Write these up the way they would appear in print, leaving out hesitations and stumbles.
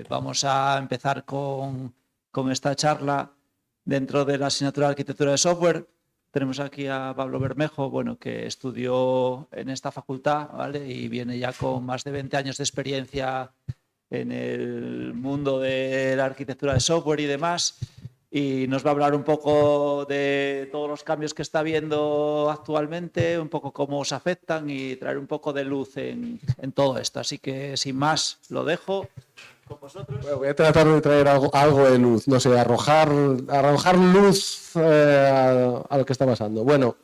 Vamos a empezar con esta charla dentro de la asignatura de Arquitectura de Software. Tenemos aquí a Pablo Bermejo, que estudió en esta facultad, ¿vale? Y viene ya con más de 20 años de experiencia en el mundo de la arquitectura de software y demás. Y nos va a hablar un poco de todos los cambios que está habiendo actualmente, un poco cómo os afectan y traer un poco de luz en todo esto. Así que, sin más, lo dejo con vosotros. Bueno, voy a tratar de traer algo de luz, no sé, arrojar luz a lo que está pasando. Bueno,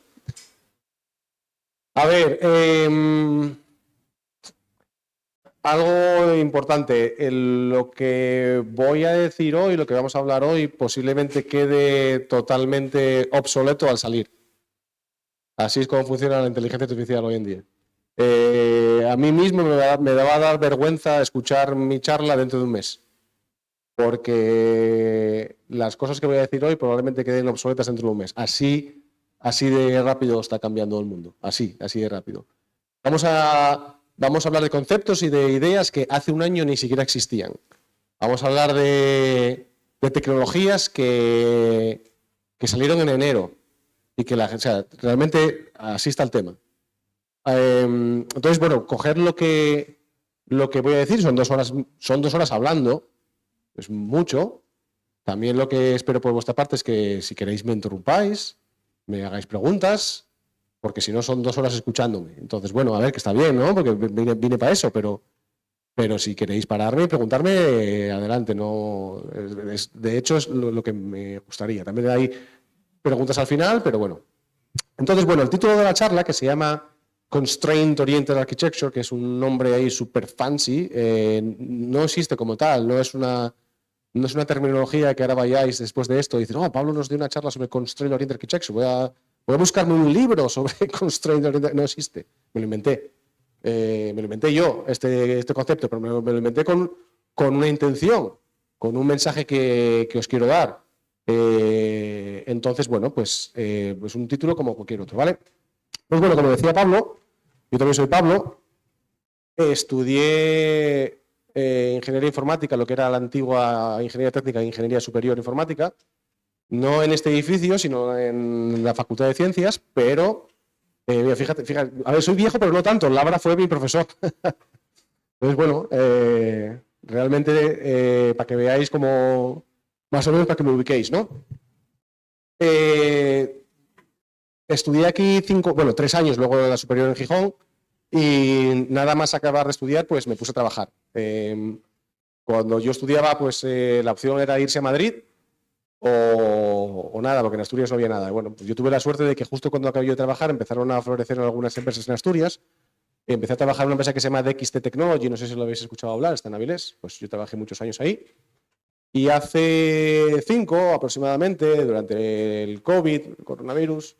a ver, algo importante, lo que voy a decir hoy, lo que vamos a hablar hoy, posiblemente quede totalmente obsoleto al salir. Así es como funciona la inteligencia artificial hoy en día. A mí mismo me va a dar vergüenza escuchar mi charla dentro de un mes, porque las cosas que voy a decir hoy probablemente queden obsoletas dentro de un mes. Así de rápido está cambiando el mundo, así de rápido. Vamos a hablar de conceptos y de ideas que hace un año ni siquiera existían. Vamos a hablar de tecnologías que salieron en enero y que realmente así está el tema. Entonces, bueno, coger lo que voy a decir, son dos horas hablando, es mucho. También lo que espero por vuestra parte es que si queréis me interrumpáis, me hagáis preguntas, porque si no son 2 horas escuchándome. Entonces, bueno, a ver, que está bien, ¿no? Porque vine para eso, pero si queréis pararme y preguntarme, adelante. No, de hecho, es lo que me gustaría. También hay preguntas al final, pero bueno. Entonces, bueno, el título de la charla, que se llama Constraint Oriented Architecture, que es un nombre ahí súper fancy, no existe como tal, no es una terminología que ahora vayáis después de esto y dices, Pablo nos dio una charla sobre Constraint Oriented Architecture, voy a buscarme un libro sobre Constraint Oriented. No existe, me lo inventé. Me lo inventé yo, este concepto, pero me lo inventé con una intención, con un mensaje que os quiero dar. Entonces, bueno, pues un título como cualquier otro, ¿vale? Pues bueno, como decía Pablo, yo también soy Pablo, estudié ingeniería informática, lo que era la antigua ingeniería técnica e ingeniería superior informática, no en este edificio, sino en la Facultad de Ciencias, pero fíjate, a ver, soy viejo, pero no tanto, Labra fue mi profesor. Entonces, bueno, realmente para que veáis como, más o menos para que me ubiquéis, ¿no? Estudié aquí 3 años luego de la superior en Gijón y nada más acabar de estudiar, pues me puse a trabajar. Cuando yo estudiaba, pues la opción era irse a Madrid o nada, porque en Asturias no había nada. Bueno, pues yo tuve la suerte de que justo cuando acabé yo de trabajar empezaron a florecer algunas empresas en Asturias. Empecé a trabajar en una empresa que se llama DXT Technology, no sé si lo habéis escuchado hablar, está en Avilés, pues yo trabajé muchos años ahí. Y hace 5 aproximadamente, durante el COVID, el coronavirus,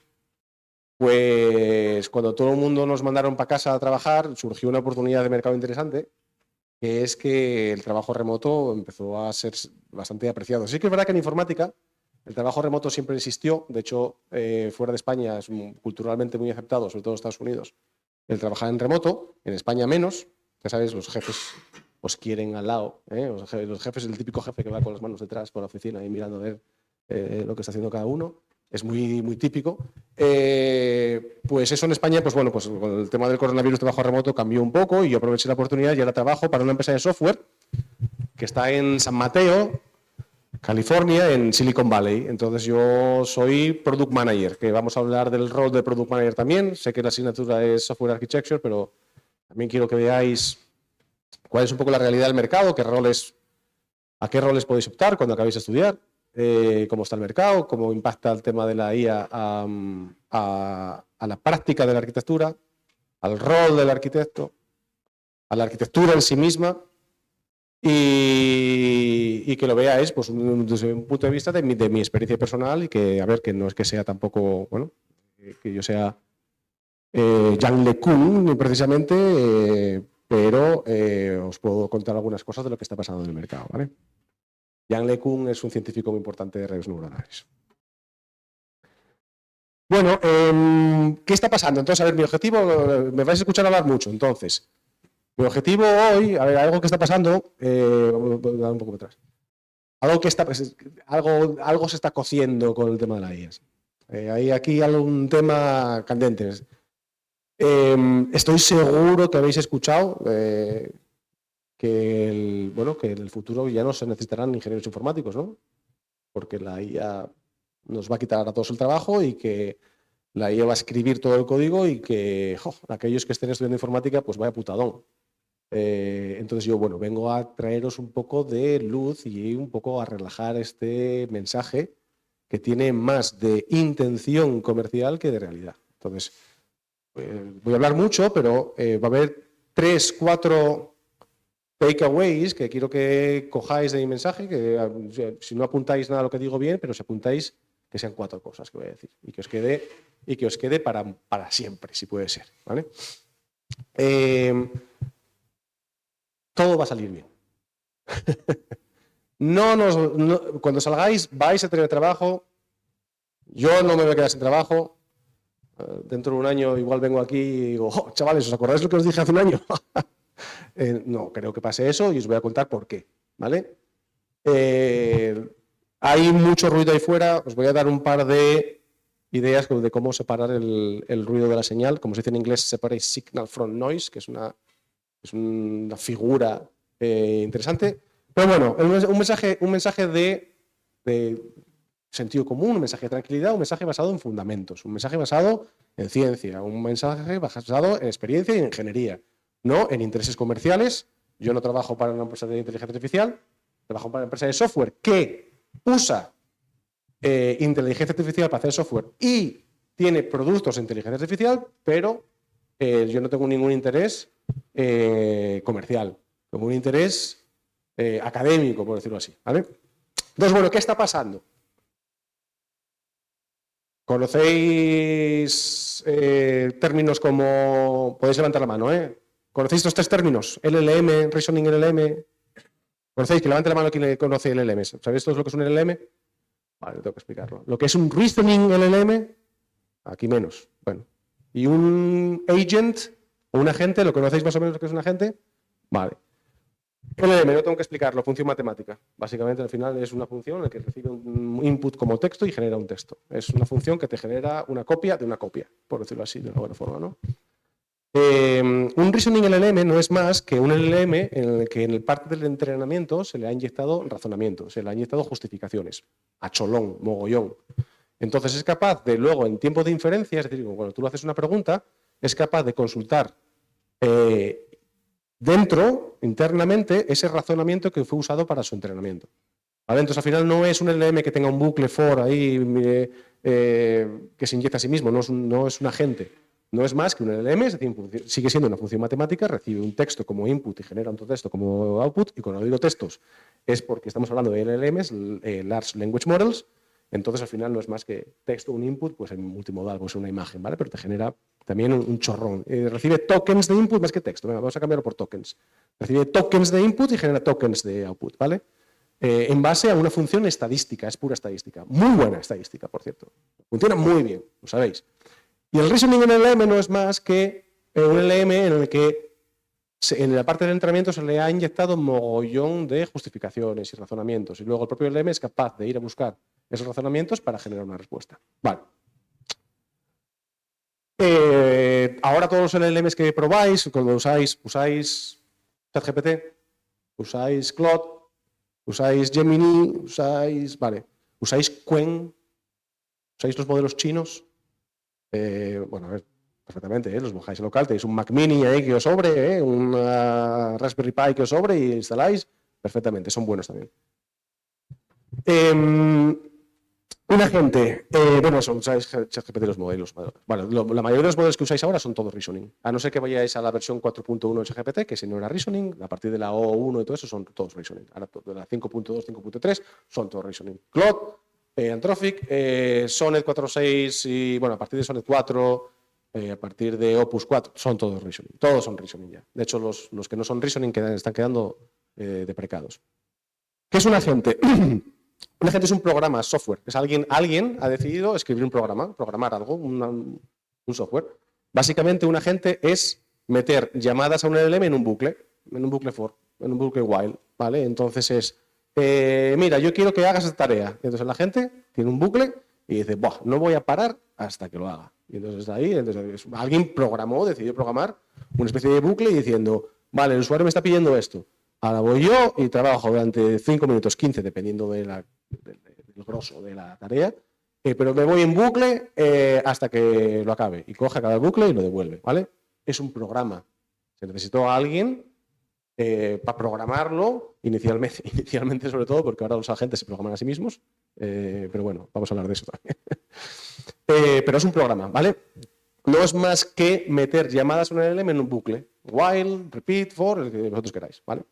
pues cuando todo el mundo nos mandaron para casa a trabajar, surgió una oportunidad de mercado interesante, que es que el trabajo remoto empezó a ser bastante apreciado. Sí que es verdad que en informática el trabajo remoto siempre existió, de hecho, fuera de España es culturalmente muy aceptado, sobre todo en Estados Unidos, el trabajar en remoto, en España menos, ya sabes, los jefes os quieren al lado, los jefes, el típico jefe que va con las manos detrás por la oficina y mirando a ver lo que está haciendo cada uno. Es muy, muy típico. Pues eso en España, pues bueno, pues con el tema del coronavirus, trabajo remoto cambió un poco y yo aproveché la oportunidad y ahora trabajo para una empresa de software que está en San Mateo, California, en Silicon Valley. Entonces yo soy Product Manager, que vamos a hablar del rol de Product Manager también. Sé que la asignatura es Software Architecture, pero también quiero que veáis cuál es un poco la realidad del mercado, a qué roles podéis optar cuando acabéis de estudiar. Cómo está el mercado, cómo impacta el tema de la IA a la práctica de la arquitectura, al rol del arquitecto, a la arquitectura en sí misma y que lo veáis pues, desde un punto de vista de mi experiencia personal y que, a ver, que no es que sea tampoco, bueno, que yo sea Jean LeCun precisamente, pero os puedo contar algunas cosas de lo que está pasando en el mercado, ¿vale? Jean LeCun es un científico muy importante de redes neuronales. Bueno, ¿qué está pasando? Entonces, a ver, mi objetivo, me vais a escuchar hablar mucho, entonces, Mi objetivo hoy, a ver, algo que está pasando, voy a dar un poco para atrás. Algo se está cociendo con el tema de las IAs. Hay aquí algún tema candente. Estoy seguro que habéis escuchado que en el futuro ya no se necesitarán ingenieros informáticos, ¿no? Porque la IA nos va a quitar a todos el trabajo y que la IA va a escribir todo el código y que aquellos que estén estudiando informática, pues vaya putadón. Entonces yo, vengo a traeros un poco de luz y un poco a relajar este mensaje que tiene más de intención comercial que de realidad. Entonces, voy a hablar mucho, pero va a haber 3, 4 takeaways que quiero que cojáis de mi mensaje, que si no apuntáis nada a lo que digo bien, pero si apuntáis que sean 4 cosas que voy a decir y que os quede para siempre, si puede ser, ¿vale? Todo va a salir bien. Cuando salgáis vais a tener trabajo. Yo no me voy a quedar sin trabajo. Dentro de un año igual vengo aquí y digo, chavales, ¿os acordáis lo que os dije hace un año? No creo que pase eso y os voy a contar por qué, ¿vale? Hay mucho ruido ahí fuera. Os voy a dar un par de ideas de cómo separar el ruido de la señal. Como se dice en inglés, separate signal from noise, que es una figura interesante. Pero bueno, un mensaje de sentido común, un mensaje de tranquilidad, un mensaje basado en fundamentos, un mensaje basado en ciencia, un mensaje basado en experiencia y en ingeniería, no en intereses comerciales. Yo no trabajo para una empresa de inteligencia artificial, trabajo para una empresa de software que usa inteligencia artificial para hacer software y tiene productos de inteligencia artificial, pero yo no tengo ningún interés comercial, tengo un interés académico, por decirlo así, ¿vale? Entonces, ¿qué está pasando? ¿Conocéis términos como... Podéis levantar la mano, ¿eh? ¿Conocéis estos 3 términos? LLM, Reasoning LLM. ¿Conocéis? Que levante la mano quien conoce LLM. ¿Sabéis todos lo que es un LLM? Vale, tengo que explicarlo. Lo que es un Reasoning LLM, aquí menos. Bueno. ¿Y un agent o un agente? ¿Lo conocéis más o menos lo que es un agente? Vale. LLM, no tengo que explicarlo, función matemática. Básicamente, al final es una función en la que recibe un input como texto y genera un texto. Es una función que te genera una copia de una copia, por decirlo así, de una buena forma, ¿no? Un Reasoning LLM no es más que un LLM en el que en el parte del entrenamiento se le ha inyectado razonamiento, se le ha inyectado justificaciones, a cholón, mogollón. Entonces es capaz de luego, en tiempo de inferencia, es decir, cuando tú le haces una pregunta, es capaz de consultar dentro, internamente, ese razonamiento que fue usado para su entrenamiento. ¿Vale? Entonces, al final no es un LLM que tenga un bucle for ahí que se inyecta a sí mismo, no es un agente. No es más que un LLM, es decir, sigue siendo una función matemática, recibe un texto como input y genera otro texto como output, y cuando digo textos es porque estamos hablando de LLMs, Large Language Models. Entonces, al final no es más que texto, un input, pues en multimodal, pues una imagen, ¿vale? Pero te genera también un chorrón. Recibe tokens de input más que texto. Venga, vamos a cambiarlo por tokens. Recibe tokens de input y genera tokens de output, ¿vale? En base a una función estadística, es pura estadística. Muy buena estadística, por cierto. Funciona muy bien, lo sabéis. Y el reasoning en LLM no es más que un LLM en el que en la parte del entrenamiento se le ha inyectado un mogollón de justificaciones y razonamientos. Y luego el propio LLM es capaz de ir a buscar esos razonamientos para generar una respuesta. Vale. Ahora todos los LLMs que probáis, cuando usáis ChatGPT, usáis Claude, usáis Gemini, usáis Qwen, usáis los modelos chinos. Perfectamente, los bajáis local, tenéis un Mac Mini ahí que os sobre, una Raspberry Pi que os sobre y instaláis, perfectamente, son buenos también. Un agente, usáis ChatGPT los modelos. Bueno, la mayoría de los modelos que usáis ahora son todos Reasoning, a no ser que vayáis a la versión 4.1 de ChatGPT, que si no era Reasoning, a partir de la O1 y todo eso son todos Reasoning. Ahora de la 5.2, 5.3 son todos Reasoning. Claude, Anthropic, Sonnet 4.6 y a partir de Sonnet 4, a partir de Opus 4, son todos Reasoning. Todos son Reasoning ya. De hecho, los que no son Reasoning están quedando deprecados. ¿Qué es un agente? Un agente es un programa, software. Es alguien ha decidido escribir un programa, programar algo, un software. Básicamente un agente es meter llamadas a un LLM en un bucle for, en un bucle while, ¿vale? Entonces es, mira, yo quiero que hagas esta tarea. Y entonces la gente tiene un bucle y dice, "Buah, no voy a parar hasta que lo haga". Y entonces ahí, alguien decidió programar una especie de bucle diciendo, vale, el usuario me está pidiendo esto. Ahora voy yo y trabajo durante 5 minutos, 15, dependiendo del grosso de la tarea, pero me voy en bucle hasta que lo acabe. Y coge cada bucle y lo devuelve, ¿vale? Es un programa. Se necesitó a alguien para programarlo, inicialmente sobre todo, porque ahora los agentes se programan a sí mismos, pero bueno, vamos a hablar de eso también. Pero es un programa, ¿vale? No es más que meter llamadas a un LLM en un bucle. While, repeat, for, el que vosotros queráis, ¿vale?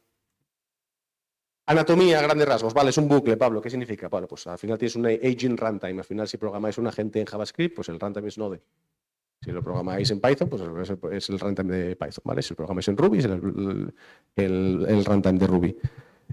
Anatomía a grandes rasgos, vale, es un bucle, Pablo, ¿qué significa? Bueno, pues al final tienes un agent runtime, al final si programáis un agente en JavaScript, pues el runtime es Node. Si lo programáis en Python, pues es el runtime de Python, ¿vale? Si lo programáis en Ruby, es el runtime de Ruby.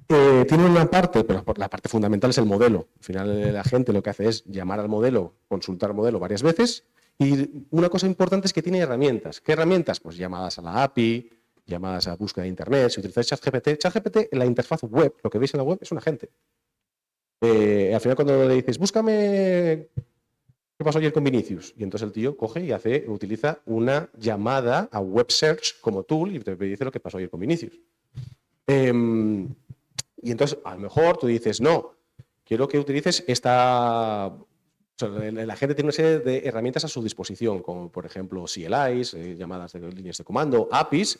Tiene una parte, pero la parte fundamental es el modelo. Al final la gente lo que hace es llamar al modelo, consultar el modelo varias veces, y una cosa importante es que tiene herramientas. ¿Qué herramientas? Pues llamadas a la API, llamadas a búsqueda de Internet, si utilizáis ChatGPT, en la interfaz web, lo que veis en la web es un agente. Al final cuando le dices, búscame qué pasó ayer con Vinicius, y entonces el tío coge y utiliza una llamada a web search como tool y te dice lo que pasó ayer con Vinicius. Y entonces a lo mejor tú dices, no, quiero que utilices esta... O sea, la gente tiene una serie de herramientas a su disposición, como por ejemplo CLIs, llamadas de líneas de comando, APIs.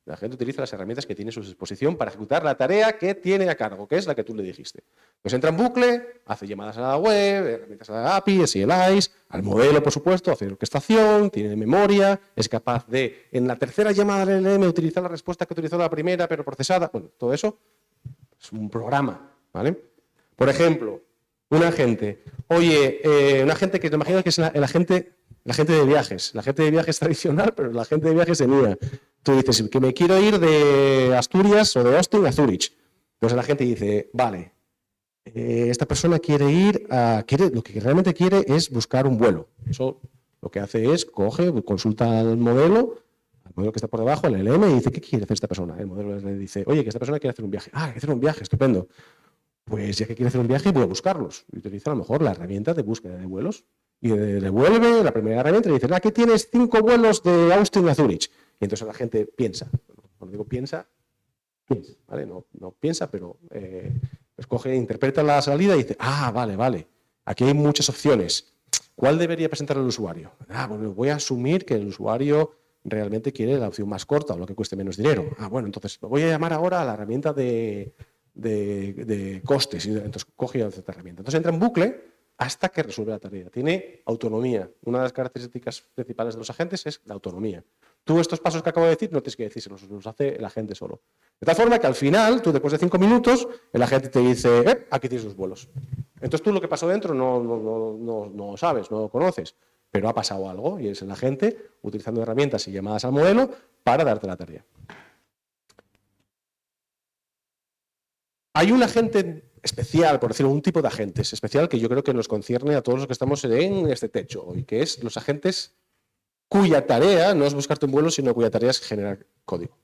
La gente utiliza las herramientas que tiene a su disposición para ejecutar la tarea que tiene a cargo, que es la que tú le dijiste. Pues entra en bucle, hace llamadas a la web, herramientas a la API, CLIs, al modelo, por supuesto, hace orquestación, tiene memoria, es capaz de, en la tercera llamada del LLM, utilizar la respuesta que utilizó la primera, pero procesada. Bueno, todo eso es un programa, ¿vale? Por ejemplo, un agente. Oye, un agente que te imaginas que es el agente de viajes. La agente de viajes tradicional, pero la agente de viajes en IA. Tú dices que me quiero ir de Asturias o de Austin a Zurich. Entonces la gente dice, vale, esta persona quiere ir lo que realmente quiere es buscar un vuelo. Eso lo que hace es, consulta al modelo que está por debajo, el LM, y dice, ¿qué quiere hacer esta persona? El modelo le dice, oye, que esta persona quiere hacer un viaje. Ah, quiere hacer un viaje, estupendo. Pues ya que quiere hacer un viaje, voy a buscarlos. Y utiliza a lo mejor la herramienta de búsqueda de vuelos. Y devuelve la primera herramienta y dice, aquí tienes 5 vuelos de Austin a Zurich. Y entonces la gente piensa. Cuando digo piensa, ¿vale? No piensa, pero escoge, interpreta la salida y dice, vale. Aquí hay muchas opciones. ¿Cuál debería presentar el usuario? Bueno, voy a asumir que el usuario realmente quiere la opción más corta o lo que cueste menos dinero. Bueno, entonces voy a llamar ahora a la herramienta de costes, y entonces coge esta herramienta. Entonces entra en bucle hasta que resuelve la tarea. Tiene autonomía. Una de las características principales de los agentes es la autonomía. Tú estos pasos que acabo de decir no tienes que decírselos, los hace el agente solo. De tal forma que al final, tú después de 5 minutos, el agente te dice, aquí tienes los vuelos. Entonces tú lo que pasó dentro no sabes, no lo conoces, pero ha pasado algo y es el agente utilizando herramientas y llamadas al modelo para darte la tarea. Hay un agente especial, por decirlo, un tipo de agentes especial que yo creo que nos concierne a todos los que estamos en este techo hoy, que es los agentes cuya tarea no es buscarte un vuelo, sino cuya tarea es generar código.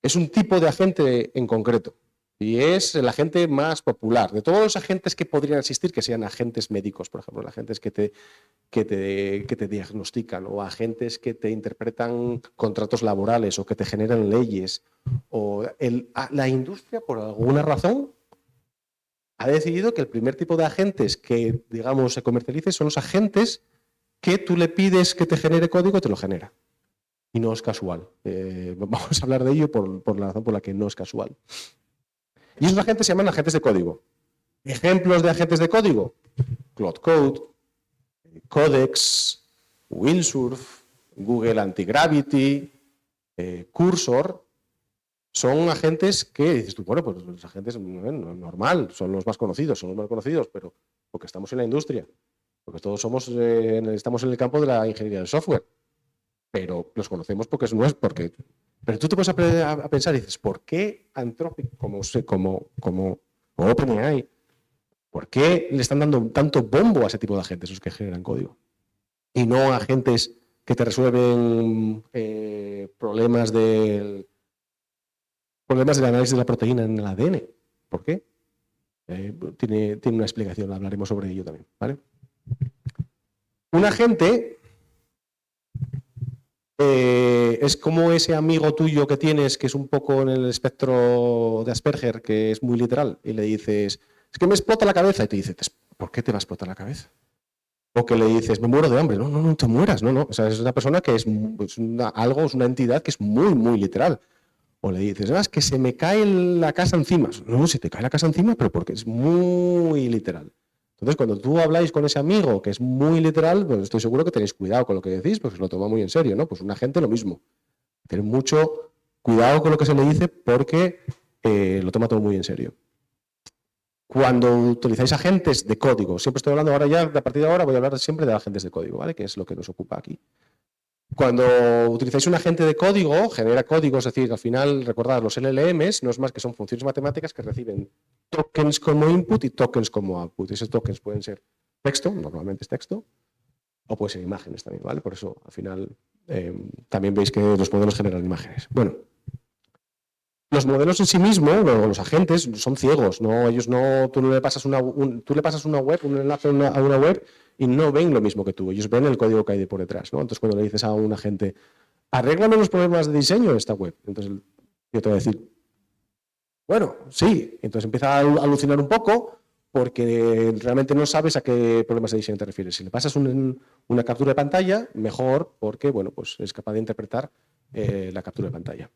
Es un tipo de agente en concreto y es el agente más popular. De todos los agentes que podrían existir, que sean agentes médicos, por ejemplo, agentes que te diagnostican o agentes que te interpretan contratos laborales o que te generan leyes, o la industria, por alguna razón, ha decidido que el primer tipo de agentes que, digamos, se comercialice son los agentes que tú le pides que te genere código y te lo genera. Y no es casual. Vamos a hablar de ello por la razón por la que no es casual. Y esos agentes se llaman agentes de código. Ejemplos de agentes de código: Cloud Code, Codex, Windsurf, Google Antigravity, Cursor. Son agentes que dices tú, bueno, pues los agentes normal, son los más conocidos, pero porque estamos en la industria, porque todos estamos en el campo de la ingeniería del software, pero los conocemos porque es nuestro, pero tú te puedes a pensar y dices, ¿por qué Anthropic, como OpenAI, por qué le están dando tanto bombo a ese tipo de agentes, esos que generan código? Y no a agentes que te resuelven problemas del análisis de la proteína en el ADN. ¿Por qué? Tiene una explicación, hablaremos sobre ello también, ¿vale? Un agente es como ese amigo tuyo que tienes que es un poco en el espectro de Asperger, que es muy literal, y le dices, es que me explota la cabeza, y te dice, ¿por qué te va a explotar la cabeza? O que le dices, me muero de hambre. No, no, no te mueras, no. O sea, es una persona que es una entidad que es muy, muy literal. O le dices, es que se me cae la casa encima. No, se te cae la casa encima, pero porque es muy literal. Entonces, cuando tú habláis con ese amigo que es muy literal, pues estoy seguro que tenéis cuidado con lo que decís, porque se lo toma muy en serio, ¿no? Pues una gente lo mismo. Tener mucho cuidado con lo que se le dice porque lo toma todo muy en serio. Cuando utilizáis agentes de código, siempre estoy hablando ahora ya, a partir de ahora voy a hablar siempre de agentes de código, ¿vale? Que es lo que nos ocupa aquí. Cuando utilizáis un agente de código, genera código, es decir, al final, recordad, los LLMs no es más que son funciones matemáticas que reciben tokens como input y tokens como output. Esos tokens pueden ser texto, normalmente es texto, o puede ser imágenes también, ¿vale? Por eso, al final, también veis que los modelos generan imágenes. Bueno, los modelos en sí mismos, los agentes, son ciegos, ¿no? Ellos no, tú le pasas una web, un enlace a una web y no ven lo mismo que tú. Ellos ven el código que hay por detrás, ¿no? Entonces, cuando le dices a un agente, arréglame los problemas de diseño de esta web, entonces yo te voy a decir, bueno, sí. Entonces empieza a alucinar un poco porque realmente no sabes a qué problemas de diseño te refieres. Si le pasas una captura de pantalla, mejor, porque, bueno, pues es capaz de interpretar la captura de pantalla.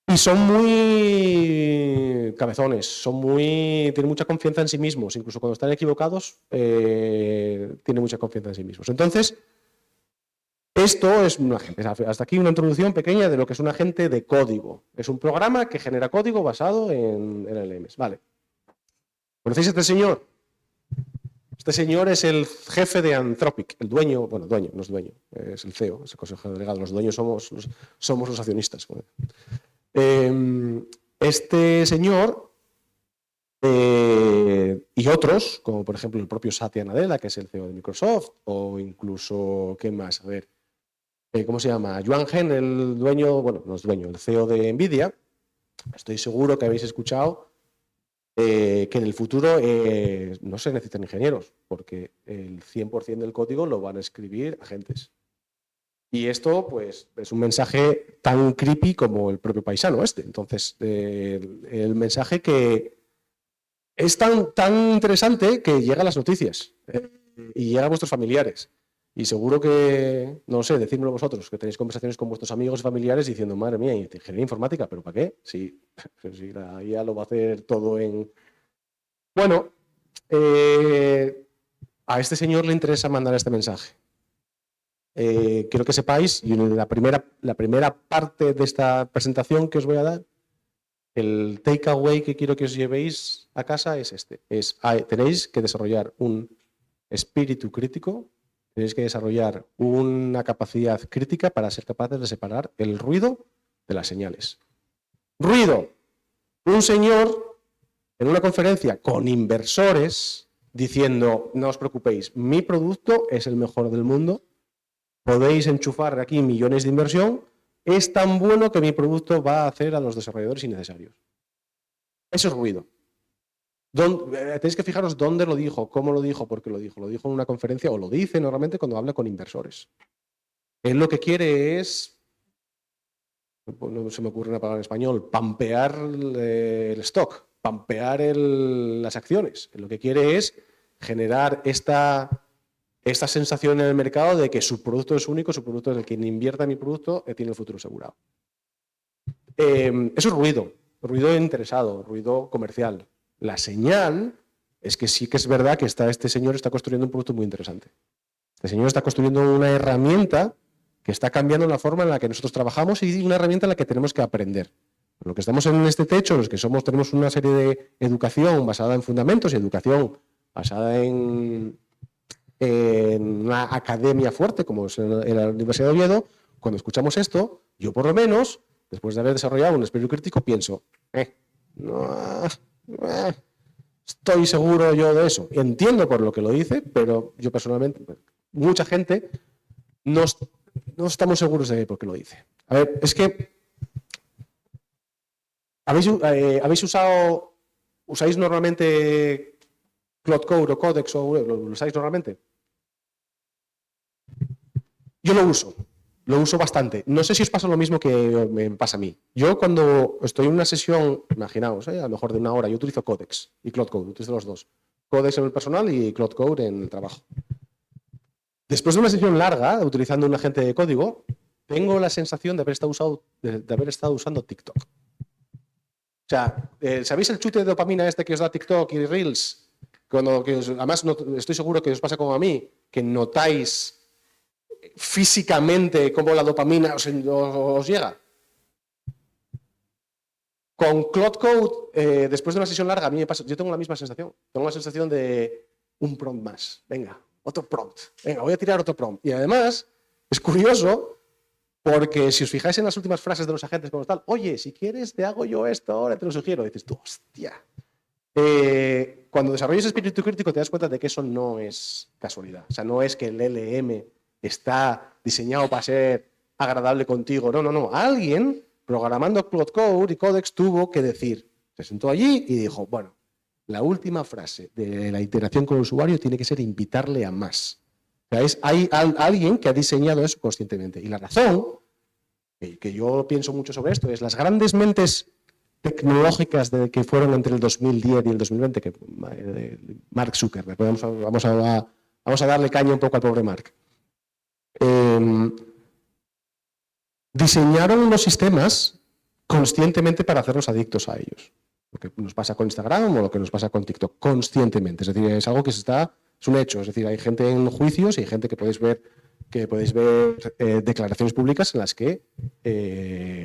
Y son muy cabezones, tienen mucha confianza en sí mismos, incluso cuando están equivocados, tienen mucha confianza en sí mismos. Entonces, esto es un agente. Hasta aquí una introducción pequeña de lo que es un agente de código. Es un programa que genera código basado en LLMs. Vale. ¿Conocéis a este señor? Este señor es el jefe de Anthropic, el dueño, bueno, no es dueño, es el CEO, es el consejero delegado. Los dueños somos los accionistas. Este señor y otros, como por ejemplo el propio Satya Nadella, que es el CEO de Microsoft, o incluso, ¿qué más? A ver, ¿cómo se llama? Yuan Gen, el dueño, bueno, no es dueño, el CEO de Nvidia. Estoy seguro que habéis escuchado que en el futuro no se necesitan ingenieros, porque el 100% del código lo van a escribir agentes. Y esto, pues, es un mensaje tan creepy como el propio paisano este. Entonces, el mensaje que es tan interesante que llega a las noticias y llega a vuestros familiares. Y seguro que, no sé, decídmelo vosotros, que tenéis conversaciones con vuestros amigos y familiares diciendo, madre mía, ingeniería informática, ¿pero para qué? Sí, la IA lo va a hacer todo en... Bueno, a este señor le interesa mandar este mensaje. Quiero que sepáis, y la primera parte de esta presentación que os voy a dar, el takeaway que quiero que os llevéis a casa es este. Tenéis que desarrollar un espíritu crítico, tenéis que desarrollar una capacidad crítica para ser capaces de separar el ruido de las señales. Ruido. Un señor en una conferencia con inversores diciendo, no os preocupéis, mi producto es el mejor del mundo, podéis enchufar aquí millones de inversión, es tan bueno que mi producto va a hacer a los desarrolladores innecesarios. Eso es ruido. Tenéis que fijaros dónde lo dijo, cómo lo dijo, por qué lo dijo. Lo dijo en una conferencia o lo dice normalmente cuando habla con inversores. Él lo que quiere es, no se me ocurre una palabra en español, pampear el stock, pampear las acciones. Él lo que quiere es generar esta sensación en el mercado de que su producto es único, su producto es el que invierta en mi producto tiene el futuro asegurado. Eso es ruido interesado, ruido comercial. La señal es que sí que es verdad que este señor está construyendo un producto muy interesante. Este señor está construyendo una herramienta que está cambiando la forma en la que nosotros trabajamos y una herramienta en la que tenemos que aprender. Los que estamos en este techo, los que tenemos una serie de educación basada en fundamentos y educación basada en una academia fuerte como es en la Universidad de Oviedo, cuando escuchamos esto, yo por lo menos, después de haber desarrollado un espíritu crítico, pienso, estoy seguro yo de eso. Entiendo por lo que lo dice, pero yo personalmente, mucha gente no estamos seguros de por qué lo dice. A ver, es que ¿usáis normalmente Cloud Code o Codex o lo usáis normalmente? Yo lo uso bastante. No sé si os pasa lo mismo que me pasa a mí. Yo cuando estoy en una sesión, imaginaos, a lo mejor de 1 hora, yo utilizo Codex y Cloud Code, utilizo los dos. Codex en el personal y Cloud Code en el trabajo. Después de una sesión larga, utilizando un agente de código, tengo la sensación de haber estado usando TikTok. O sea, ¿sabéis el chute de dopamina que os da TikTok y Reels? Además, estoy seguro que os pasa como a mí, que notáis físicamente cómo la dopamina os llega. Con Cloud Code, después de una sesión larga, a mí me pasa, yo tengo la misma sensación. Tengo la sensación de un prompt más. Venga, otro prompt. Venga, voy a tirar otro prompt. Y además, es curioso porque si os fijáis en las últimas frases de los agentes como tal, oye, si quieres te hago yo esto, ahora te lo sugiero. Y dices tú, hostia. Cuando desarrollas espíritu crítico te das cuenta de que eso no es casualidad. O sea, no es que el LLM está diseñado para ser agradable contigo. No. Alguien programando Cloud Code y Codex tuvo que decir, se sentó allí y dijo, bueno, la última frase de la iteración con el usuario tiene que ser invitarle a más. O sea, hay alguien que ha diseñado eso conscientemente. Y la razón, que yo pienso mucho sobre esto, es las grandes mentes tecnológicas que fueron entre el 2010 y el 2020, que Mark Zuckerberg, vamos a darle caña un poco al pobre Mark. Diseñaron unos sistemas conscientemente para hacernos adictos a ellos. Lo que nos pasa con Instagram o lo que nos pasa con TikTok, conscientemente. Es decir, es algo que es un hecho. Es decir, hay gente en juicios y hay gente que podéis ver declaraciones públicas en las que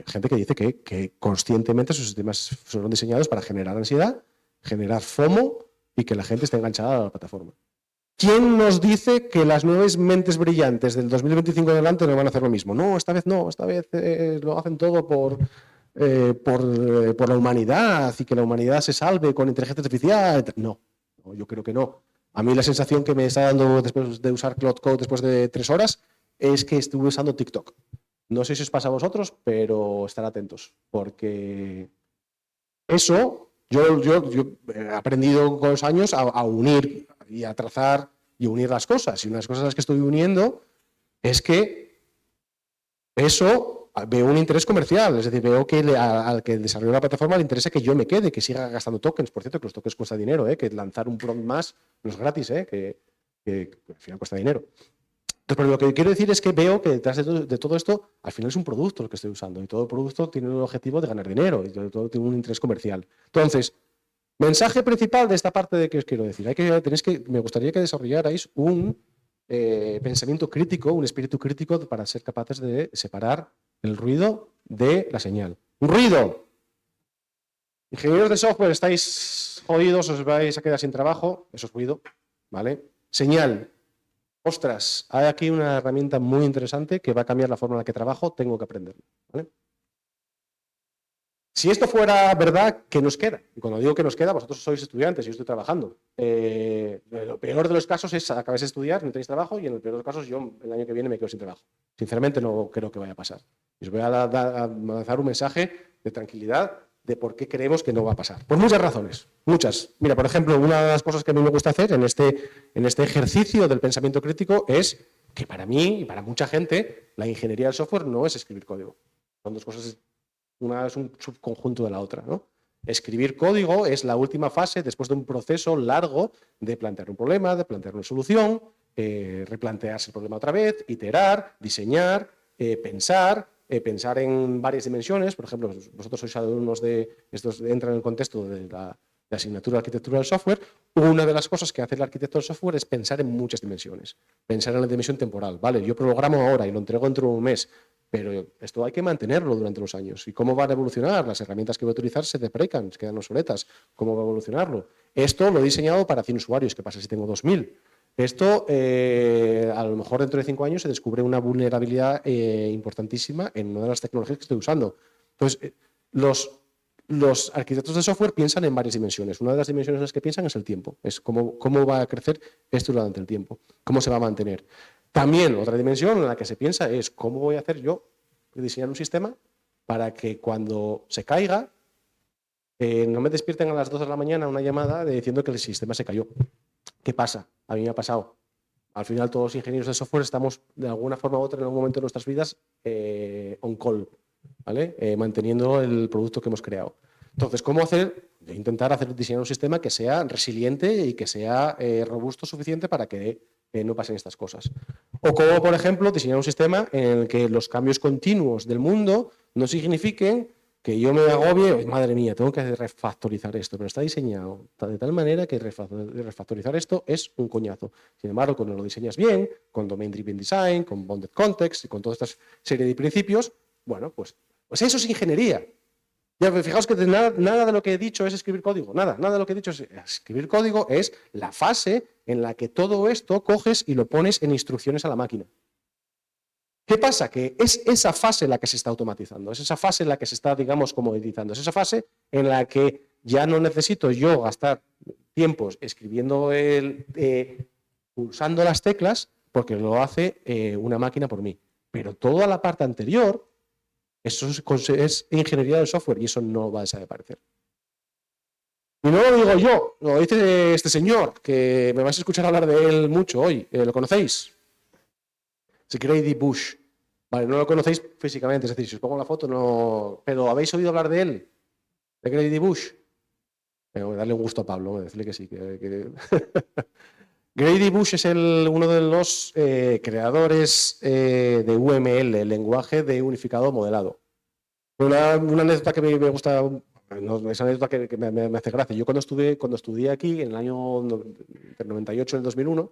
gente que dice que conscientemente sus sistemas fueron diseñados para generar ansiedad, generar FOMO y que la gente esté enganchada a la plataforma. ¿Quién nos dice que las nuevas mentes brillantes del 2025 en adelante no van a hacer lo mismo? No, esta vez lo hacen todo por la humanidad y que la humanidad se salve con inteligencia artificial. No, yo creo que no. A mí la sensación que me está dando después de usar Cloud Code después de 3 horas es que estuve usando TikTok. No sé si os pasa a vosotros, pero estar atentos, porque eso yo he aprendido con los años a unir y a trazar y unir las cosas. Y una de las cosas a las que estoy uniendo es que eso veo un interés comercial, es decir, veo que al que desarrolla la plataforma le interesa que yo me quede, que siga gastando tokens. Por cierto, que los tokens cuesta dinero, que lanzar un prompt más no es gratis, que al final cuesta dinero. Entonces, pero lo que quiero decir es que veo que detrás de todo esto, al final es un producto lo que estoy usando y todo producto tiene un objetivo de ganar dinero y todo tiene un interés comercial. Entonces, mensaje principal de esta parte de que os quiero decir. Me gustaría que desarrollarais un pensamiento crítico, un espíritu crítico para ser capaces de separar el ruido de la señal. ¡Un ruido! Ingenieros de software, estáis jodidos, os vais a quedar sin trabajo. Eso es ruido, ¿vale? Señal. Ostras, hay aquí una herramienta muy interesante que va a cambiar la forma en la que trabajo, tengo que aprenderlo, ¿vale? Si esto fuera verdad, ¿qué nos queda? Y cuando digo que nos queda, vosotros sois estudiantes, yo estoy trabajando. Lo peor de los casos es acabáis de estudiar, no tenéis trabajo, y en el peor de los casos yo el año que viene me quedo sin trabajo. Sinceramente no creo que vaya a pasar. Os voy a lanzar un mensaje de tranquilidad de por qué creemos que no va a pasar. Por muchas razones, muchas. Mira, por ejemplo, una de las cosas que a mí me gusta hacer en este ejercicio del pensamiento crítico es que para mí y para mucha gente la ingeniería del software no es escribir código. Son dos cosas. Una es un subconjunto de la otra, ¿no? Escribir código es la última fase después de un proceso largo de plantear un problema, de plantear una solución, replantearse el problema otra vez, iterar, diseñar, pensar en varias dimensiones. Por ejemplo, vosotros sois alumnos estos entran en el contexto de la asignatura de arquitectura del software. Una de las cosas que hace el arquitecto del software es pensar en muchas dimensiones. Pensar en la dimensión temporal. Vale, yo programo ahora y lo entrego dentro de un mes. Pero esto hay que mantenerlo durante los años. ¿Y cómo van a evolucionar? Las herramientas que voy a utilizar se deprecan, se quedan obsoletas. ¿Cómo va a evolucionarlo? Esto lo he diseñado para 100 usuarios. ¿Qué pasa si tengo 2000? Esto, a lo mejor dentro de 5 años se descubre una vulnerabilidad importantísima en una de las tecnologías que estoy usando. Entonces, los arquitectos de software piensan en varias dimensiones. Una de las dimensiones en las que piensan es el tiempo. Es cómo va a crecer esto durante el tiempo, cómo se va a mantener. También otra dimensión en la que se piensa es cómo voy a hacer yo diseñar un sistema para que cuando se caiga no me despierten a las 2 de la mañana una llamada diciendo que el sistema se cayó. ¿Qué pasa? A mí me ha pasado. Al final todos los ingenieros de software estamos de alguna forma u otra en algún momento de nuestras vidas on call, ¿vale? Manteniendo el producto que hemos creado. Entonces, ¿cómo hacer? Intentar diseñar un sistema que sea resiliente y que sea robusto suficiente para que no pasen estas cosas. O como, por ejemplo, diseñar un sistema en el que los cambios continuos del mundo no signifiquen que yo me agobie, madre mía, tengo que refactorizar esto, pero está diseñado de tal manera que refactorizar esto es un coñazo. Sin embargo, cuando lo diseñas bien, con Domain Driven Design, con Bounded Context y con toda esta serie de principios, bueno, pues eso es ingeniería. Ya, fijaos que nada de lo que he dicho es escribir código, nada de lo que he dicho es escribir código, es la fase en la que todo esto coges y lo pones en instrucciones a la máquina. ¿Qué pasa? Que es esa fase la que se está automatizando, es esa fase en la que se está, digamos, comoditizando, es esa fase en la que ya no necesito yo gastar tiempos escribiendo, pulsando las teclas, porque lo hace una máquina por mí. Pero toda la parte anterior, eso es ingeniería del software y eso no va a desaparecer. Y no lo digo yo, lo dice este señor, que me vais a escuchar hablar de él mucho hoy. ¿Lo conocéis? Es Grady Bush. Vale, no lo conocéis físicamente, es decir, si os pongo la foto, no. Pero ¿habéis oído hablar de él? ¿De Grady Bush? Voy a darle un gusto a Pablo, decirle que sí. Grady Bush es uno de los creadores de UML, el lenguaje de unificado modelado. Una anécdota que me gusta, no, esa anécdota que me hace gracia. Yo cuando estudié aquí, en el año del 98 al 2001,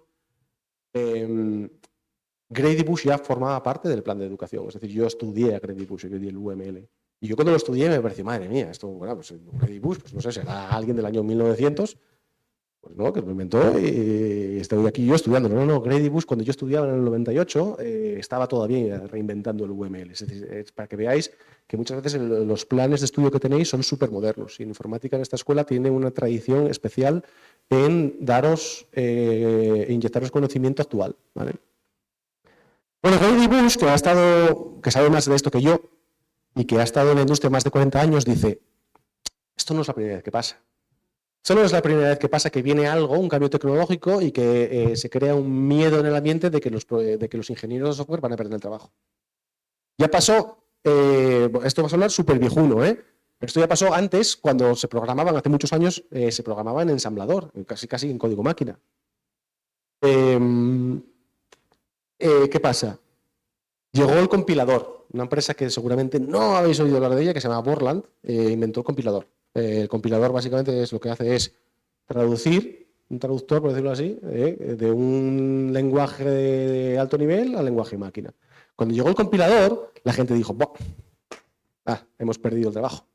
Grady Bush ya formaba parte del plan de educación. Es decir, yo estudié a Grady Bush, yo di el UML. Y yo cuando lo estudié me pareció, madre mía, esto, bueno, pues Grady Bush, pues no sé, será alguien del año 1900, pues no, que lo inventó y estoy aquí yo estudiando. No, Grady Bush, cuando yo estudiaba en el 98, estaba todavía reinventando el UML. Es decir, es para que veáis que muchas veces los planes de estudio que tenéis son súper modernos. Y en informática en esta escuela tiene una tradición especial en inyectaros conocimiento actual, ¿vale? Bueno, Grady Bush, que sabe más de esto que yo y que ha estado en la industria más de 40 años, dice, esto no es la primera vez que pasa. Esto no es la primera vez que pasa que viene algo, un cambio tecnológico y que se crea un miedo en el ambiente de que los ingenieros de software van a perder el trabajo. Ya pasó, esto va a sonar súper viejuno, pero esto ya pasó antes, cuando se programaban, hace muchos años, se programaba en ensamblador, casi en código máquina. ¿Qué pasa? Llegó el compilador, una empresa que seguramente no habéis oído hablar de ella, que se llama Borland, inventó el compilador. El compilador básicamente lo que hace es traducir, un traductor, por decirlo así, de un lenguaje de alto nivel al lenguaje máquina. Cuando llegó el compilador, la gente dijo, hemos perdido el trabajo.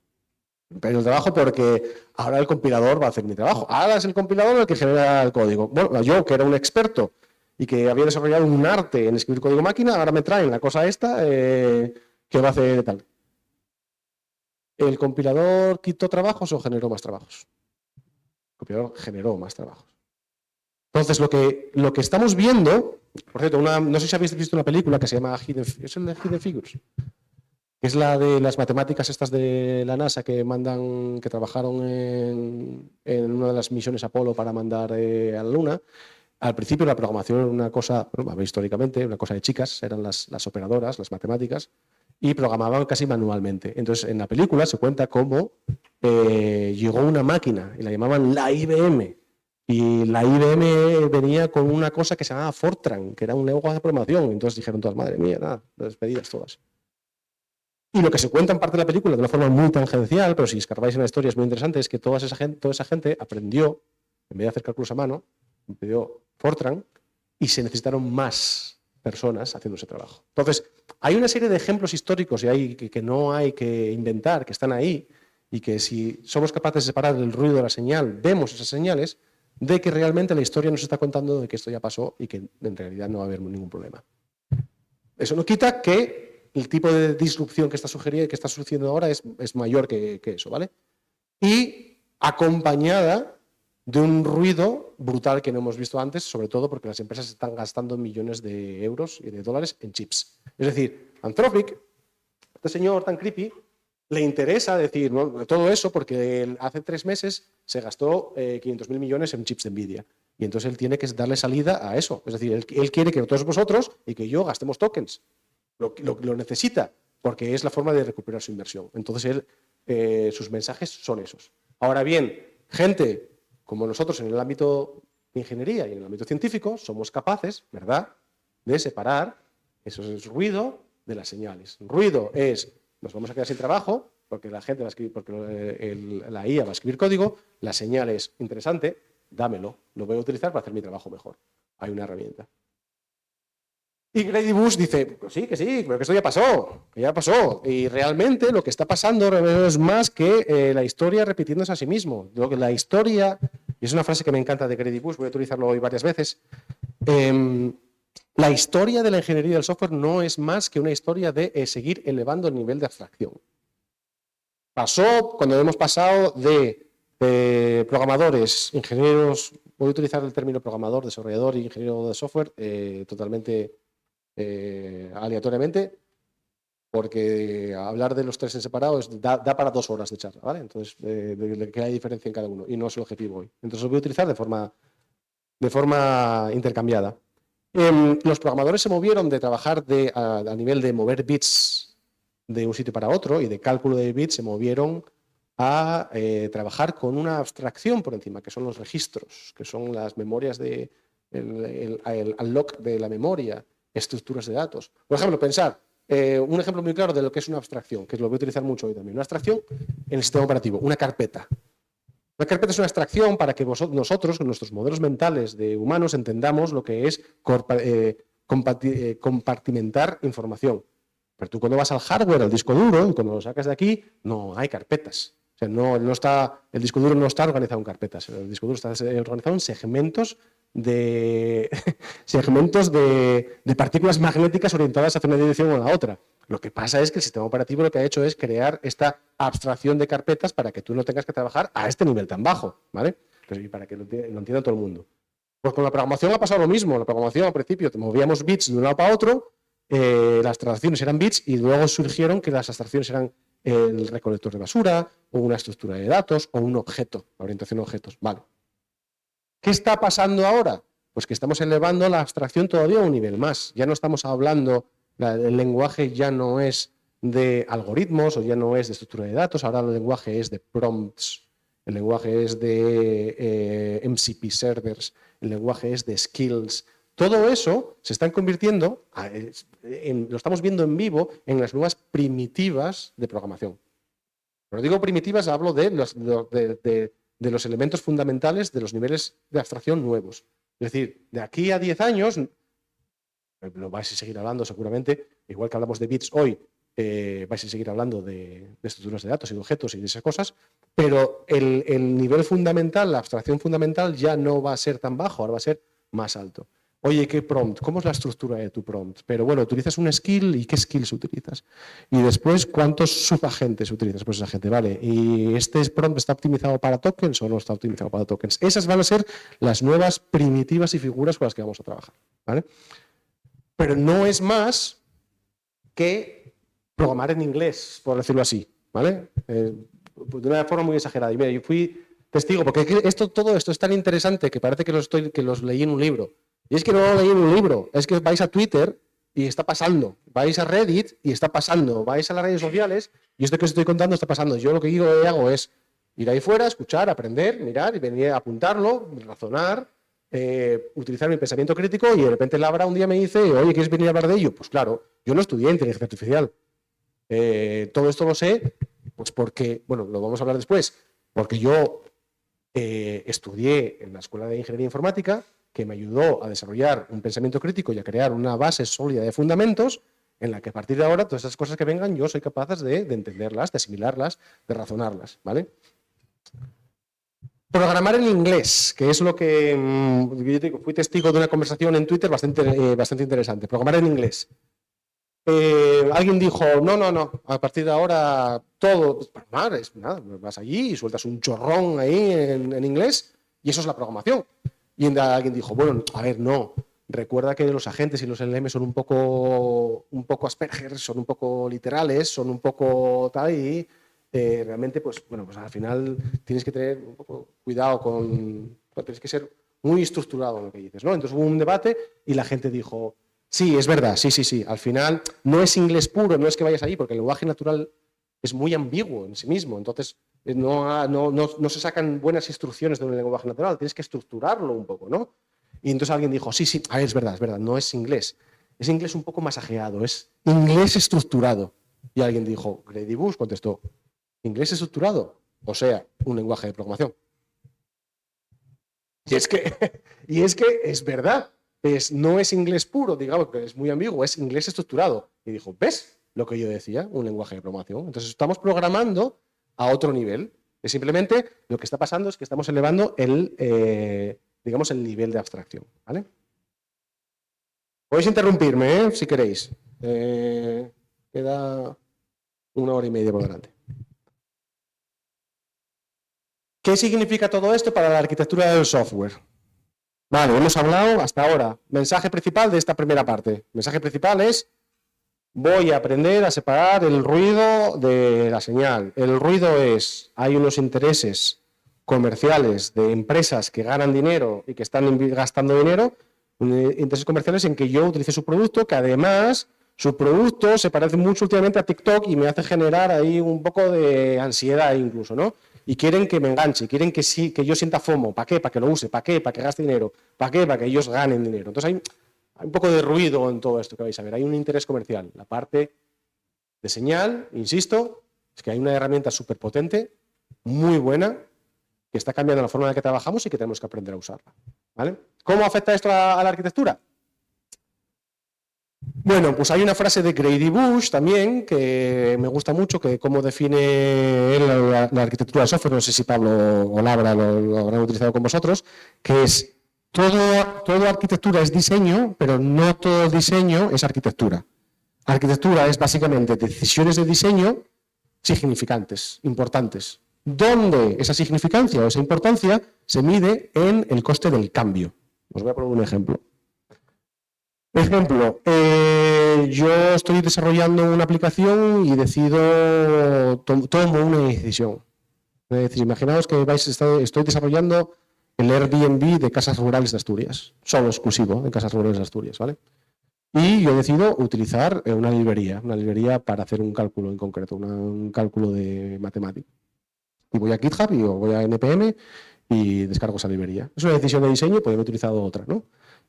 Perdido el trabajo porque ahora el compilador va a hacer mi trabajo. Ahora es el compilador el que genera el código. Bueno, yo, que era un experto y que había desarrollado un arte en escribir código máquina, ahora me traen la cosa esta que va a hacer tal. ¿El compilador quitó trabajos o generó más trabajos? El compilador generó más trabajos. Entonces, lo que estamos viendo, por cierto, no sé si habéis visto una película que se llama Hidden Figures, que es la de las matemáticas estas de la NASA que trabajaron en una de las misiones Apolo para mandar a la Luna. Al principio la programación era una cosa, históricamente, una cosa de chicas, eran las operadoras, las matemáticas, y programaban casi manualmente. Entonces, en la película se cuenta cómo llegó una máquina y la llamaban la IBM. Y la IBM venía con una cosa que se llamaba Fortran, que era un lenguaje de programación. Entonces dijeron todas, madre mía, nada, despedidas todas. Y lo que se cuenta en parte de la película, de una forma muy tangencial, pero si escarbáis en la historia es muy interesante, es que toda esa gente aprendió, en vez de hacer cálculos a mano, aprendió Fortran y se necesitaron más personas haciendo ese trabajo. Entonces, hay una serie de ejemplos históricos que no hay que inventar, que están ahí, y que si somos capaces de separar el ruido de la señal, vemos esas señales de que realmente la historia nos está contando de que esto ya pasó y que en realidad no va a haber ningún problema. Eso no quita que el tipo de disrupción que está sucediendo ahora es mayor que eso, ¿vale? y acompañada de un ruido brutal que no hemos visto antes, sobre todo porque las empresas están gastando millones de euros y de dólares en chips. Es decir, Anthropic, este señor tan creepy, le interesa decir, ¿no?, todo eso porque hace 3 meses se gastó 500.000 millones en chips de Nvidia. Y entonces él tiene que darle salida a eso. Es decir, él quiere que todos vosotros y que yo gastemos tokens. Lo necesita porque es la forma de recuperar su inversión. Entonces sus mensajes son esos. Ahora bien, gente como nosotros en el ámbito de ingeniería y en el ámbito científico somos capaces, ¿verdad?, de separar eso es ruido de las señales. Ruido es, nos vamos a quedar sin trabajo porque la gente va a escribir, porque la IA va a escribir código. La señal es interesante, dámelo, lo voy a utilizar para hacer mi trabajo mejor. Hay una herramienta. Y Grady Bush dice, pues sí, pero que esto ya pasó. Y realmente lo que está pasando no es más que la historia repitiéndose a sí mismo. La historia, y es una frase que me encanta de Grady Bush, voy a utilizarlo hoy varias veces, la historia de la ingeniería del software no es más que una historia de seguir elevando el nivel de abstracción. Pasó cuando hemos pasado de programadores, ingenieros, voy a utilizar el término programador, desarrollador y ingeniero de software totalmente aleatoriamente, porque hablar de los tres en separado da para 2 horas de charla, ¿vale? Entonces, de que hay diferencia en cada uno y no es el objetivo hoy. Entonces, lo voy a utilizar de forma intercambiada. Los programadores se movieron de trabajar a nivel de mover bits de un sitio para otro y de cálculo de bits, se movieron a trabajar con una abstracción por encima, que son los registros, que son las memorias el unlock de la memoria, estructuras de datos. Por ejemplo, pensar, un ejemplo muy claro de lo que es una abstracción, que lo voy a utilizar mucho hoy también. Una abstracción en el sistema operativo, una carpeta. Una carpeta es una abstracción para que nosotros, con nuestros modelos mentales de humanos, entendamos lo que es compartimentar información. Pero tú cuando vas al hardware, al disco duro, y cuando lo sacas de aquí, no hay carpetas. O sea, el disco duro no está organizado en carpetas. El disco duro está organizado en segmentos de partículas magnéticas orientadas hacia una dirección o a la otra. Lo que pasa es que el sistema operativo lo que ha hecho es crear esta abstracción de carpetas para que tú no tengas que trabajar a este nivel tan bajo, ¿vale? Entonces, y para que lo entienda todo el mundo. Pues con la programación ha pasado lo mismo. La programación al principio movíamos bits de un lado para otro, las transacciones eran bits y luego surgieron que las abstracciones eran el recolector de basura o una estructura de datos o un objeto, la orientación a objetos. Vale. ¿Qué está pasando ahora? Pues que estamos elevando la abstracción todavía a un nivel más. Ya no estamos hablando, el lenguaje ya no es de algoritmos o ya no es de estructura de datos, ahora el lenguaje es de prompts, el lenguaje es de MCP servers, el lenguaje es de skills. Todo eso se está convirtiendo, lo estamos viendo en vivo, en las nuevas primitivas de programación. Cuando digo primitivas, hablo de los elementos fundamentales de los niveles de abstracción nuevos. Es decir, de aquí a 10 años, lo vais a seguir hablando seguramente, igual que hablamos de bits hoy, vais a seguir hablando de estructuras de datos y de objetos y de esas cosas, pero el nivel fundamental, la abstracción fundamental ya no va a ser tan bajo, ahora va a ser más alto. Oye, ¿qué prompt? ¿Cómo es la estructura de tu prompt? Pero bueno, utilizas un skill y ¿qué skills utilizas? Y después, ¿cuántos subagentes utilizas? Pues esa gente, vale. ¿Y este prompt está optimizado para tokens o no está optimizado para tokens? Esas van a ser las nuevas primitivas y figuras con las que vamos a trabajar, ¿vale? Pero no es más que programar en inglés, por decirlo así, ¿vale? De una forma muy exagerada. Y mira, yo fui testigo, porque todo esto es tan interesante que parece que los leí en un libro. Y es que no lo leí en un libro, es que vais a Twitter y está pasando, vais a Reddit y está pasando, vais a las redes sociales y esto que os estoy contando está pasando. Yo lo que hago es ir ahí fuera, escuchar, aprender, mirar y venir a apuntarlo, razonar, utilizar mi pensamiento crítico y de repente Laura un día me dice, oye, ¿quieres venir a hablar de ello? Pues claro, yo no estudié inteligencia artificial. Todo esto lo sé, pues porque, bueno, lo vamos a hablar después, porque yo estudié en la Escuela de Ingeniería Informática, que me ayudó a desarrollar un pensamiento crítico y a crear una base sólida de fundamentos en la que a partir de ahora todas esas cosas que vengan yo soy capaz de entenderlas, de asimilarlas, de razonarlas, ¿vale? Programar en inglés, que es lo que yo digo, fui testigo de una conversación en Twitter bastante interesante. Programar en inglés. alguien dijo, no, a partir de ahora todo, es nada, vas allí y sueltas un chorrón ahí en inglés y eso es la programación. Y alguien dijo, bueno, a ver, no, recuerda que los agentes y los LLM son un poco Asperger, son un poco literales, son un poco tal y realmente, pues al final tienes que tener un poco cuidado tienes que ser muy estructurado en lo que dices, ¿no? Entonces hubo un debate y la gente dijo, sí, es verdad, sí. Al final no es inglés puro, no es que vayas ahí, porque el lenguaje natural es muy ambiguo en sí mismo. Entonces no se sacan buenas instrucciones de un lenguaje natural, tienes que estructurarlo un poco, ¿no? Y entonces alguien dijo, sí, es verdad, no es inglés un poco masajeado, es inglés estructurado. Y alguien dijo, Grady Bush contestó, inglés estructurado, o sea, un lenguaje de programación. Y es que es verdad. No es inglés puro, digamos, que es muy ambiguo, es inglés estructurado. Y dijo, ¿ves lo que yo decía? Un lenguaje de programación. Entonces estamos programando a otro nivel. Simplemente lo que está pasando es que estamos elevando el nivel de abstracción. ¿Vale? Podéis interrumpirme, si queréis. Queda 1 hora y media por delante. ¿Qué significa todo esto para la arquitectura del software? Vale, hemos hablado hasta ahora. Mensaje principal de esta primera parte. El mensaje principal es, voy a aprender a separar el ruido de la señal. El ruido es, hay unos intereses comerciales de empresas que ganan dinero y que están gastando dinero, intereses comerciales en que yo utilice su producto, que además su producto se parece mucho últimamente a TikTok y me hace generar ahí un poco de ansiedad incluso, ¿no? Y quieren que me enganche, quieren que yo sienta FOMO. ¿Para qué? Para que lo use. ¿Para qué? Para que gaste dinero. ¿Para qué? Para que ellos ganen dinero. Entonces hay un poco de ruido en todo esto que vais a ver. Hay un interés comercial. La parte de señal, insisto, es que hay una herramienta súper potente, muy buena, que está cambiando la forma en la que trabajamos y que tenemos que aprender a usarla. ¿Vale? ¿Cómo afecta esto a la arquitectura? Bueno, pues hay una frase de Grady Bush también que me gusta mucho, que cómo define él la arquitectura de software, no sé si Pablo o Labra lo habrán utilizado con vosotros, que es toda arquitectura es diseño, pero no todo diseño es arquitectura. Arquitectura es básicamente decisiones de diseño significantes, importantes. ¿Dónde esa significancia o esa importancia se mide en el coste del cambio? Os voy a poner un ejemplo. Ejemplo, yo estoy desarrollando una aplicación y tomo una decisión. Es decir, imaginaos que estoy desarrollando el Airbnb de casas rurales de Asturias, solo exclusivo de casas rurales de Asturias, ¿vale? Y yo decido utilizar una librería para hacer un cálculo en concreto, un cálculo de matemática. Y voy a GitHub o voy a NPM y descargo esa librería. Es una decisión de diseño, podría haber utilizado otra, ¿no?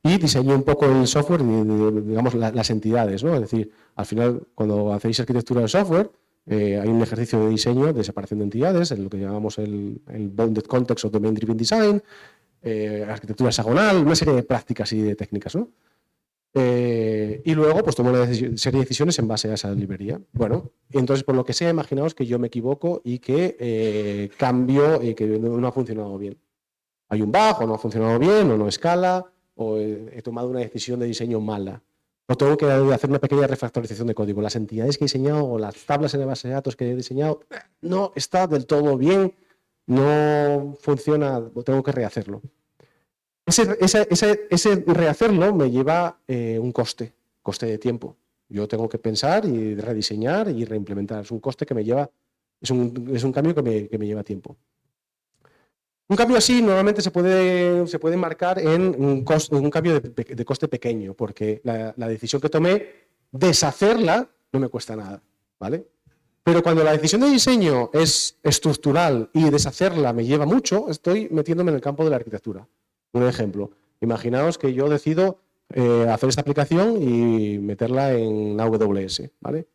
Y diseño un poco el software, digamos, las entidades, ¿no? Es decir, al final, cuando hacéis arquitectura de software, hay un ejercicio de diseño de separación de entidades, en lo que llamamos el Bounded Context of Domain Driven Design, arquitectura hexagonal, una serie de prácticas y de técnicas, ¿no? Y luego, pues tomo una serie de decisiones en base a esa librería. Bueno, entonces, por lo que sea, imaginaos que yo me equivoco y que cambio y que no ha funcionado bien. Hay un bug, o no ha funcionado bien, o no escala, o he tomado una decisión de diseño mala. O tengo que hacer una pequeña refactorización de código. Las entidades que he diseñado o las tablas en la base de datos que he diseñado no está del todo bien, no funciona, tengo que rehacerlo. Ese rehacerlo me lleva un coste de tiempo. Yo tengo que pensar y rediseñar y reimplementar. Es un coste que me lleva, es un cambio que me lleva tiempo. Un cambio así normalmente se puede marcar en un cambio de coste pequeño, porque la decisión que tomé, deshacerla, no me cuesta nada, ¿vale? Pero cuando la decisión de diseño es estructural y deshacerla me lleva mucho, estoy metiéndome en el campo de la arquitectura. Un ejemplo, imaginaos que yo decido hacer esta aplicación y meterla en AWS, ¿vale?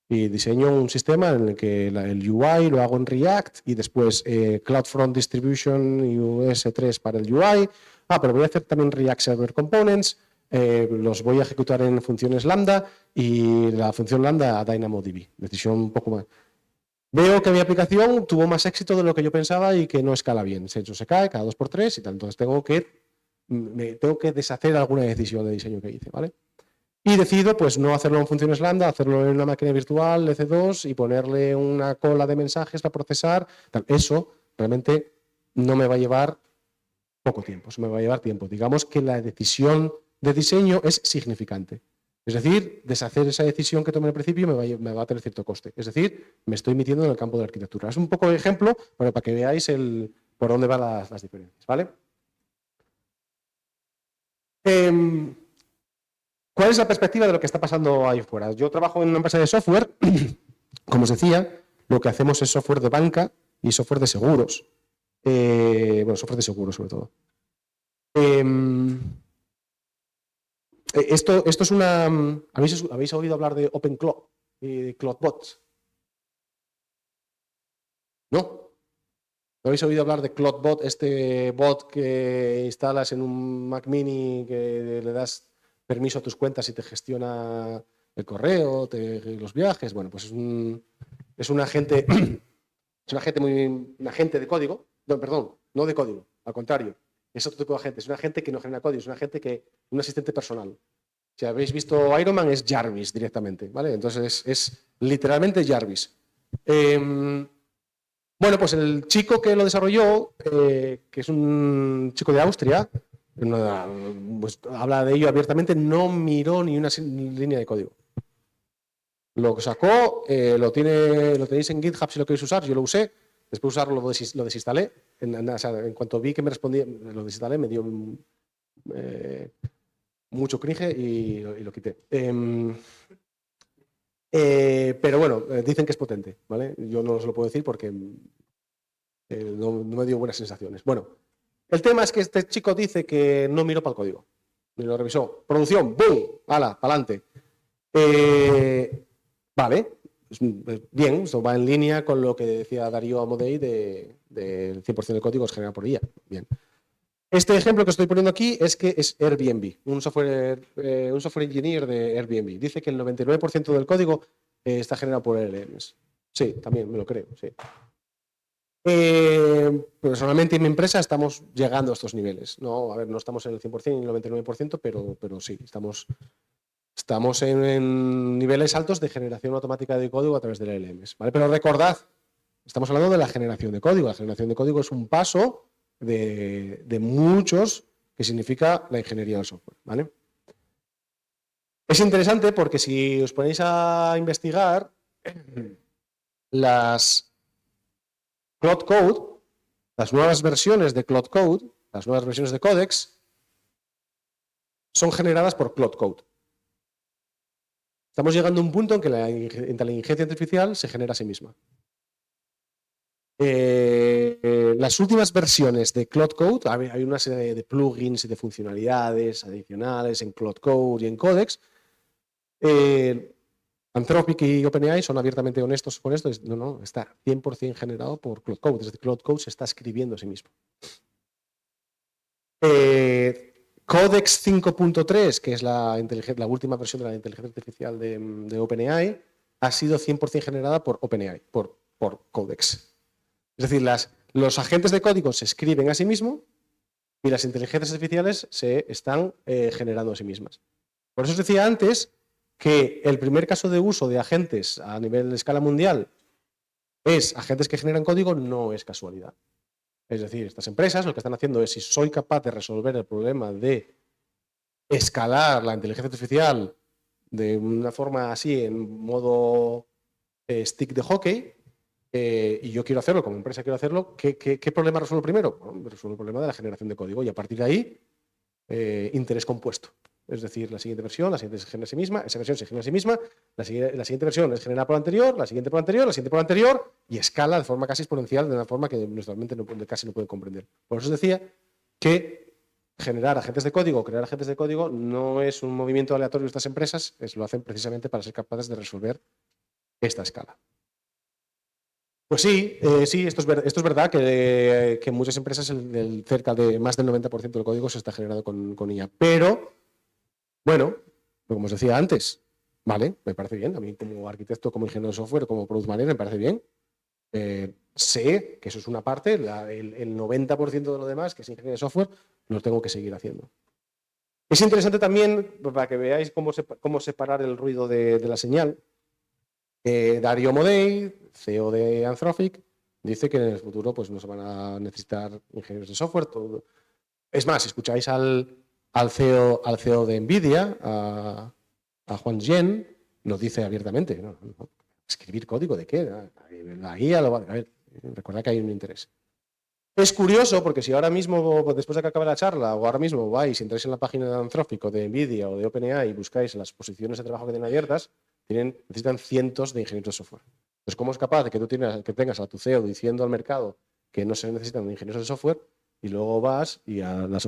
Y diseño un sistema en el que el UI lo hago en React y después CloudFront Distribution y US3 para el UI. Pero voy a hacer también React Server Components, los voy a ejecutar en funciones Lambda y la función Lambda a DynamoDB. Decisión un poco más. Veo que mi aplicación tuvo más éxito de lo que yo pensaba y que no escala bien. Se cae cada 2x3 y tal. Entonces tengo que deshacer alguna decisión de diseño que hice, ¿vale? Y decido pues no hacerlo en funciones lambda, hacerlo en una máquina virtual EC2 y ponerle una cola de mensajes para procesar. Eso realmente no me va a llevar poco tiempo, eso me va a llevar tiempo. Digamos que la decisión de diseño es significante. Es decir, deshacer esa decisión que tomé al principio me va a tener cierto coste. Es decir, me estoy metiendo en el campo de la arquitectura. Es un poco de ejemplo para que veáis por dónde van las diferencias. ¿Vale? ¿Cuál es la perspectiva de lo que está pasando ahí fuera? Yo trabajo en una empresa de software. Como os decía, lo que hacemos es software de banca y software de seguros. Bueno, software de seguros sobre todo. Esto es una... ¿Habéis oído hablar de OpenCloud y de CloudBot? ¿No? ¿No habéis oído hablar de CloudBot, este bot que instalas en un Mac Mini, que le das permiso a tus cuentas y te gestiona el correo, los viajes? Bueno, pues es un agente, un agente de código. No, perdón, no de código, al contrario. Es otro tipo de agente. Es un agente que no genera código, es un asistente personal. Si habéis visto Iron Man, es Jarvis directamente, ¿vale? Entonces es literalmente Jarvis. Bueno, pues el chico que lo desarrolló, que es un chico de Austria, pues habla de ello abiertamente, no miró ni una línea de código. Lo que sacó, lo tenéis en GitHub si lo queréis usar, yo lo usé, después de usarlo lo desinstalé, en cuanto vi que me respondía, lo desinstalé, me dio mucho cringe y lo quité. Pero bueno, dicen que es potente, ¿vale? Yo no os lo puedo decir porque no me dio buenas sensaciones. Bueno, el tema es que este chico dice que no miró para el código, ni lo revisó. Producción, ¡boom! ¡Hala! ¡Pa'lante! Vale, bien, esto va en línea con lo que decía Darío Amodei del 100% del código se genera por día. Bien. Este ejemplo que estoy poniendo aquí es Airbnb, un software engineer de Airbnb. Dice que el 99% del código está generado por LLMs. Sí, también me lo creo, sí. Personalmente en mi empresa estamos llegando a estos niveles. No, a ver, no estamos en el 100% ni el 99%, pero sí, estamos en niveles altos de generación automática de código a través de LLMs. ¿Vale? Pero recordad, estamos hablando de la generación de código. La generación de código es un paso de muchos que significa la ingeniería del software. ¿Vale? Es interesante porque si os ponéis a investigar las Cloud Code, las nuevas versiones de Cloud Code, las nuevas versiones de Codex, son generadas por Cloud Code. Estamos llegando a un punto en que la inteligencia artificial se genera a sí misma. Las últimas versiones de Cloud Code, hay una serie de plugins y de funcionalidades adicionales en Cloud Code y en Codex. Anthropic y OpenAI son abiertamente honestos con esto. No, está 100% generado por Cloud Code. Es decir, Cloud Code se está escribiendo a sí mismo. Codex 5.3, que es la última versión de la inteligencia artificial de OpenAI, ha sido 100% generada por OpenAI, por Codex. Es decir, los agentes de código se escriben a sí mismos y las inteligencias artificiales se están generando a sí mismas. Por eso os decía antes que el primer caso de uso de agentes a nivel de escala mundial es agentes que generan código, no es casualidad. Es decir, estas empresas lo que están haciendo es, si soy capaz de resolver el problema de escalar la inteligencia artificial de una forma así, en modo stick de hockey, y yo quiero hacerlo, como empresa quiero hacerlo, ¿qué problema resuelvo primero? Bueno, resuelvo el problema de la generación de código y a partir de ahí, interés compuesto. Es decir, la siguiente versión, se genera a sí misma, esa versión se genera a sí misma, la siguiente versión es generada por la anterior, la siguiente por la anterior, la siguiente por la anterior, y escala de forma casi exponencial, de una forma que nuestra mente casi no puede comprender. Por eso os decía que generar agentes de código, crear agentes de código, no es un movimiento aleatorio de estas empresas, lo hacen precisamente para ser capaces de resolver esta escala. Pues sí, esto es verdad que en muchas empresas cerca de más del 90% del código se está generado con IA. Pero, bueno, como os decía antes, vale, me parece bien. A mí como arquitecto, como ingeniero de software, como product manager, me parece bien. Sé que eso es una parte, el 90% de lo demás, que es ingeniería de software, lo tengo que seguir haciendo. Es interesante también, para que veáis cómo separar el ruido de la señal. Dario Amodei, CEO de Anthropic, dice que en el futuro pues, no se van a necesitar ingenieros de software. Todo. Es más, si escucháis al CEO de NVIDIA, a Juan Yen, lo dice abiertamente. No, ¿escribir código de qué? La guía lo va a ver. Recuerda que hay un interés. Es curioso porque si ahora mismo, después de que acabe la charla, o ahora mismo vais y entráis en la página de Anthropic o de NVIDIA o de OpenAI y buscáis las posiciones de trabajo que tienen abiertas, necesitan cientos de ingenieros de software. Entonces, ¿cómo es capaz de que tú tengas a tu CEO diciendo al mercado que no se necesitan ingenieros de software y luego vas y a los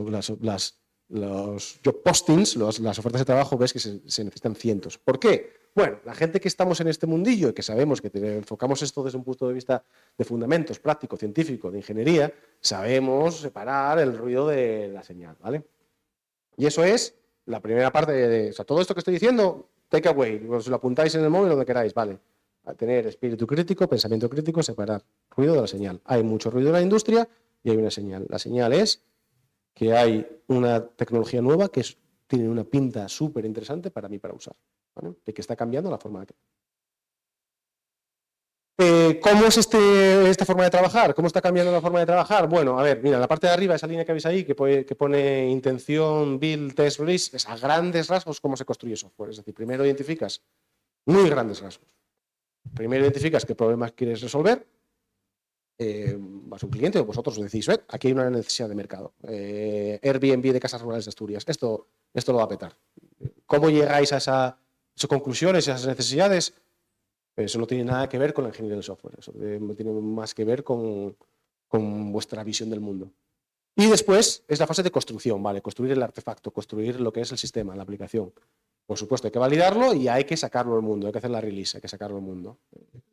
job postings, las ofertas de trabajo, ves que se necesitan cientos? ¿Por qué? Bueno, la gente que estamos en este mundillo y que sabemos que enfocamos esto desde un punto de vista de fundamentos, práctico, científico, de ingeniería, sabemos separar el ruido de la señal, ¿vale? Y eso es la primera parte o sea, todo esto que estoy diciendo, take away, os lo apuntáis en el móvil donde queráis, ¿vale? A tener espíritu crítico, pensamiento crítico, separar ruido de la señal. Hay mucho ruido en la industria y hay una señal. La señal es que hay una tecnología nueva que tiene una pinta súper interesante para mí para usar, ¿vale? Y que está cambiando la forma de... ¿Cómo es esta forma de trabajar? ¿Cómo está cambiando la forma de trabajar? Bueno, a ver, mira, la parte de arriba, esa línea que veis ahí, que pone intención, build, test, release, es a grandes rasgos cómo se construye software. Es decir, primero identificas, muy grandes rasgos, primero identificas qué problemas quieres resolver, vas a un cliente o vosotros decís, aquí hay una necesidad de mercado. Airbnb de casas rurales de Asturias, esto lo va a petar. ¿Cómo llegáis a esas conclusiones, a esas necesidades? Eso no tiene nada que ver con la ingeniería del software, eso tiene más que ver con vuestra visión del mundo. Y después es la fase de construcción, ¿vale? Construir el artefacto, construir lo que es el sistema, la aplicación. Por supuesto, hay que validarlo y hay que sacarlo al mundo, hay que hacer la release, hay que sacarlo al mundo.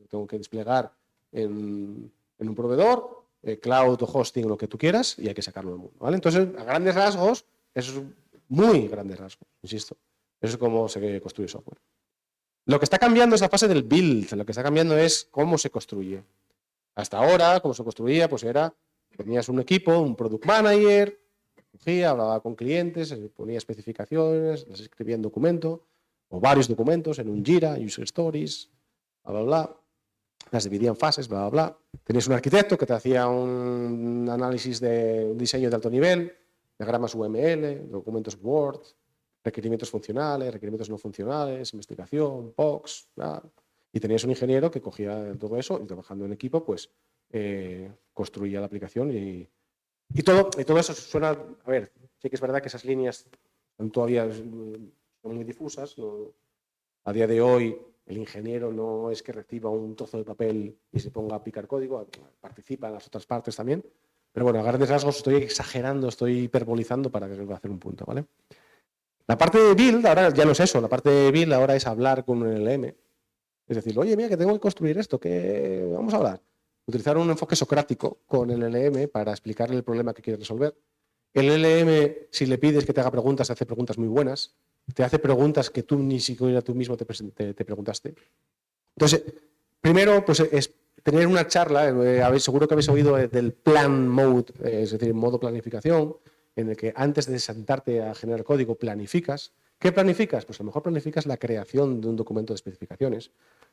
Tengo que desplegar en un proveedor, cloud o hosting, lo que tú quieras, y hay que sacarlo al mundo, ¿vale? Entonces, a grandes rasgos, eso es muy grandes rasgos, insisto. Eso es cómo se construye software. Lo que está cambiando es la fase del build, lo que está cambiando es cómo se construye. Hasta ahora, cómo se construía, pues tenías un equipo, un product manager, hablaba con clientes, ponía especificaciones, las escribía en documento, o varios documentos, en un Jira, user stories, bla, bla, bla. Las dividía en fases, bla, bla, bla. Tenías un arquitecto que te hacía un análisis de un diseño de alto nivel, diagramas UML, documentos Word, requerimientos funcionales, requerimientos no funcionales, investigación, POCs, ¿verdad? Y tenías un ingeniero que cogía todo eso y trabajando en equipo, pues construía la aplicación y todo eso suena, a ver, sí que es verdad que esas líneas todavía son muy difusas. ¿No? A día de hoy el ingeniero no es que reciba un trozo de papel y se ponga a picar código, participa en las otras partes también. Pero bueno, a grandes rasgos estoy exagerando, estoy hiperbolizando para hacer un punto, ¿vale? La parte de build ahora ya no es eso, la parte de build ahora es hablar con un LLM. Es decir, oye, mira, que tengo que construir esto, ¿qué vamos a hablar? Utilizar un enfoque socrático con el LLM para explicarle el problema que quiere resolver. El LLM, si le pides que te haga preguntas, te hace preguntas muy buenas. Te hace preguntas que tú ni siquiera tú mismo te preguntaste. Entonces, primero, pues es tener una charla, seguro que habéis oído del plan mode, es decir, modo planificación, en el que antes de sentarte a generar código planificas. ¿Qué planificas? Pues a lo mejor planificas la creación de un documento de especificaciones.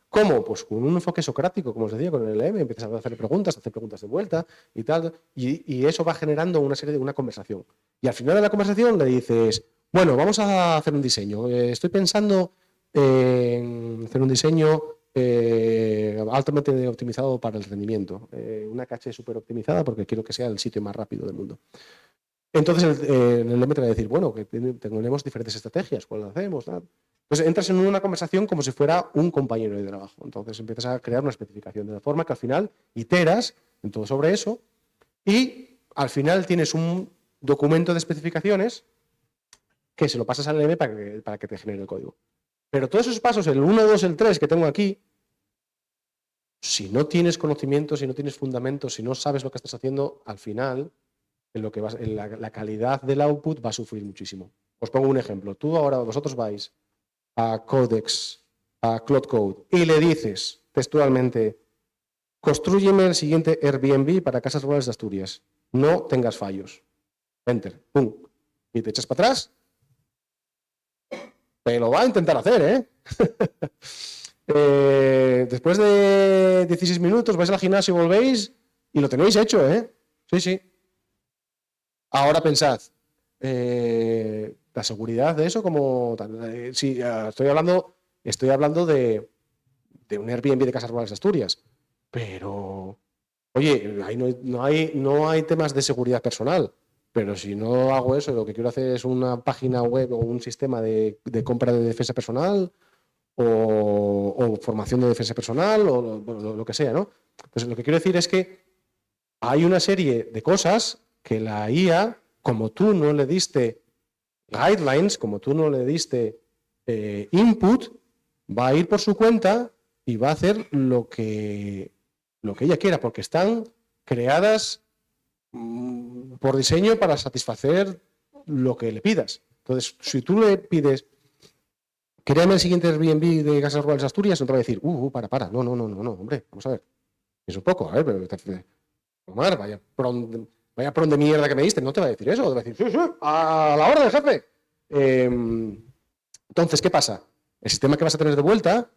¿Cómo? Pues con un enfoque socrático, como os decía, con el LM, empiezas a hacer preguntas de vuelta y tal, y eso va generando una conversación. Y al final de la conversación le dices, bueno, vamos a hacer un diseño. Estoy pensando en hacer un diseño altamente optimizado para el rendimiento. Una caché súper optimizada porque quiero que sea el sitio más rápido del mundo. Entonces el LM te va a decir, bueno, que tenemos diferentes estrategias, ¿cuál hacemos? Entonces entras en una conversación como si fuera un compañero de trabajo. Entonces empiezas a crear una especificación de la forma que al final iteras en todo sobre eso y al final tienes un documento de especificaciones que se lo pasas al LM para que te genere el código. Pero todos esos pasos, el 1, 2, el 3 que tengo aquí, si no tienes conocimiento, si no tienes fundamentos, si no sabes lo que estás haciendo, al final la calidad del output va a sufrir muchísimo. Os pongo un ejemplo. Vosotros vais a Codex, a Cloud Code, y le dices textualmente, constrúyeme el siguiente Airbnb para casas rurales de Asturias. No tengas fallos. Enter. Pum. Y te echas para atrás Te lo va a intentar hacer, ¿eh? Después de 16 minutos vais al gimnasio y volvéis y lo tenéis hecho, ¿eh? Sí, sí. Ahora pensad, la seguridad de eso, como sí, estoy hablando de un Airbnb de Casas Rurales de Asturias, pero oye, ahí no hay temas de seguridad personal, pero si no hago eso, lo que quiero hacer es una página web o un sistema de compra de defensa personal o formación de defensa personal o lo que sea, ¿no? Entonces, lo que quiero decir es que hay una serie de cosas que la IA, como tú no le diste guidelines, como tú no le diste input, va a ir por su cuenta y va a hacer lo que ella quiera, porque están creadas por diseño para satisfacer lo que le pidas. Entonces, si tú le pides, créame el siguiente Airbnb de Casas Rurales de Asturias, no te va a decir, para, no, hombre, vamos a ver. Es un poco, a ver, pero Omar, vaya pron de mierda que me diste, no te va a decir eso, te va a decir, sí, a la orden, jefe. Entonces, ¿qué pasa? El sistema que vas a tener de vuelta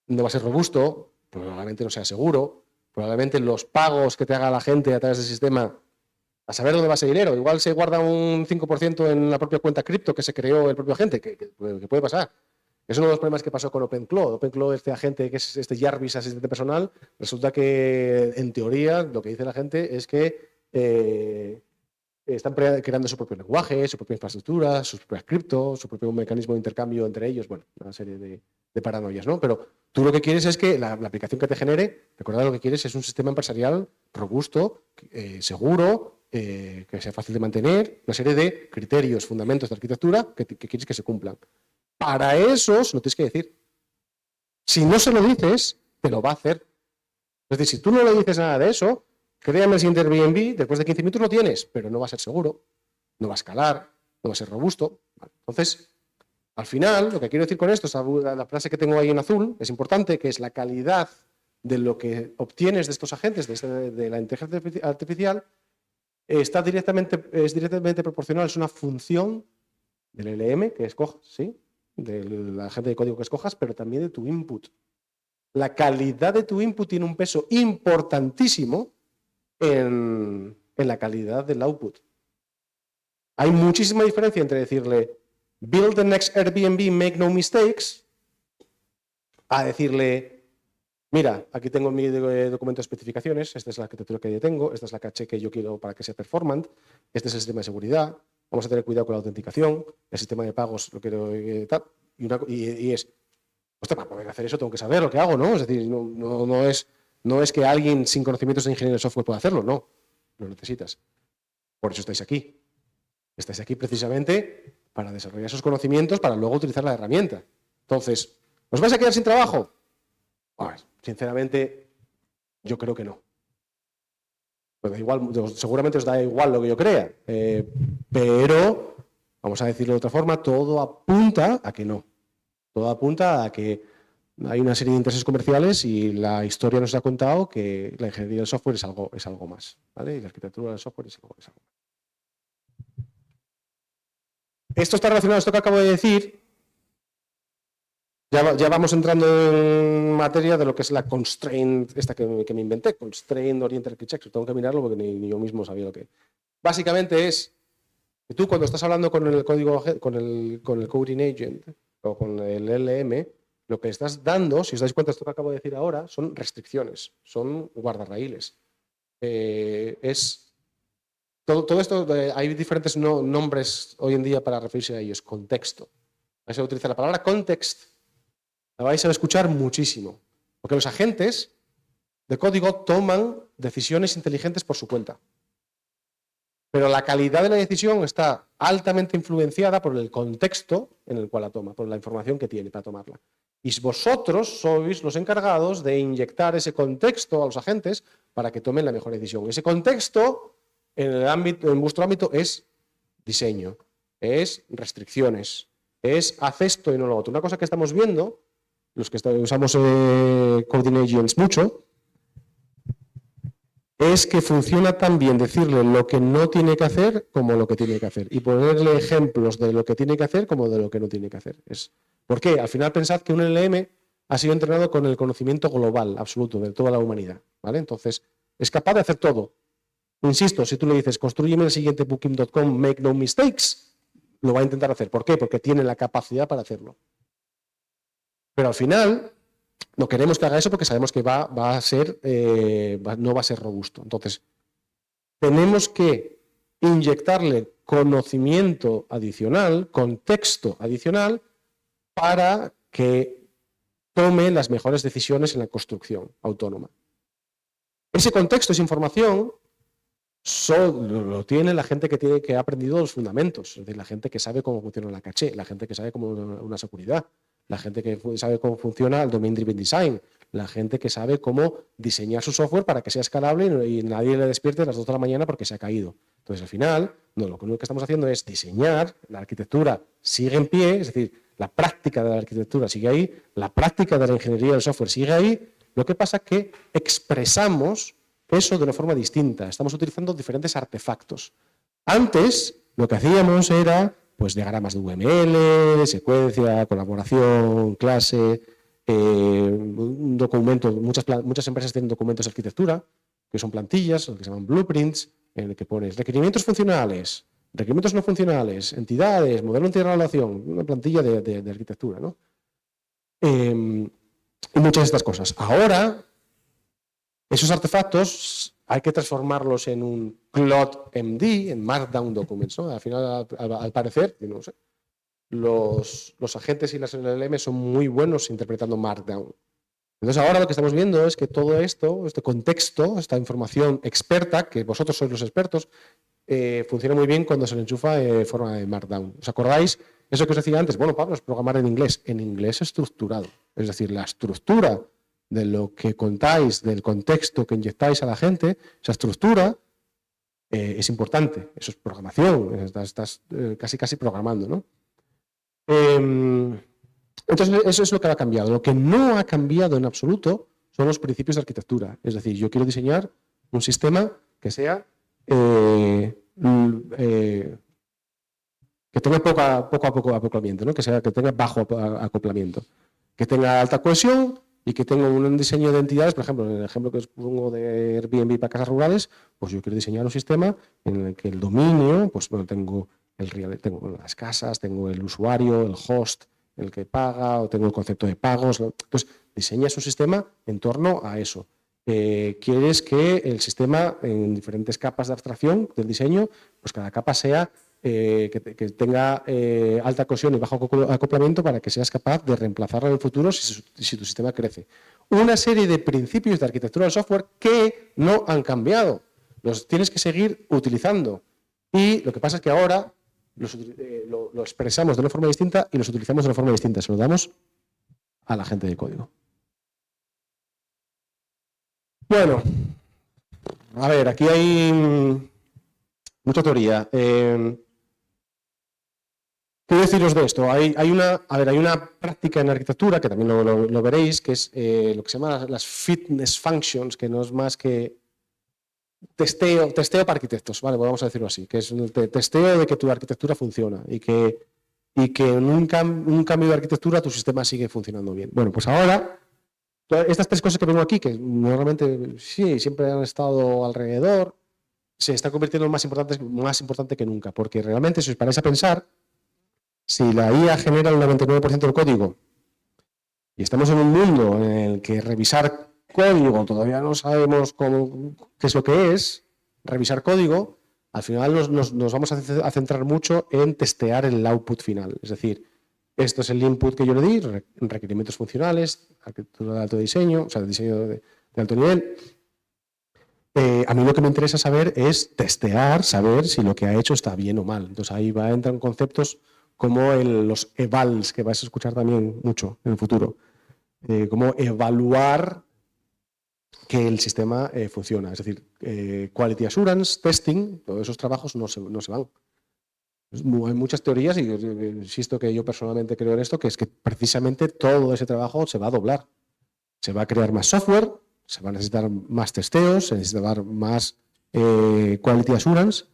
no va a ser robusto, probablemente no sea seguro, probablemente los pagos que te haga la gente a través del sistema, a saber dónde va ese dinero, igual se guarda un 5% en la propia cuenta cripto que se creó el propio agente, que puede pasar. Es uno de los problemas que pasó con OpenClaw. OpenClaw, este agente que es este Jarvis asistente personal, resulta que, en teoría, lo que dice la gente es que están creando su propio lenguaje, su propia infraestructura, sus propias cripto, su propio mecanismo de intercambio entre ellos, bueno, una serie de paranoias, ¿no? Pero tú lo que quieres es que la aplicación que te genere, recordad, lo que quieres es un sistema empresarial robusto, seguro, que sea fácil de mantener, una serie de criterios, fundamentos de arquitectura que quieres que se cumplan. Para esos lo tienes que decir. Si no se lo dices, te lo va a hacer. Es decir, si tú no le dices nada de eso, créame el siguiente Airbnb, después de 15 minutos lo tienes, pero no va a ser seguro, no va a escalar, no va a ser robusto. Entonces, al final, lo que quiero decir con esto, la frase que tengo ahí en azul, es importante, que es la calidad de lo que obtienes de estos agentes, de la inteligencia artificial, es directamente proporcional, es una función del LM que escojas, ¿sí? Del agente de código que escojas, pero también de tu input. La calidad de tu input tiene un peso importantísimo en la calidad del output. Hay muchísima diferencia entre decirle build the next Airbnb, make no mistakes, a decirle, mira, aquí tengo mi documento de especificaciones, esta es la arquitectura que yo tengo, esta es la caché que yo quiero para que sea performant, este es el sistema de seguridad, vamos a tener cuidado con la autenticación, el sistema de pagos lo quiero tal, y es, hostia, para poder hacer eso tengo que saber lo que hago, ¿no? Es decir, no es que alguien sin conocimientos de ingeniería de software pueda hacerlo, no, lo necesitas. Por eso estáis aquí. Estáis aquí precisamente para desarrollar esos conocimientos para luego utilizar la herramienta. Entonces, ¿os vais a quedar sin trabajo? Pues, sinceramente, yo creo que no. Pues igual, seguramente os da igual lo que yo crea, pero, vamos a decirlo de otra forma, todo apunta a que no. Todo apunta a que hay una serie de intereses comerciales y la historia nos ha contado que la ingeniería del software es algo más, ¿vale? Y la arquitectura del software es algo más. Esto está relacionado a esto que acabo de decir. Ya vamos entrando en materia de lo que es la constraint, esta que me inventé, Constraint Oriented Architecture. Tengo que mirarlo porque ni yo mismo sabía lo que. Básicamente es que tú cuando estás hablando con el código, con el coding agent o con el LM, lo que estás dando, si os dais cuenta de esto que acabo de decir ahora, son restricciones, son guardarraíles. Todo esto, hay diferentes nombres hoy en día para referirse a ellos. Contexto. Vais a utilizar la palabra context. La vais a escuchar muchísimo. Porque los agentes de código toman decisiones inteligentes por su cuenta. Pero la calidad de la decisión está altamente influenciada por el contexto en el cual la toma, por la información que tiene para tomarla. Y vosotros sois los encargados de inyectar ese contexto a los agentes para que tomen la mejor decisión. Ese contexto en vuestro ámbito es diseño, es restricciones, es haz esto y no lo otro. Una cosa que estamos viendo, los que usamos Coding Agents mucho, es que funciona tan bien decirle lo que no tiene que hacer como lo que tiene que hacer y ponerle ejemplos de lo que tiene que hacer como de lo que no tiene que hacer. ¿Por qué? Al final pensad que un LLM ha sido entrenado con el conocimiento global, absoluto, de toda la humanidad, ¿vale? Entonces, es capaz de hacer todo. Insisto, si tú le dices, construyeme el siguiente Booking.com, make no mistakes, lo va a intentar hacer. ¿Por qué? Porque tiene la capacidad para hacerlo. Pero al final, no queremos que haga eso porque sabemos que no va a ser robusto. Entonces, tenemos que inyectarle conocimiento adicional, contexto adicional, para que tome las mejores decisiones en la construcción autónoma. Ese contexto, esa información, lo tiene la gente que ha aprendido los fundamentos, es decir, la gente que sabe cómo funciona la caché, la gente que sabe cómo una seguridad, la gente que sabe cómo funciona el Domain Driven Design, la gente que sabe cómo diseñar su software para que sea escalable y nadie le despierte a las 2 de la mañana porque se ha caído. Entonces, al final, lo único que estamos haciendo es diseñar, la arquitectura sigue en pie, es decir, la práctica de la arquitectura sigue ahí, la práctica de la ingeniería del software sigue ahí, lo que pasa es que expresamos eso de una forma distinta, estamos utilizando diferentes artefactos. Antes, lo que hacíamos era pues diagramas de UML, secuencia, colaboración, clase, un documento. Muchas empresas tienen documentos de arquitectura, que son plantillas, que se llaman blueprints, en el que pones requerimientos funcionales, requerimientos no funcionales, entidades, modelo de relación, una plantilla de arquitectura, ¿no? Y muchas de estas cosas. Ahora, esos artefactos hay que transformarlos en un CloudMD, en Markdown Documents, ¿no? Al final, al parecer, no sé, los agentes y las LLM son muy buenos interpretando Markdown. Entonces ahora lo que estamos viendo es que todo esto, este contexto, esta información experta, que vosotros sois los expertos, funciona muy bien cuando se le enchufa en forma de Markdown. ¿Os acordáis? Eso que os decía antes, bueno, Pablo, es programar en inglés estructurado. Es decir, la estructura de lo que contáis, del contexto que inyectáis a la gente, esa estructura es importante. Eso es programación, estás casi programando, ¿no? Entonces, eso es lo que ha cambiado. Lo que no ha cambiado en absoluto son los principios de arquitectura. Es decir, yo quiero diseñar un sistema que sea que tenga poco acoplamiento, ¿no? que tenga bajo acoplamiento, que tenga alta cohesión y que tenga un diseño de entidades. Por ejemplo, en el ejemplo que os pongo de Airbnb para casas rurales, pues yo quiero diseñar un sistema en el que el dominio, pues bueno, tengo las casas, tengo el usuario, el host, el que paga, o tengo el concepto de pagos. Entonces, diseñas un sistema en torno a eso. Quieres que el sistema, en diferentes capas de abstracción del diseño, pues cada capa sea que tenga alta cohesión y bajo acoplamiento para que seas capaz de reemplazarlo en el futuro si tu sistema crece. Una serie de principios de arquitectura del software que no han cambiado. Los tienes que seguir utilizando. Y lo que pasa es que ahora lo expresamos de una forma distinta y los utilizamos de una forma distinta. Se lo damos a la gente de código. Bueno, a ver, aquí hay mucha teoría. ¿Qué deciros de esto? Hay una práctica en arquitectura, que también lo veréis, que es lo que se llama las fitness functions, que no es más que testeo para arquitectos, ¿vale? Vamos a decirlo así, que es un testeo de que tu arquitectura funciona y que en un cambio de arquitectura tu sistema sigue funcionando bien. Bueno, pues ahora, estas tres cosas que vengo aquí, que normalmente sí, siempre han estado alrededor, se está convirtiendo en más importante que nunca, porque realmente, si os paráis a pensar, si la IA genera el 99% del código y estamos en un mundo en el que revisar código, todavía no sabemos qué es lo que es, revisar código, al final nos vamos a centrar mucho en testear el output final. Es decir, esto es el input que yo le di, requerimientos funcionales, arquitectura de alto diseño, o sea, diseño de alto nivel. A mí lo que me interesa saber es testear, saber si lo que ha hecho está bien o mal. Entonces ahí va a entrar en conceptos como los evals, que vais a escuchar también mucho en el futuro. Cómo evaluar que el sistema funciona. Es decir, quality assurance, testing, todos esos trabajos no se van. Hay muchas teorías y insisto que yo personalmente creo en esto, que es que precisamente todo ese trabajo se va a doblar. Se va a crear más software se van a necesitar más testeos, se necesitará más quality assurance,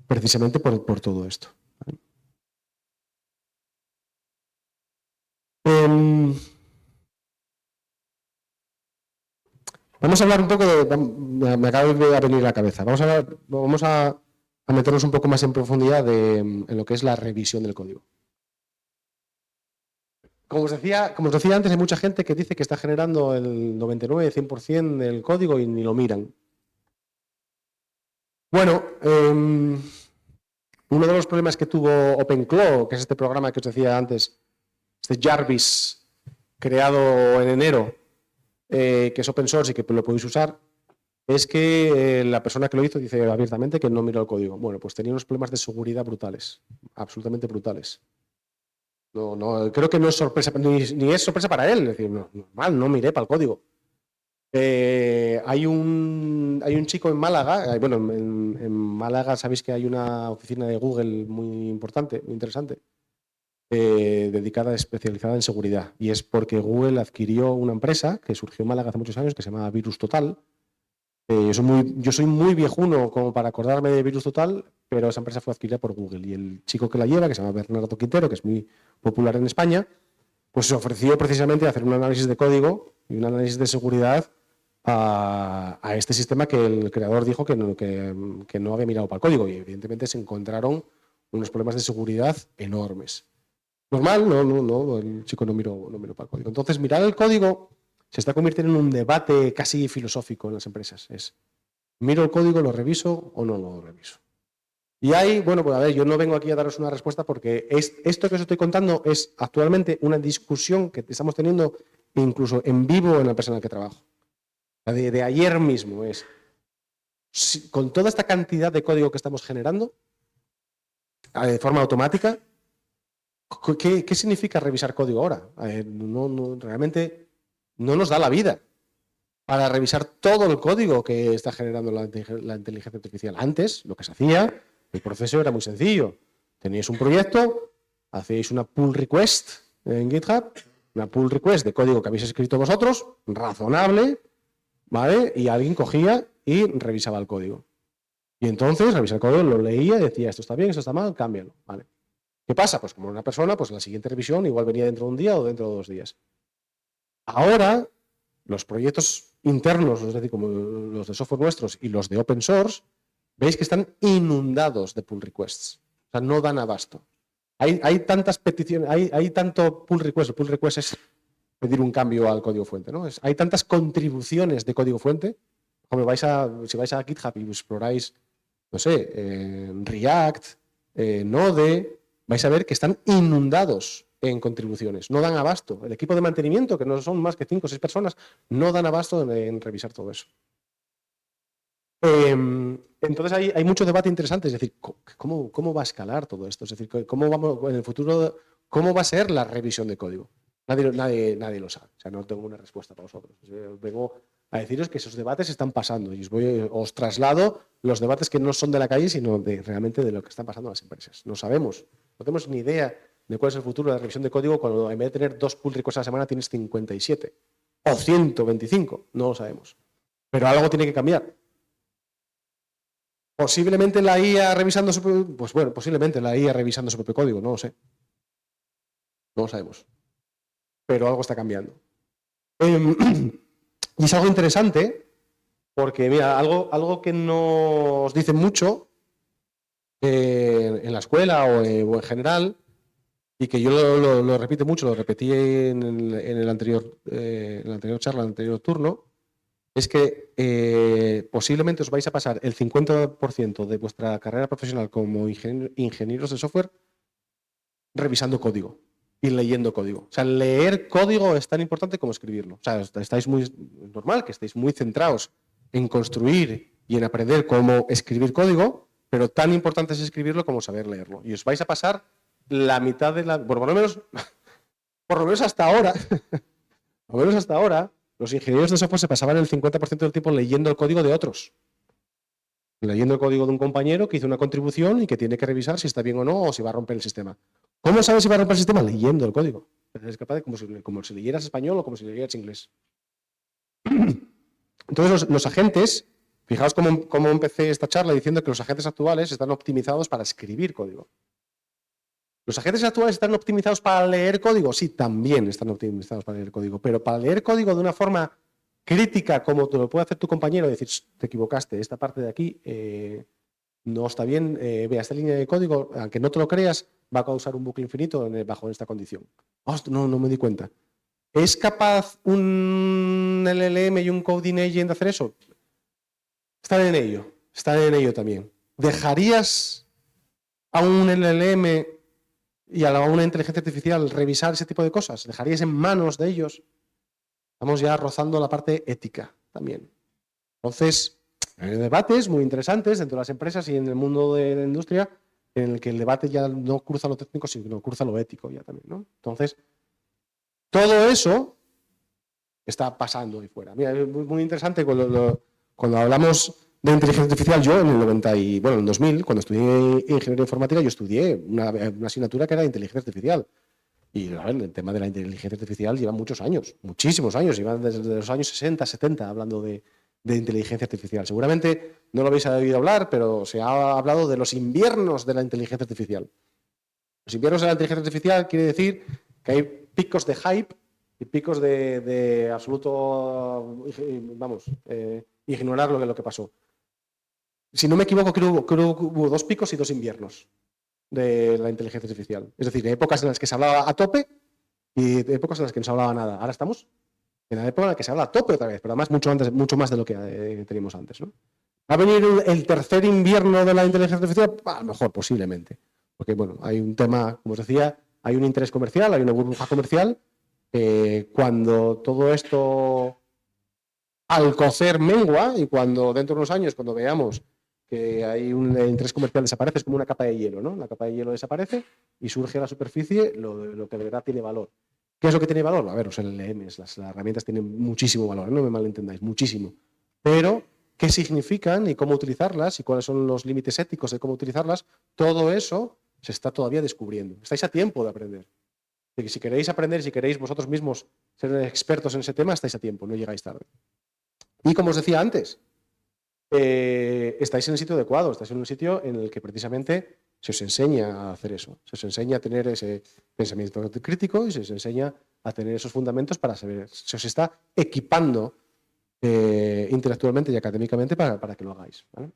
precisamente por todo esto. ¿Vale? Vamos a hablar un poco me acaba de venir a la cabeza, vamos a meternos un poco más en profundidad en lo que es la revisión del código. Como os decía antes, hay mucha gente que dice que está generando el 99-100% del código y ni lo miran. Bueno, uno de los problemas que tuvo OpenClaw, que es este programa que os decía antes, este Jarvis, creado en enero, que es open source y que lo podéis usar, es que la persona que lo hizo dice abiertamente que no miró el código. Bueno, pues tenía unos problemas de seguridad brutales, absolutamente brutales. No, creo que no es sorpresa, ni es sorpresa para él. Es decir, normal, no miré para el código. Hay un chico en Málaga, bueno, en Málaga sabéis que hay una oficina de Google muy importante, muy interesante, especializada en seguridad. Y es porque Google adquirió una empresa que surgió en Málaga hace muchos años que se llama Virus Total. Yo soy muy viejuno como para acordarme de Virus Total, pero esa empresa fue adquirida por Google y el chico que la lleva, que se llama Bernardo Quintero, que es muy popular en España, pues se ofreció precisamente a hacer un análisis de código y un análisis de seguridad a este sistema que el creador dijo que no había mirado para el código, y evidentemente se encontraron unos problemas de seguridad enormes. Normal, no, el chico no miró para el código. Entonces, mirar el código se está convirtiendo en un debate casi filosófico en las empresas. Es, ¿miro el código, lo reviso o no lo reviso? Y hay, bueno, pues a ver, yo no vengo aquí a daros una respuesta porque esto que os estoy contando es actualmente una discusión que estamos teniendo incluso en vivo en la empresa en la que trabajo. La de ayer mismo es, con toda esta cantidad de código que estamos generando, de forma automática, ¿qué significa revisar código ahora? Realmente no nos da la vida para revisar todo el código que está generando la inteligencia artificial. Antes, lo que se hacía, el proceso era muy sencillo. Teníais un proyecto, hacéis una pull request en GitHub, una pull request de código que habéis escrito vosotros, razonable, ¿vale? Y alguien cogía y revisaba el código. Y entonces revisaba el código, lo leía y decía, esto está bien, esto está mal, cámbialo, ¿vale? ¿Qué pasa? Pues como una persona, pues la siguiente revisión igual venía dentro de un día o dentro de 2 días. Ahora, los proyectos internos, es decir, como los de software nuestros y los de open source, veis que están inundados de pull requests. O sea, no dan abasto. Hay tantas peticiones, hay tanto pull request. El pull request es pedir un cambio al código fuente, ¿no? Hay tantas contribuciones de código fuente, como si vais a GitHub y exploráis, no sé, React, Node, vais a ver que están inundados en contribuciones, no dan abasto. El equipo de mantenimiento, que no son más que 5 o 6 personas, no dan abasto en revisar todo eso. Entonces hay mucho debate interesante, es decir, ¿cómo va a escalar todo esto? Es decir, en el futuro, ¿cómo va a ser la revisión de código? Nadie lo sabe, o sea, no tengo una respuesta para vosotros. Vengo a deciros que esos debates están pasando y os traslado los debates que no son de la calle, sino realmente de lo que están pasando en las empresas. No sabemos, no tenemos ni idea de cuál es el futuro de la revisión de código cuando en vez de tener 2 pull requests a la semana tienes 57 o 125, no lo sabemos. Pero algo tiene que cambiar. Posiblemente la IA revisando posiblemente la IA revisando su propio código, no lo sé. No lo sabemos. Pero algo está cambiando. Y es algo interesante porque, mira, algo que nos dicen mucho en la escuela o en general, y que yo lo repito mucho, lo repetí en la anterior charla, en el anterior turno, es que posiblemente os vais a pasar el 50% de vuestra carrera profesional como ingenieros de software revisando código y leyendo código. O sea, leer código es tan importante como escribirlo. O sea, estáis muy normal que estéis muy centrados en construir y en aprender cómo escribir código, pero tan importante es escribirlo como saber leerlo. Y os vais a pasar la mitad de la... Por lo menos hasta ahora, los ingenieros de software se pasaban el 50% del tiempo leyendo el código de otros. Leyendo el código de un compañero que hizo una contribución y que tiene que revisar si está bien o no o si va a romper el sistema. ¿Cómo sabes si va a romper el sistema? Leyendo el código. Es capaz de como si leyeras español o como si leyeras inglés. Entonces, los agentes, fijaos cómo empecé esta charla diciendo que los agentes actuales están optimizados para escribir código. ¿Los agentes actuales están optimizados para leer código? Sí, también están optimizados para leer código, pero para leer código de una forma crítica, como te lo puede hacer tu compañero, decir, te equivocaste, esta parte de aquí no está bien, vea, esta línea de código, aunque no te lo creas, va a causar un bucle infinito bajo esta condición. Hostia, no me di cuenta. ¿Es capaz un LLM y un coding agent de hacer eso? Están en ello también. ¿Dejarías a un LLM y a una inteligencia artificial revisar ese tipo de cosas? ¿Dejarías en manos de ellos? Estamos ya rozando la parte ética también. Entonces, hay debates muy interesantes dentro de las empresas y en el mundo de la industria en el que el debate ya no cruza lo técnico, sino cruza lo ético ya también, ¿no? Entonces, todo eso está pasando ahí fuera. Mira, es muy interesante cuando hablamos de inteligencia artificial. Yo en el 2000, cuando estudié ingeniería informática, yo estudié una asignatura que era inteligencia artificial. Y el tema de la inteligencia artificial lleva muchos años, muchísimos años, llevan desde los años 60, 70 hablando de inteligencia artificial. Seguramente no lo habéis oído hablar, pero se ha hablado de los inviernos de la inteligencia artificial. Los inviernos de la inteligencia artificial quiere decir que hay picos de hype y picos de absoluto, vamos, ignorar lo que pasó. Si no me equivoco, creo que hubo 2 picos y 2 inviernos de la inteligencia artificial. Es decir, épocas en las que se hablaba a tope y épocas en las que no se hablaba nada. Ahora estamos en la época en la que se habla a tope otra vez, pero además mucho más de lo que teníamos antes, ¿no? ¿Va a venir el tercer invierno de la inteligencia artificial? A lo mejor, posiblemente. Porque, bueno, hay un tema, como os decía, hay un interés comercial, hay una burbuja comercial. Cuando todo esto al cocer mengua y cuando dentro de unos años, cuando veamos que hay un interés comercial, desaparece, es como una capa de hielo, ¿no? La capa de hielo desaparece y surge a la superficie lo que de verdad tiene valor. ¿Qué es lo que tiene valor? A ver, los LLMs, las herramientas tienen muchísimo valor, no me malentendáis, muchísimo. Pero, ¿qué significan y cómo utilizarlas y cuáles son los límites éticos de cómo utilizarlas? Todo eso se está todavía descubriendo. Estáis a tiempo de aprender. Si queréis aprender, si queréis vosotros mismos ser expertos en ese tema, estáis a tiempo, no llegáis tarde. Y como os decía antes, estáis en el sitio adecuado, estáis en un sitio en el que precisamente se os enseña a hacer eso, se os enseña a tener ese pensamiento crítico y se os enseña a tener esos fundamentos para saber, se os está equipando intelectualmente y académicamente para que lo hagáis, ¿vale?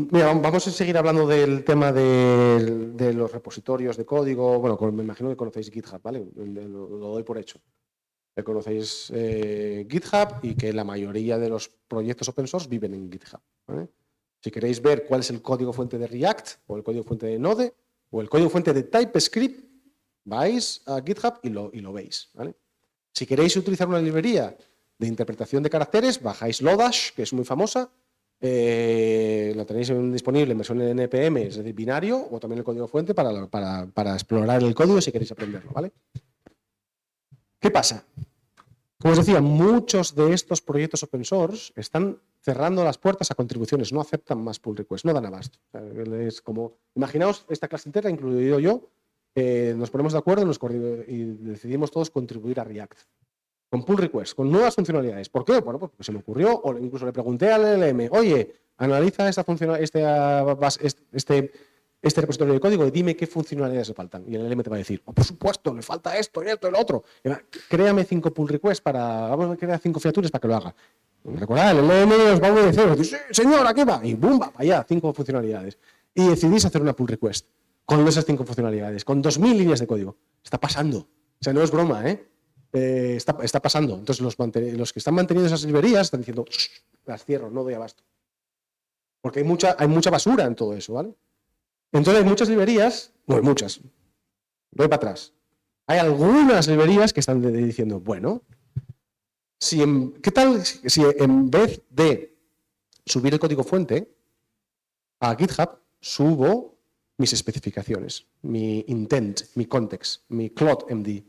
Mira, vamos a seguir hablando del tema de los repositorios de código. Bueno, me imagino que conocéis GitHub, ¿vale? Lo doy por hecho. Conocéis GitHub y que la mayoría de los proyectos open source viven en GitHub, ¿vale? Si queréis ver cuál es el código fuente de React o el código fuente de Node o el código fuente de TypeScript, vais a GitHub y lo veis, ¿vale? Si queréis utilizar una librería de interpretación de caracteres, bajáis Lodash, que es muy famosa. Lo tenéis disponible en versión NPM, es decir, binario, o también el código fuente para explorar el código si queréis aprenderlo, ¿vale? ¿Qué pasa? Como os decía, muchos de estos proyectos open source están cerrando las puertas a contribuciones, no aceptan más pull requests, no dan abasto. O sea, es como, imaginaos esta clase entera, incluido yo, nos ponemos de acuerdo y decidimos todos contribuir a React. Con pull requests, con nuevas funcionalidades. ¿Por qué? Bueno, porque se me ocurrió, o incluso le pregunté al LLM, oye, analiza este repositorio de código y dime qué funcionalidades le faltan. Y el LLM te va a decir, por supuesto, le falta esto y esto y lo otro. Créame 5 pull requests vamos a crear 5 features para que lo haga. Recordad, el LLM os va a obedecer, os dice, sí, señor, aquí va. Y boom, va para allá, 5 funcionalidades. Y decidís hacer una pull request con esas 5 funcionalidades, con 2000 líneas de código. Está pasando. O sea, no es broma, ¿eh? Está pasando. Entonces los que están manteniendo esas librerías están diciendo, las cierro, no doy abasto. Porque hay mucha basura en todo eso, ¿vale? Entonces hay muchas librerías, no hay muchas, voy para atrás. Hay algunas librerías que están diciendo, bueno, ¿qué tal si en vez de subir el código fuente a GitHub, subo mis especificaciones, mi intent, mi context, mi CloudMD,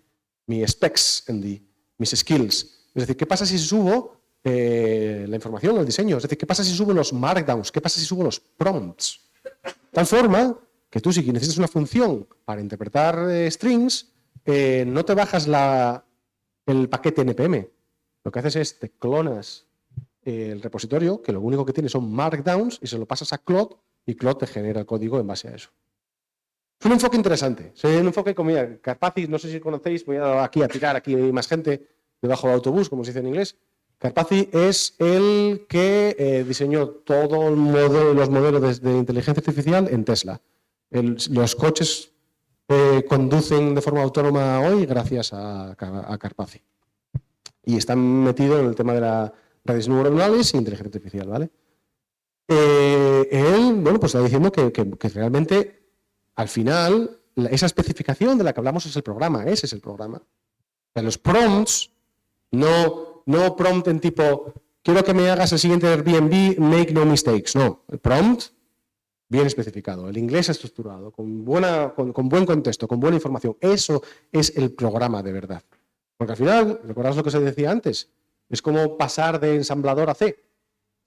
mi specs MD, mis skills? Es decir, ¿qué pasa si subo la información, el diseño? Es decir, ¿qué pasa si subo los markdowns? ¿Qué pasa si subo los prompts? Tal forma que tú, si necesitas una función para interpretar strings, no te bajas el paquete NPM. Lo que haces es te clonas el repositorio, que lo único que tiene son markdowns, y se lo pasas a Claude, y Claude te genera el código en base a eso. Es un enfoque interesante. Es un enfoque como, mira, Karpathy, no sé si conocéis, voy aquí a tirar, aquí hay más gente debajo del autobús, como se dice en inglés. Karpathy es el que diseñó todos los modelos de inteligencia artificial en Tesla. Los coches conducen de forma autónoma hoy gracias a Karpathy. Y están metidos en el tema de las redes neuronales e inteligencia artificial, ¿vale? Él, bueno, pues está diciendo que realmente, al final, esa especificación de la que hablamos es el programa, ese es el programa. O sea, los prompts, no prompt en tipo, quiero que me hagas el siguiente Airbnb, make no mistakes. No, el prompt bien especificado, el inglés estructurado, con buen contexto, con buena información. Eso es el programa de verdad. Porque al final, ¿recordáis lo que se decía antes? Es como pasar de ensamblador a C.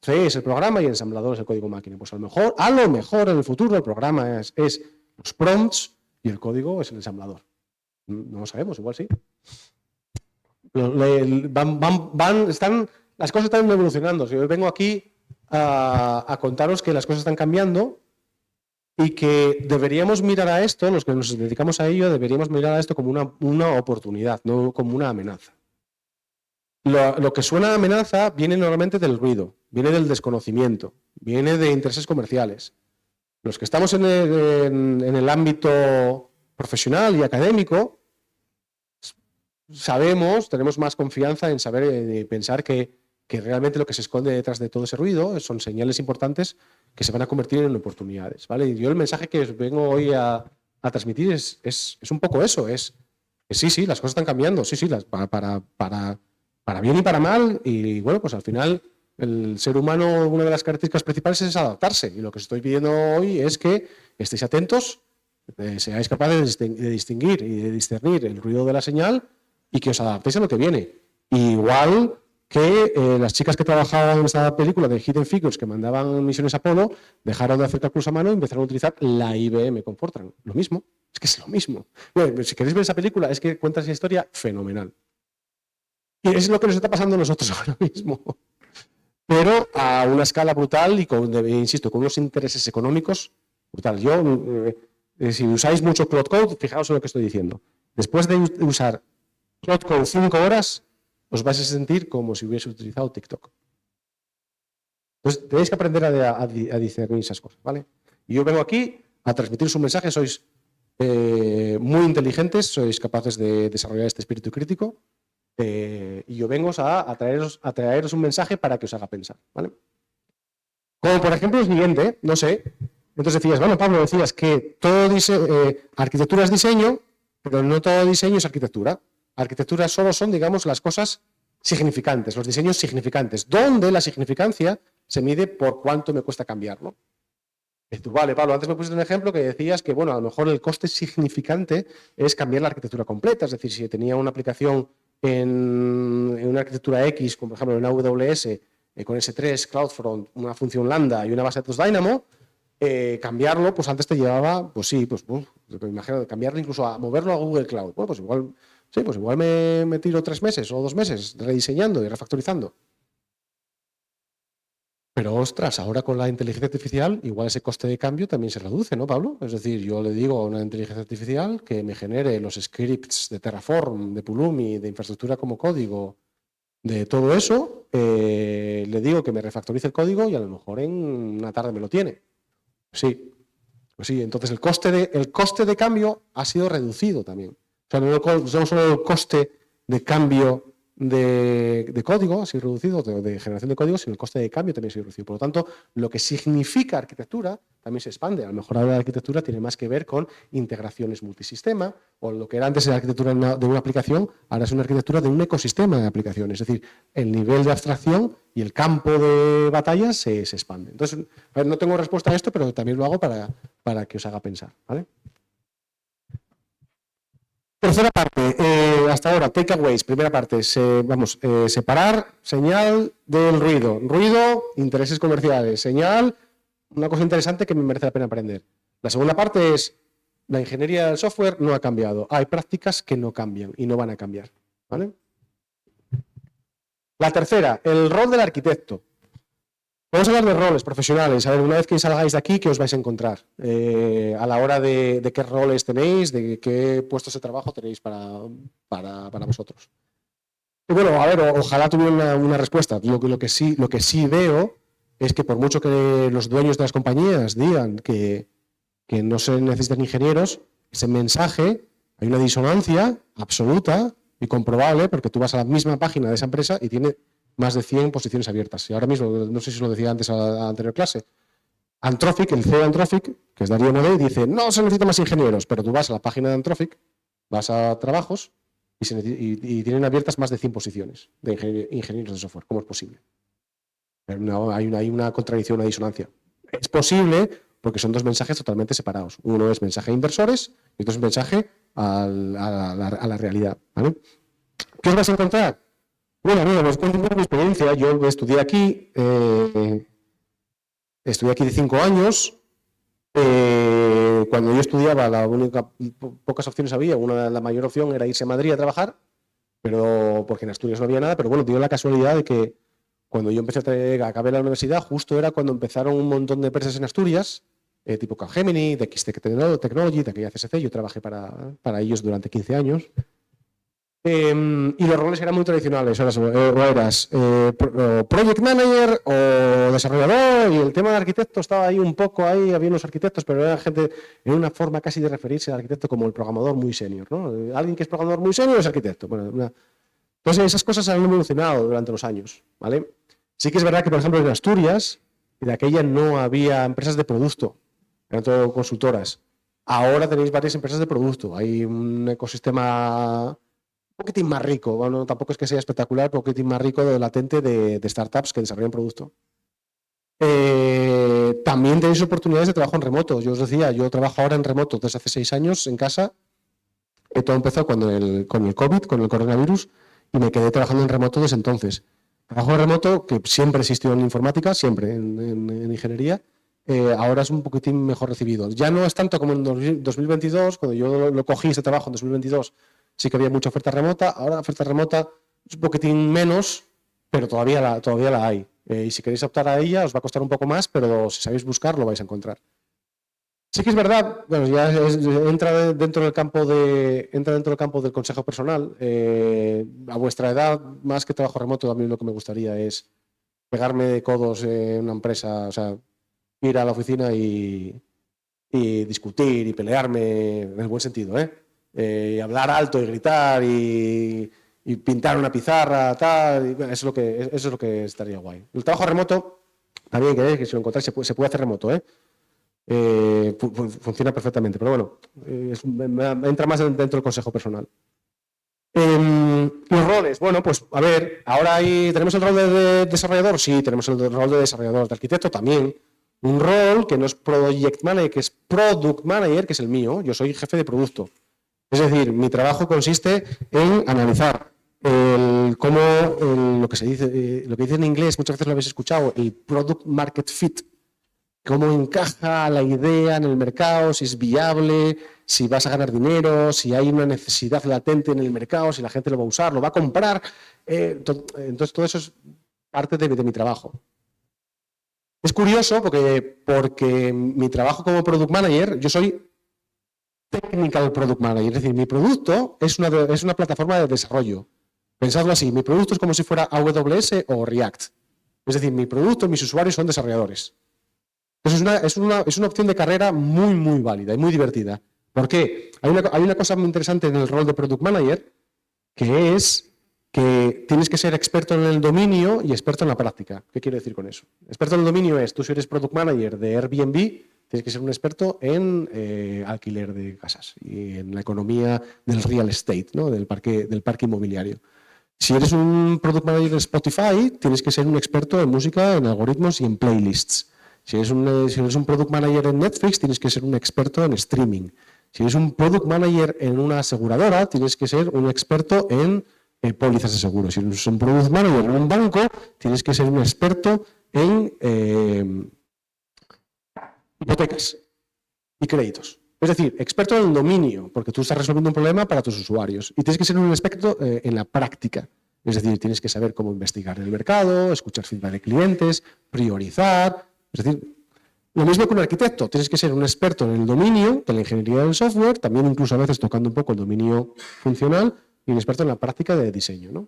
C es el programa y el ensamblador es el código máquina. Pues a lo mejor en el futuro el programa es los prompts y el código es el ensamblador. No lo sabemos, igual sí. Las cosas están evolucionando. Yo vengo aquí a contaros que las cosas están cambiando y que deberíamos mirar a esto, los que nos dedicamos a ello, deberíamos mirar a esto como una oportunidad, no como una amenaza. Lo que suena a amenaza viene normalmente del ruido, viene del desconocimiento, viene de intereses comerciales. Los que estamos en el ámbito profesional y académico, tenemos más confianza en saber, pensar que realmente lo que se esconde detrás de todo ese ruido son señales importantes que se van a convertir en oportunidades, ¿vale? Y yo el mensaje que os vengo hoy a transmitir es un poco eso, sí, las cosas están cambiando, sí, para bien y para mal, y bueno, pues al final el ser humano, una de las características principales es adaptarse, y lo que os estoy pidiendo hoy es que estéis atentos, seáis capaces de distinguir y de discernir el ruido de la señal y que os adaptéis a lo que viene. Igual que las chicas que trabajaban en esta película de Hidden Figures, que mandaban misiones Apolo, dejaron de hacer cálculos a mano y empezaron a utilizar la IBM con Fortran. Lo mismo, es que es lo mismo. Bueno, si queréis ver esa película, es que cuenta esa historia fenomenal. Y es lo que nos está pasando a nosotros ahora mismo. Pero a una escala brutal y, insisto, con unos intereses económicos brutal. Si usáis mucho Cloud Code, fijaos en lo que estoy diciendo. Después de usar Cloud Code 5 horas, os vais a sentir como si hubiese utilizado TikTok. Entonces, tenéis que aprender a discernir esas cosas, ¿vale? Y yo vengo aquí a transmitiros un mensaje, sois muy inteligentes, sois capaces de desarrollar este espíritu crítico, y yo vengo a traeros un mensaje para que os haga pensar, ¿vale? Como por ejemplo el siguiente, no sé, entonces decías, bueno, Pablo, decías que todo arquitectura es diseño, pero no todo diseño es arquitectura. Arquitectura solo son, digamos, las cosas significantes, los diseños significantes, donde la significancia se mide por cuánto me cuesta cambiarlo. Vale, Pablo, antes me pusiste un ejemplo que decías que, bueno, a lo mejor el coste significante es cambiar la arquitectura completa, es decir, si tenía una aplicación en una arquitectura X, como por ejemplo en AWS, con S3, CloudFront, una función Lambda y una base de datos Dynamo, cambiarlo, pues antes te llevaba, pues sí, imagino, cambiarlo incluso a moverlo a Google Cloud. Bueno, pues igual me tiro 3 meses o 2 meses rediseñando y refactorizando. Pero ostras, ahora con la inteligencia artificial, igual ese coste de cambio también se reduce, ¿no, Pablo? Es decir, yo le digo a una inteligencia artificial que me genere los scripts de Terraform, de Pulumi, de infraestructura como código, de todo eso, le digo que me refactorice el código y a lo mejor en una tarde me lo tiene. Sí, pues sí, entonces el coste de cambio ha sido reducido también. O sea, no solo el coste de cambio de código ha sido reducido, de generación de código, sino el coste de cambio también ha sido reducido. Por lo tanto, lo que significa arquitectura también se expande. A lo mejor ahora la arquitectura tiene más que ver con integraciones multisistema, o lo que era antes la arquitectura de una aplicación, ahora es una arquitectura de un ecosistema de aplicaciones. Es decir, el nivel de abstracción y el campo de batalla se expande. Entonces, a ver, no tengo respuesta a esto, pero también lo hago para que os haga pensar, ¿vale? Tercera parte, hasta ahora, takeaways. Primera parte, separar señal del ruido. Ruido, intereses comerciales. Señal, una cosa interesante que me merece la pena aprender. La segunda parte es la ingeniería del software no ha cambiado. Hay prácticas que no cambian y no van a cambiar. ¿Vale? La tercera, el rol del arquitecto. Vamos a hablar de roles profesionales. A ver, una vez que salgáis de aquí, ¿qué os vais a encontrar? A la hora de qué roles tenéis, de qué puestos de trabajo tenéis para vosotros. Y bueno, a ver, ojalá tuviera una respuesta. Lo que sí veo es que por mucho que los dueños de las compañías digan que no se necesitan ingenieros, ese mensaje, hay una disonancia absoluta y comprobable, porque tú vas a la misma página de esa empresa y tiene más de 100 posiciones abiertas. Y ahora mismo, no sé si os lo decía antes a la anterior clase, Anthropic, el CEO de Anthropic, que es Darío Modé, dice, no se necesitan más ingenieros, pero tú vas a la página de Anthropic, vas a trabajos y tienen abiertas más de 100 posiciones de ingenieros de software. ¿Cómo es posible? No, hay una contradicción, una disonancia. Es posible porque son dos mensajes totalmente separados. Uno es mensaje a inversores y otro es mensaje a la realidad. ¿Vale? ¿Qué os vais a encontrar? Bueno, os cuento un poco mi experiencia. Yo estudié aquí de 5 años. Cuando yo estudiaba, pocas opciones había. La mayor opción era irse a Madrid a trabajar, pero porque en Asturias no había nada. Pero bueno, dio la casualidad de que cuando yo acabé la universidad, justo era cuando empezaron un montón de empresas en Asturias, tipo Capgemini, de XT Technology, de aquella CSC. Yo trabajé para ellos durante 15 años. Y los roles eran muy tradicionales, o eras project manager o desarrollador, y el tema de arquitecto estaba ahí un poco, había unos arquitectos, pero era gente en una forma casi de referirse al arquitecto como el programador muy senior, ¿no? Alguien que es programador muy senior es arquitecto. Bueno, entonces esas cosas han evolucionado durante los años, ¿vale? Sí que es verdad que, por ejemplo, en Asturias, de aquella no había empresas de producto, eran todo consultoras. Ahora tenéis varias empresas de producto, hay un ecosistema un poquitín más rico, bueno, tampoco es que sea espectacular, un poquitín más rico de latente de startups que desarrollan producto. También tenéis oportunidades de trabajo en remoto. Yo os decía, yo trabajo ahora en remoto desde hace 6 años en casa. Todo empezó con el COVID, con el coronavirus, y me quedé trabajando en remoto desde entonces. Trabajo en remoto que siempre existió en informática, siempre en ingeniería. Ahora es un poquitín mejor recibido. Ya no es tanto como en 2022, cuando yo lo cogí ese trabajo en 2022, sí que había mucha oferta remota. Ahora la oferta remota es un poquitín menos, pero todavía la hay. Y si queréis optar a ella, os va a costar un poco más, pero si sabéis buscar, lo vais a encontrar. Sí que es verdad, bueno, ya entra dentro del campo del consejo personal. A vuestra edad, más que trabajo remoto, a mí lo que me gustaría es pegarme de codos en una empresa, o sea, ir a la oficina y discutir y pelearme en el buen sentido, y hablar alto y gritar y pintar una pizarra, tal. Eso es lo que estaría guay. El trabajo remoto, también que si lo encontráis se puede hacer remoto, funciona perfectamente, pero bueno, entra más dentro del consejo personal. Los roles, bueno, pues a ver, ahora ¿tenemos el rol de desarrollador? Sí, tenemos el rol de desarrollador, de arquitecto también. Un rol que no es project manager, que es product manager, que es el mío. Yo soy jefe de producto. Es decir, mi trabajo consiste en analizar lo que dice en inglés, muchas veces lo habéis escuchado, el product market fit. Cómo encaja la idea en el mercado, si es viable, si vas a ganar dinero, si hay una necesidad latente en el mercado, si la gente lo va a usar, lo va a comprar. Entonces, todo eso es parte de mi trabajo. Es curioso porque mi trabajo como product manager, yo soy technical product manager, es decir, mi producto es una plataforma de desarrollo. Pensadlo así, mi producto es como si fuera AWS o React. Es decir, mi producto, mis usuarios son desarrolladores. Entonces es una opción de carrera muy, muy válida y muy divertida. ¿Por qué? Hay una cosa muy interesante en el rol de product manager, que es que tienes que ser experto en el dominio y experto en la práctica. ¿Qué quiero decir con eso? Experto en el dominio es, tú si eres product manager de Airbnb, tienes que ser un experto en alquiler de casas y en la economía del real estate, ¿no? del parque inmobiliario. Si eres un product manager de Spotify, tienes que ser un experto en música, en algoritmos y en playlists. Si eres un product manager en Netflix, tienes que ser un experto en streaming. Si eres un product manager en una aseguradora, tienes que ser un experto en pólizas de seguro. Si eres un product manager en un banco, tienes que ser un experto en hipotecas y créditos. Es decir, experto en el dominio, porque tú estás resolviendo un problema para tus usuarios. Y tienes que ser un experto en la práctica. Es decir, tienes que saber cómo investigar el mercado, escuchar feedback de clientes, priorizar. Es decir, lo mismo que un arquitecto. Tienes que ser un experto en el dominio de la ingeniería del software, también incluso a veces tocando un poco el dominio funcional, y un experto en la práctica de diseño, ¿no?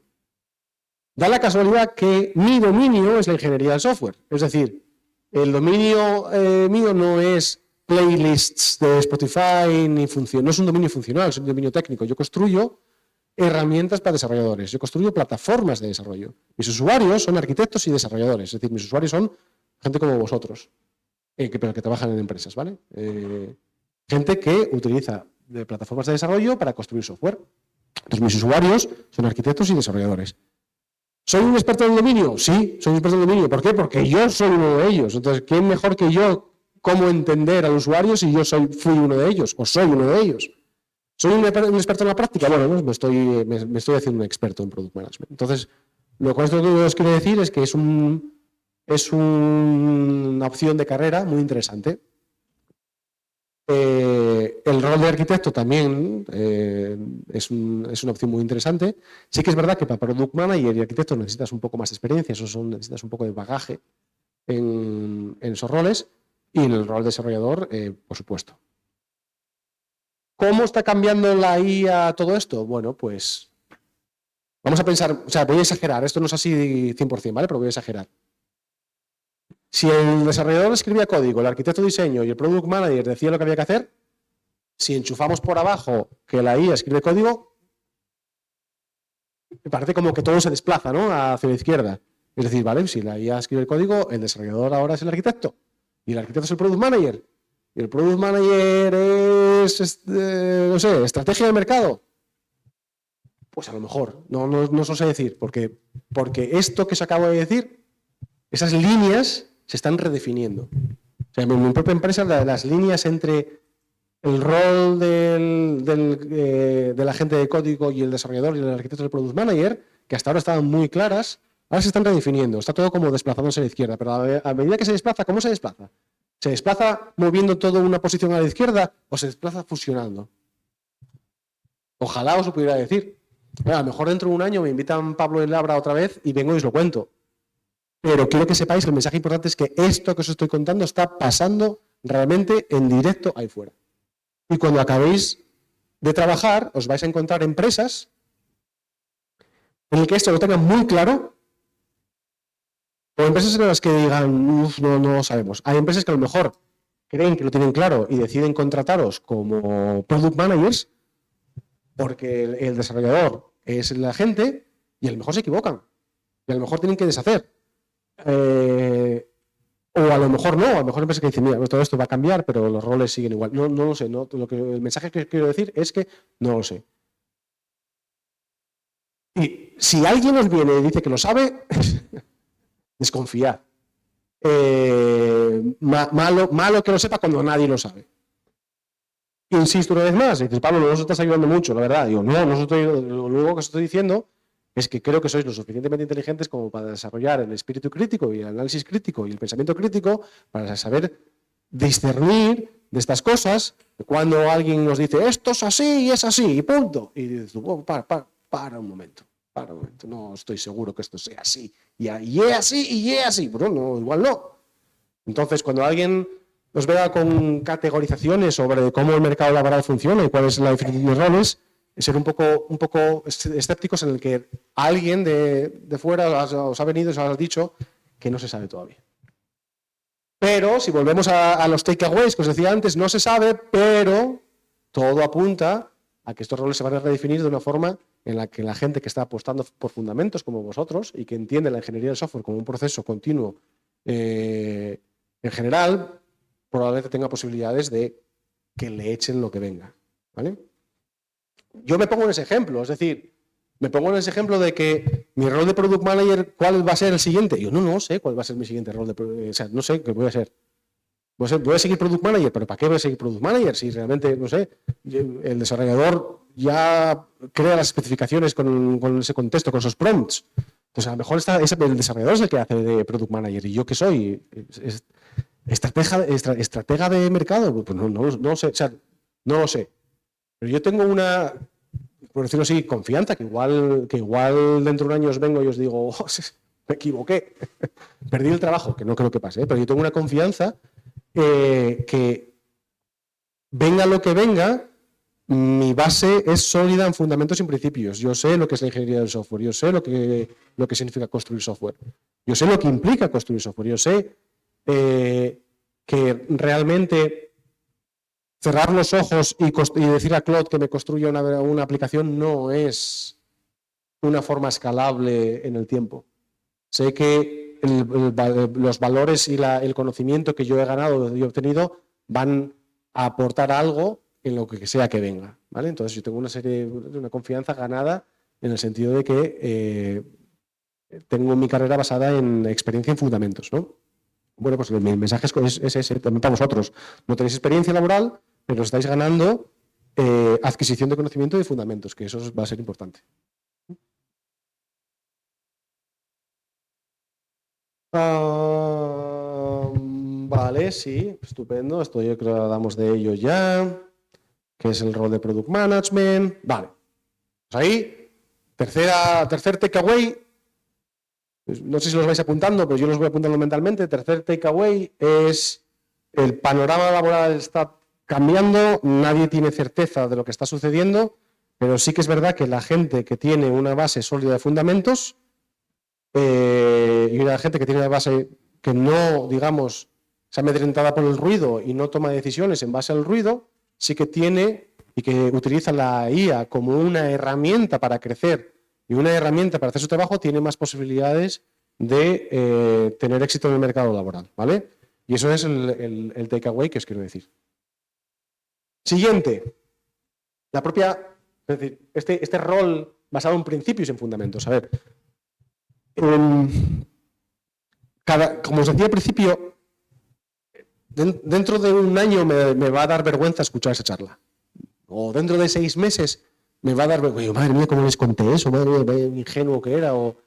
Da la casualidad que mi dominio es la ingeniería del software. Es decir, el dominio mío no es playlists de Spotify, no es un dominio funcional, es un dominio técnico. Yo construyo herramientas para desarrolladores, yo construyo plataformas de desarrollo. Mis usuarios son arquitectos y desarrolladores, es decir, mis usuarios son gente como vosotros, pero que trabajan en empresas, ¿vale? Gente que utiliza plataformas de desarrollo para construir software. Entonces, mis usuarios son arquitectos y desarrolladores. ¿Soy un experto en el dominio? Sí, soy un experto en el dominio. ¿Por qué? Porque yo soy uno de ellos. Entonces, ¿quién mejor que yo cómo entender al usuario si yo fui uno de ellos o soy uno de ellos? ¿Soy un experto en la práctica? Bueno, me estoy haciendo un experto en Product Management. Entonces, lo que esto os quiero decir es que es una opción de carrera muy interesante. El rol de arquitecto también es una opción muy interesante. Sí que es verdad que para Product Manager y arquitecto necesitas un poco más de experiencia, necesitas un poco de bagaje en esos roles, y en el rol de desarrollador, por supuesto. ¿Cómo está cambiando la IA todo esto? Bueno, pues vamos a pensar, o sea, voy a exagerar, esto no es así 100%, ¿vale? Pero voy a exagerar. Si el desarrollador escribía código, el arquitecto diseño y el product manager decía lo que había que hacer, si enchufamos por abajo que la IA escribe código, me parece como que todo se desplaza, ¿no?, hacia la izquierda. Es decir, vale, si la IA escribe el código, el desarrollador ahora es el arquitecto y el arquitecto es el product manager. Y el product manager es, no sé, estrategia de mercado. Pues a lo mejor, no os lo sé decir, porque esto que os acabo de decir, esas líneas se están redefiniendo. O sea, en mi propia empresa, las líneas entre el rol del agente de código y el desarrollador y el arquitecto del product manager, que hasta ahora estaban muy claras, ahora se están redefiniendo. Está todo como desplazándose a la izquierda, pero a medida que se desplaza, ¿cómo se desplaza? ¿Se desplaza moviendo toda una posición a la izquierda o se desplaza fusionando? Ojalá os lo pudiera decir. Bueno, a lo mejor dentro de un año me invitan Pablo y Labra otra vez y vengo y os lo cuento. Pero quiero que sepáis que el mensaje importante es que esto que os estoy contando está pasando realmente en directo ahí fuera. Y cuando acabéis de trabajar, os vais a encontrar empresas en las que esto lo tengan muy claro, o empresas en las que digan, no lo sabemos. Hay empresas que a lo mejor creen que lo tienen claro y deciden contrataros como product managers porque el desarrollador es el agente y a lo mejor se equivocan. Y a lo mejor tienen que deshacer. O a lo mejor no, a lo mejor empresas que dicen, mira, todo esto va a cambiar, pero los roles siguen igual. No lo sé. El mensaje que quiero decir es que no lo sé. Y si alguien os viene y dice que lo sabe, desconfiad. Malo que lo sepa cuando nadie lo sabe. Insisto una vez más, dices, Pablo, no nos estás ayudando mucho, la verdad. Digo, no lo único que os estoy diciendo es que creo que sois lo suficientemente inteligentes como para desarrollar el espíritu crítico y el análisis crítico y el pensamiento crítico para saber discernir de estas cosas cuando alguien nos dice, esto es así y es así, y punto. Y dices, oh, para un momento. No estoy seguro que esto sea así. Y es así y es así. Pero no, igual no. Entonces, cuando alguien nos vea con categorizaciones sobre cómo el mercado laboral funciona y cuál es la diferencia de roles, ser un poco escépticos en el que alguien de fuera os ha venido y os ha dicho que no se sabe todavía. Pero si volvemos a los takeaways que os decía antes, no se sabe, pero todo apunta a que estos roles se van a redefinir de una forma en la que la gente que está apostando por fundamentos como vosotros y que entiende la ingeniería del software como un proceso continuo en general, probablemente tenga posibilidades de que le echen lo que venga, ¿vale? Yo me pongo en ese ejemplo, es decir, me pongo en ese ejemplo de que mi rol de Product Manager, ¿cuál va a ser el siguiente? Yo no sé cuál va a ser mi siguiente rol, o sea, no sé qué voy a ser. Voy a seguir Product Manager, pero ¿para qué voy a seguir Product Manager? Si realmente, no sé, el desarrollador ya crea las especificaciones con ese contexto, con esos prompts. Entonces, a lo mejor el desarrollador es el que hace de Product Manager. ¿Y yo qué soy? ¿Estratega de mercado? Pues no sé. O sea, No lo sé. Pero yo tengo una, por decirlo así, confianza, que igual dentro de un año os vengo y os digo, oh, me equivoqué, perdí el trabajo, que no creo que pase, pero yo tengo una confianza que venga lo que venga, mi base es sólida en fundamentos y en principios. Yo sé lo que es la ingeniería del software, yo sé lo que significa construir software, yo sé lo que implica construir software, yo sé que realmente cerrar los ojos y decir a Claude que me construya una aplicación no es una forma escalable en el tiempo. Sé que los valores y el conocimiento que yo he ganado y he obtenido van a aportar algo en lo que sea que venga, ¿vale? Entonces yo tengo una confianza ganada en el sentido de que tengo mi carrera basada en experiencia en fundamentos, ¿no? Bueno, pues mi mensaje es ese, también para vosotros. No tenéis experiencia laboral, pero estáis ganando adquisición de conocimiento y fundamentos, que eso va a ser importante. Vale, sí, estupendo. Esto yo creo que hablamos de ello ya, que es el rol de Product Management. Vale. Pues ahí, tercer takeaway. No sé si los vais apuntando, pero yo los voy apuntando mentalmente. Tercer takeaway es el panorama laboral está cambiando, nadie tiene certeza de lo que está sucediendo, pero sí que es verdad que la gente que tiene una base sólida de fundamentos y una gente que tiene una base que no, digamos, se amedrentada por el ruido y no toma decisiones en base al ruido, sí que tiene y que utiliza la IA como una herramienta para crecer y una herramienta para hacer su trabajo, tiene más posibilidades de tener éxito en el mercado laboral, ¿vale? Y eso es el takeaway que os quiero decir. Siguiente. La propia, es decir, este rol basado en principios y en fundamentos. A ver, como os decía al principio, dentro de un año me va a dar vergüenza escuchar esa charla. O dentro de 6 meses me va a dar vergüenza. Madre mía, ¿cómo les conté eso? Madre mía, qué ingenuo que era. O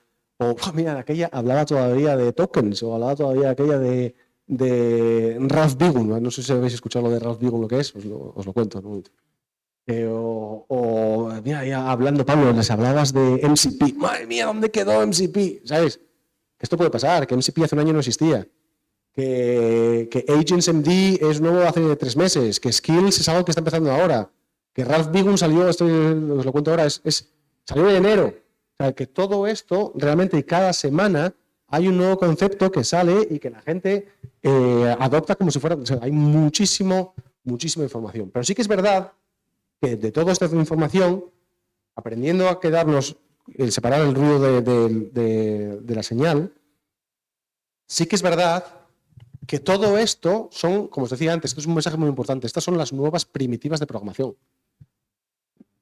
mira, aquella hablaba todavía de tokens, o hablaba todavía aquella de Ralph Bigun. No sé si habéis escuchado lo de Ralph Bigun, lo que es, os lo cuento. ¿No? Mira, ya hablando, Pablo, les hablabas de MCP. Madre mía, ¿dónde quedó MCP? ¿Sabes? Esto puede pasar, que MCP hace un año no existía. Que AgentsMD es nuevo hace 3 meses. Que Skills es algo que está empezando ahora. Que Ralph Bigun salió, os lo cuento ahora, salió en enero. O sea, que todo esto, realmente cada semana hay un nuevo concepto que sale y que la gente adopta como si fuera... O sea, hay muchísima información. Pero sí que es verdad que de toda esta información, aprendiendo a quedarnos, separar el ruido de la señal, sí que es verdad que todo esto son, como os decía antes, esto es un mensaje muy importante, estas son las nuevas primitivas de programación.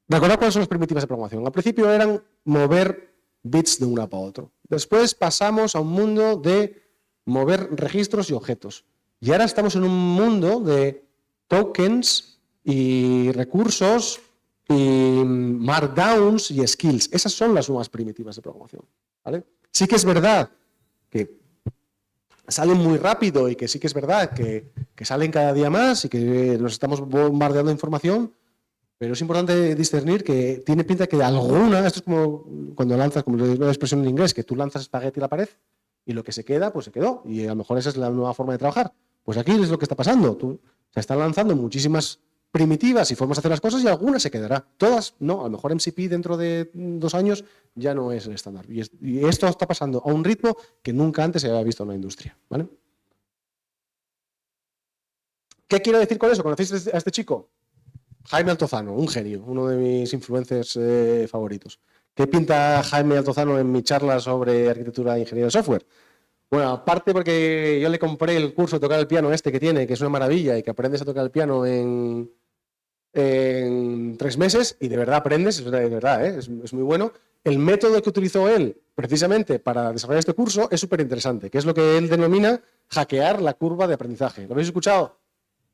¿Recordad cuáles son las primitivas de programación? Al principio eran mover bits de una para otro. Después pasamos a un mundo de mover registros y objetos. Y ahora estamos en un mundo de tokens y recursos y markdowns y skills. Esas son las nuevas primitivas de programación, ¿vale? Sí que es verdad que salen muy rápido y que sí que es verdad que salen cada día más y que nos estamos bombardeando de información, pero es importante discernir que tiene pinta que alguna, esto es como cuando lanzas, como la expresión en inglés, que tú lanzas espagueti a la pared y lo que se queda, pues se quedó. Y a lo mejor esa es la nueva forma de trabajar. Pues aquí es lo que está pasando. Se están lanzando muchísimas primitivas y formas de hacer las cosas y alguna se quedará. Todas, no. A lo mejor MCP dentro de 2 años ya no es el estándar. Y esto está pasando a un ritmo que nunca antes se había visto en la industria, ¿vale? ¿Qué quiero decir con eso? ¿Conocéis a este chico? Jaime Altozano, un genio, uno de mis influencers favoritos. ¿Qué pinta Jaime Altozano en mi charla sobre arquitectura e ingeniería de software? Bueno, aparte porque yo le compré el curso de tocar el piano que tiene, que es una maravilla y que aprendes a tocar el piano en 3 meses y de verdad aprendes, de verdad, es muy bueno. El método que utilizó él precisamente para desarrollar este curso es súper interesante, que es lo que él denomina hackear la curva de aprendizaje. ¿Lo habéis escuchado?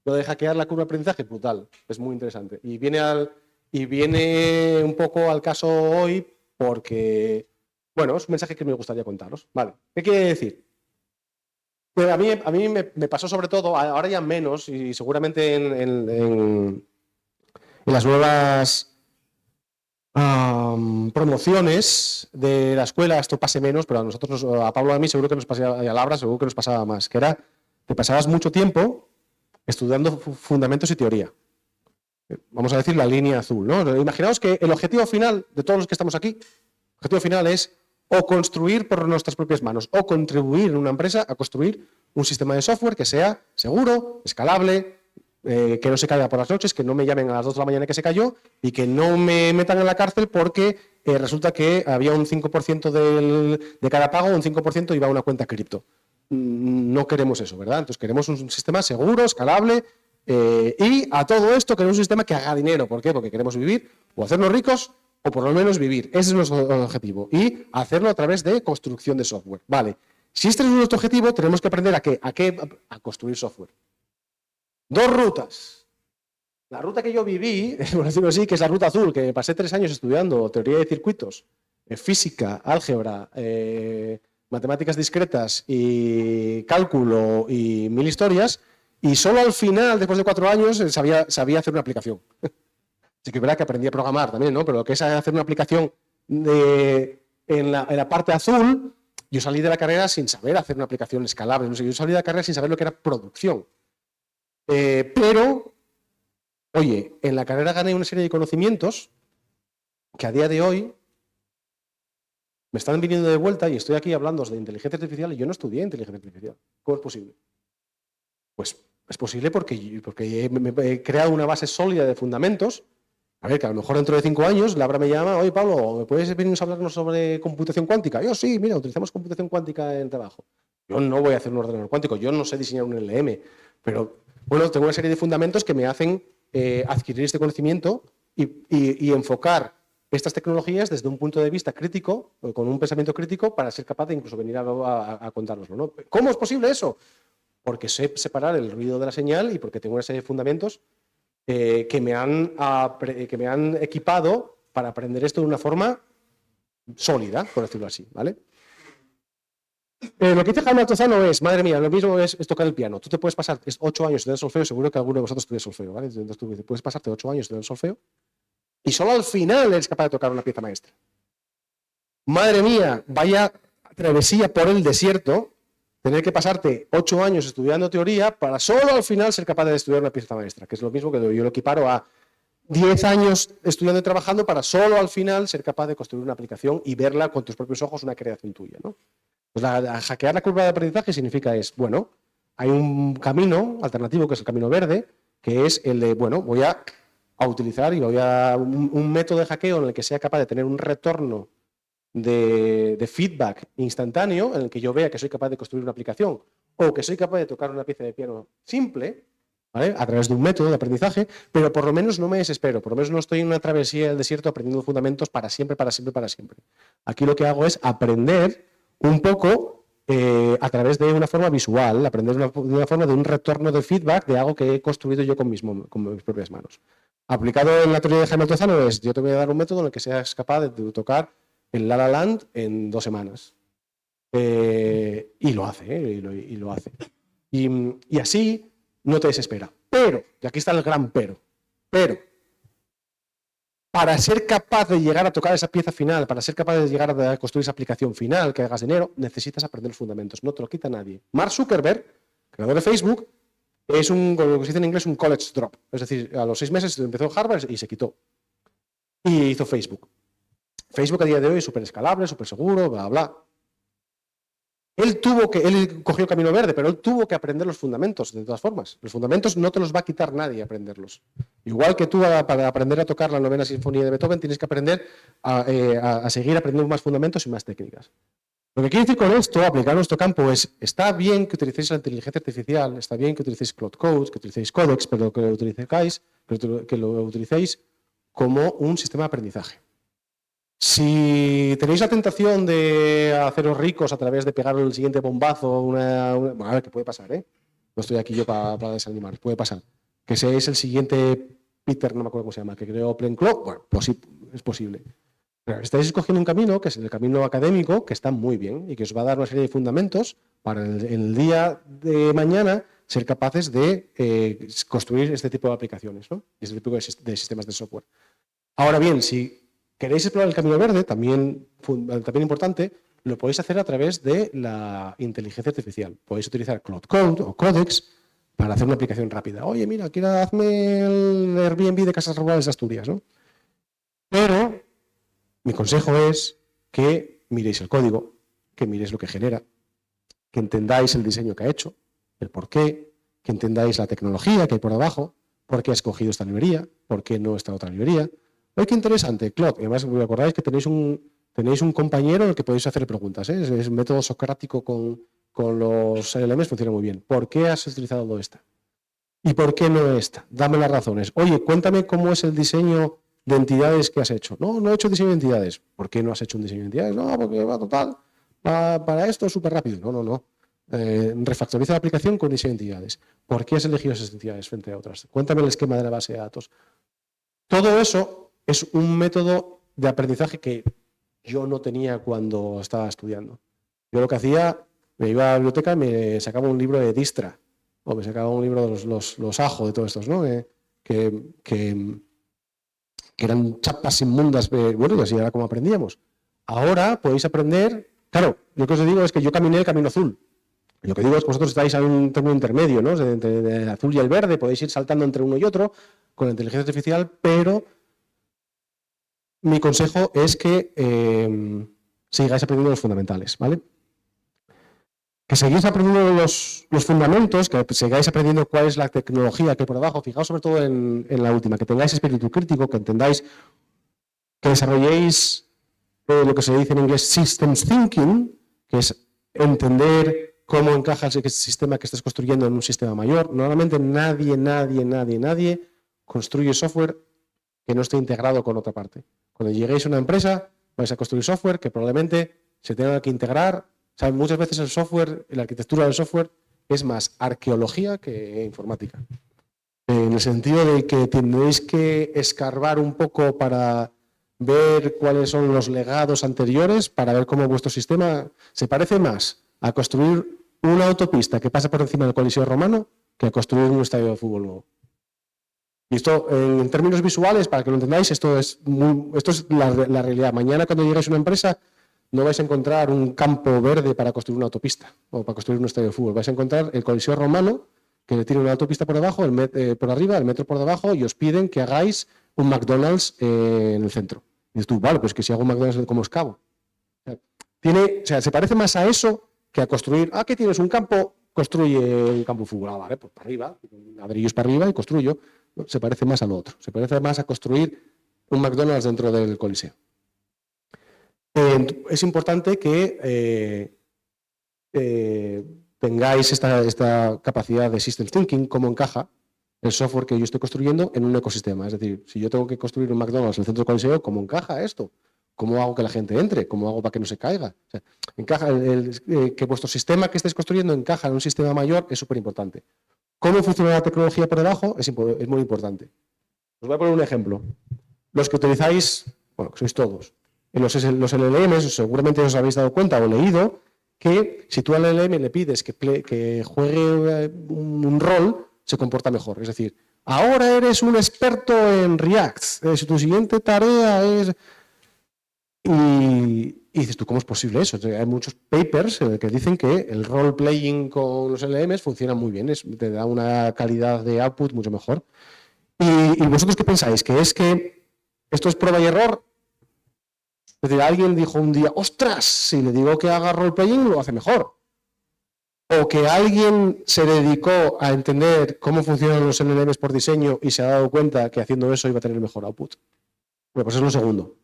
Lo de hackear la curva de aprendizaje, brutal, es muy interesante. Y viene un poco al caso hoy porque, bueno, es un mensaje que me gustaría contaros. Vale, ¿qué quiere decir? Pues a mí me pasó sobre todo, ahora ya menos, y seguramente en en las nuevas promociones de la escuela, esto pase menos, pero a nosotros, a Pablo y a mí seguro que nos pasaba, y a Laura seguro que nos pasaba más, que era, te pasabas mucho tiempo estudiando fundamentos y teoría. Vamos a decir la línea azul, ¿no? Imaginaos que el objetivo final de todos los que estamos aquí, el objetivo final es o construir por nuestras propias manos o contribuir en una empresa a construir un sistema de software que sea seguro, escalable, que no se caiga por las noches, que no me llamen a las 2 de la mañana que se cayó y que no me metan en la cárcel porque resulta que había un 5% de cada pago, un 5% iba a una cuenta cripto. No queremos eso, ¿verdad? Entonces queremos un sistema seguro, escalable y a todo esto queremos un sistema que haga dinero. ¿Por qué? Porque queremos vivir o hacernos ricos o por lo menos vivir. Ese es nuestro objetivo. Y hacerlo a través de construcción de software. Vale. Si este es nuestro objetivo, tenemos que aprender a construir software. 2 rutas. La ruta que yo viví, por decirlo así, que es la ruta azul, que pasé 3 años estudiando teoría de circuitos, física, álgebra, matemáticas discretas y cálculo y 1000 historias, y solo al final, después de 4 años, sabía hacer una aplicación. Sí que es verdad que aprendí a programar también, ¿no? Pero lo que es hacer una aplicación en la parte azul, yo salí de la carrera sin saber hacer una aplicación escalable. No sé, yo salí de la carrera sin saber lo que era producción. Pero, oye, en la carrera gané una serie de conocimientos que a día de hoy me están viniendo de vuelta y estoy aquí hablando de inteligencia artificial y yo no estudié inteligencia artificial. ¿Cómo es posible? Pues es posible porque he creado una base sólida de fundamentos. A ver, que a lo mejor dentro de 5 años Laura me llama, oye Pablo, ¿me puedes venir a hablarnos sobre computación cuántica? Yo sí, mira, utilizamos computación cuántica en el trabajo. Yo no voy a hacer un ordenador cuántico, yo no sé diseñar un LM, pero bueno, tengo una serie de fundamentos que me hacen adquirir este conocimiento y enfocar estas tecnologías desde un punto de vista crítico, con un pensamiento crítico, para ser capaz de incluso venir a contárnoslo, ¿no? ¿Cómo es posible eso? Porque sé separar el ruido de la señal y porque tengo una serie de fundamentos que me han equipado para aprender esto de una forma sólida, por decirlo así, ¿vale? Lo que dice Jaime Altozano es, madre mía, lo mismo es tocar el piano. Tú te puedes pasar 8 años estudiando solfeo, seguro que alguno de vosotros estudia solfeo, ¿vale? Entonces tú puedes pasarte 8 años estudiando solfeo y solo al final eres capaz de tocar una pieza maestra. Madre mía, vaya travesía por el desierto, tener que pasarte 8 años estudiando teoría para solo al final ser capaz de estudiar una pieza maestra, que es lo mismo que yo lo equiparo a 10 años estudiando y trabajando para solo al final ser capaz de construir una aplicación y verla con tus propios ojos, una creación tuya, ¿no? Pues hackear la curva de aprendizaje significa bueno, hay un camino alternativo que es el camino verde, que es el de, bueno, voy a utilizar y voy a un método de hackeo en el que sea capaz de tener un retorno de feedback instantáneo en el que yo vea que soy capaz de construir una aplicación o que soy capaz de tocar una pieza de piano simple, ¿vale? A través de un método de aprendizaje, pero por lo menos no me desespero, por lo menos no estoy en una travesía del desierto aprendiendo fundamentos para siempre, para siempre, para siempre. Aquí lo que hago es aprender un poco a través de una forma visual, aprender de una forma de un retorno de feedback de algo que he construido yo con mis propias manos. Aplicado en la teoría de Jaime Altozano es, yo te voy a dar un método en el que seas capaz de tocar el La La Land en 2 semanas. Y lo hace, y lo hace. Y así no te desespera. Pero, y aquí está el gran pero, para ser capaz de llegar a tocar esa pieza final, para ser capaz de llegar a construir esa aplicación final que hagas dinero, necesitas aprender los fundamentos. No te lo quita nadie. Mark Zuckerberg, creador de Facebook, es lo que se dice en inglés un college drop. Es decir, a los 6 meses empezó en Harvard y se quitó. Y hizo Facebook. Facebook a día de hoy es súper escalable, súper seguro, bla, bla. Él cogió el camino verde, pero él tuvo que aprender los fundamentos, de todas formas. Los fundamentos no te los va a quitar nadie aprenderlos. Igual que tú para aprender a tocar la 9ª Sinfonía de Beethoven tienes que aprender a seguir aprendiendo más fundamentos y más técnicas. Lo que quiero decir con esto, aplicar a nuestro campo, es, está bien que utilicéis la inteligencia artificial, está bien que utilicéis Cloud Code, que utilicéis Codex, pero que lo utilicéis como un sistema de aprendizaje. Si tenéis la tentación de haceros ricos a través de pegar el siguiente bombazo, a ver qué puede pasar, ¿eh? No estoy aquí yo para desanimar, puede pasar. Que seáis el siguiente Peter, no me acuerdo cómo se llama, que creó OpenCloud, bueno, pues sí, es posible. Pero estáis escogiendo un camino, que es el camino académico, que está muy bien y que os va a dar una serie de fundamentos para en el día de mañana ser capaces de construir este tipo de aplicaciones, ¿no? Este tipo de sistemas de software. Ahora bien, si queréis explorar el camino verde, también importante, lo podéis hacer a través de la inteligencia artificial. Podéis utilizar Cloud Code o Codex para hacer una aplicación rápida. Oye, mira, hazme el Airbnb de casas rurales de Asturias, ¿no? Pero mi consejo es que miréis el código, que miréis lo que genera, que entendáis el diseño que ha hecho, el por qué, que entendáis la tecnología que hay por abajo, por qué ha escogido esta librería, por qué no esta otra librería. ¡Ay, qué interesante! Cloud. Además, me acordáis que tenéis un compañero en el que podéis hacer preguntas. Es un método socrático con los LLMs, funciona muy bien. ¿Por qué has utilizado esta? ¿Y por qué no esta? Dame las razones. Oye, cuéntame cómo es el diseño de entidades que has hecho. No he hecho diseño de entidades. ¿Por qué no has hecho un diseño de entidades? No, porque va total. Para esto es súper rápido. No. Refactoriza la aplicación con diseño de entidades. ¿Por qué has elegido esas entidades frente a otras? Cuéntame el esquema de la base de datos. Todo eso es un método de aprendizaje que yo no tenía cuando estaba estudiando. Yo lo que hacía, me iba a la biblioteca y me sacaba un libro de Distra, o me sacaba un libro de los AJO, de todos estos, ¿no? Que eran chapas inmundas, bueno, y así era como aprendíamos. Ahora podéis aprender, claro, lo que os digo es que yo caminé el camino azul. Lo que digo es que vosotros estáis en un término intermedio, ¿no? Entre el azul y el verde, podéis ir saltando entre uno y otro con la inteligencia artificial, pero mi consejo es que sigáis aprendiendo los fundamentales, ¿vale? Que sigáis aprendiendo los fundamentos, que sigáis aprendiendo cuál es la tecnología que hay por abajo. Fijaos sobre todo en la última, que tengáis espíritu crítico, que entendáis, que desarrolléis lo que se dice en inglés systems thinking, que es entender cómo encaja ese sistema que estás construyendo en un sistema mayor. Normalmente nadie construye software que no esté integrado con otra parte. Cuando lleguéis a una empresa, vais a construir software que probablemente se tenga que integrar. ¿Saben? Muchas veces el software, la arquitectura del software, es más arqueología que informática. En el sentido de que tendréis que escarbar un poco para ver cuáles son los legados anteriores, para ver cómo vuestro sistema se parece más a construir una autopista que pasa por encima del Coliseo Romano que a construir un estadio de fútbol nuevo. Y esto, en términos visuales, para que lo entendáis, esto es la realidad. Mañana, cuando lleguéis a una empresa, no vais a encontrar un campo verde para construir una autopista o para construir un estadio de fútbol. Vais a encontrar el Coliseo Romano, que le tiene una autopista por debajo, por arriba, el metro por debajo, y os piden que hagáis un McDonald's en el centro. Y dices tú, vale, pues que si hago un McDonald's, ¿cómo excavo? Se parece más a eso que a construir, ¿qué tienes? Un campo, construye un campo de fútbol. Vale, pues para arriba, ladrillos para arriba y construyo. No, se parece más a lo otro. Se parece más a construir un McDonald's dentro del Coliseo. Es importante que tengáis esta capacidad de system thinking, cómo encaja el software que yo estoy construyendo en un ecosistema. Es decir, si yo tengo que construir un McDonald's en el centro del Coliseo, ¿cómo encaja esto? ¿Cómo hago que la gente entre? ¿Cómo hago para que no se caiga? O sea, que vuestro sistema que estéis construyendo encaja en un sistema mayor es súper importante. ¿Cómo funciona la tecnología por debajo? Es muy importante. Os voy a poner un ejemplo. Los que utilizáis, bueno, que sois todos, en los LLMs, seguramente os habéis dado cuenta o leído que si tú al LLM le pides que juegue un rol, se comporta mejor. Es decir, ahora eres un experto en React, si tu siguiente tarea es... Y dices tú, ¿cómo es posible eso? Hay muchos papers que dicen que el role-playing con los LLMs funciona muy bien, te da una calidad de output mucho mejor. ¿Y vosotros qué pensáis? ¿Que es que esto es prueba y error? Es decir, alguien dijo un día, ¡ostras! Si le digo que haga role-playing, lo hace mejor. O que alguien se dedicó a entender cómo funcionan los LLMs por diseño y se ha dado cuenta que haciendo eso iba a tener mejor output. Bueno, pues es lo segundo.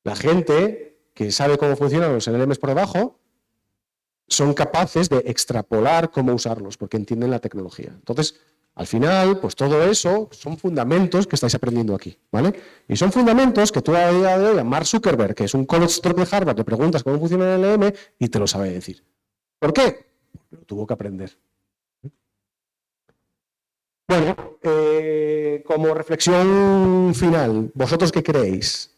La gente que sabe cómo funcionan los LLMs por debajo son capaces de extrapolar cómo usarlos porque entienden la tecnología. Entonces, al final, pues todo eso son fundamentos que estáis aprendiendo aquí, ¿vale? Y son fundamentos que tú a día de hoy a Mark Zuckerberg, que es un college drop de Harvard, le preguntas cómo funciona el LLM y te lo sabe decir. ¿Por qué? Porque lo tuvo que aprender. Bueno, como reflexión final, ¿vosotros qué creéis?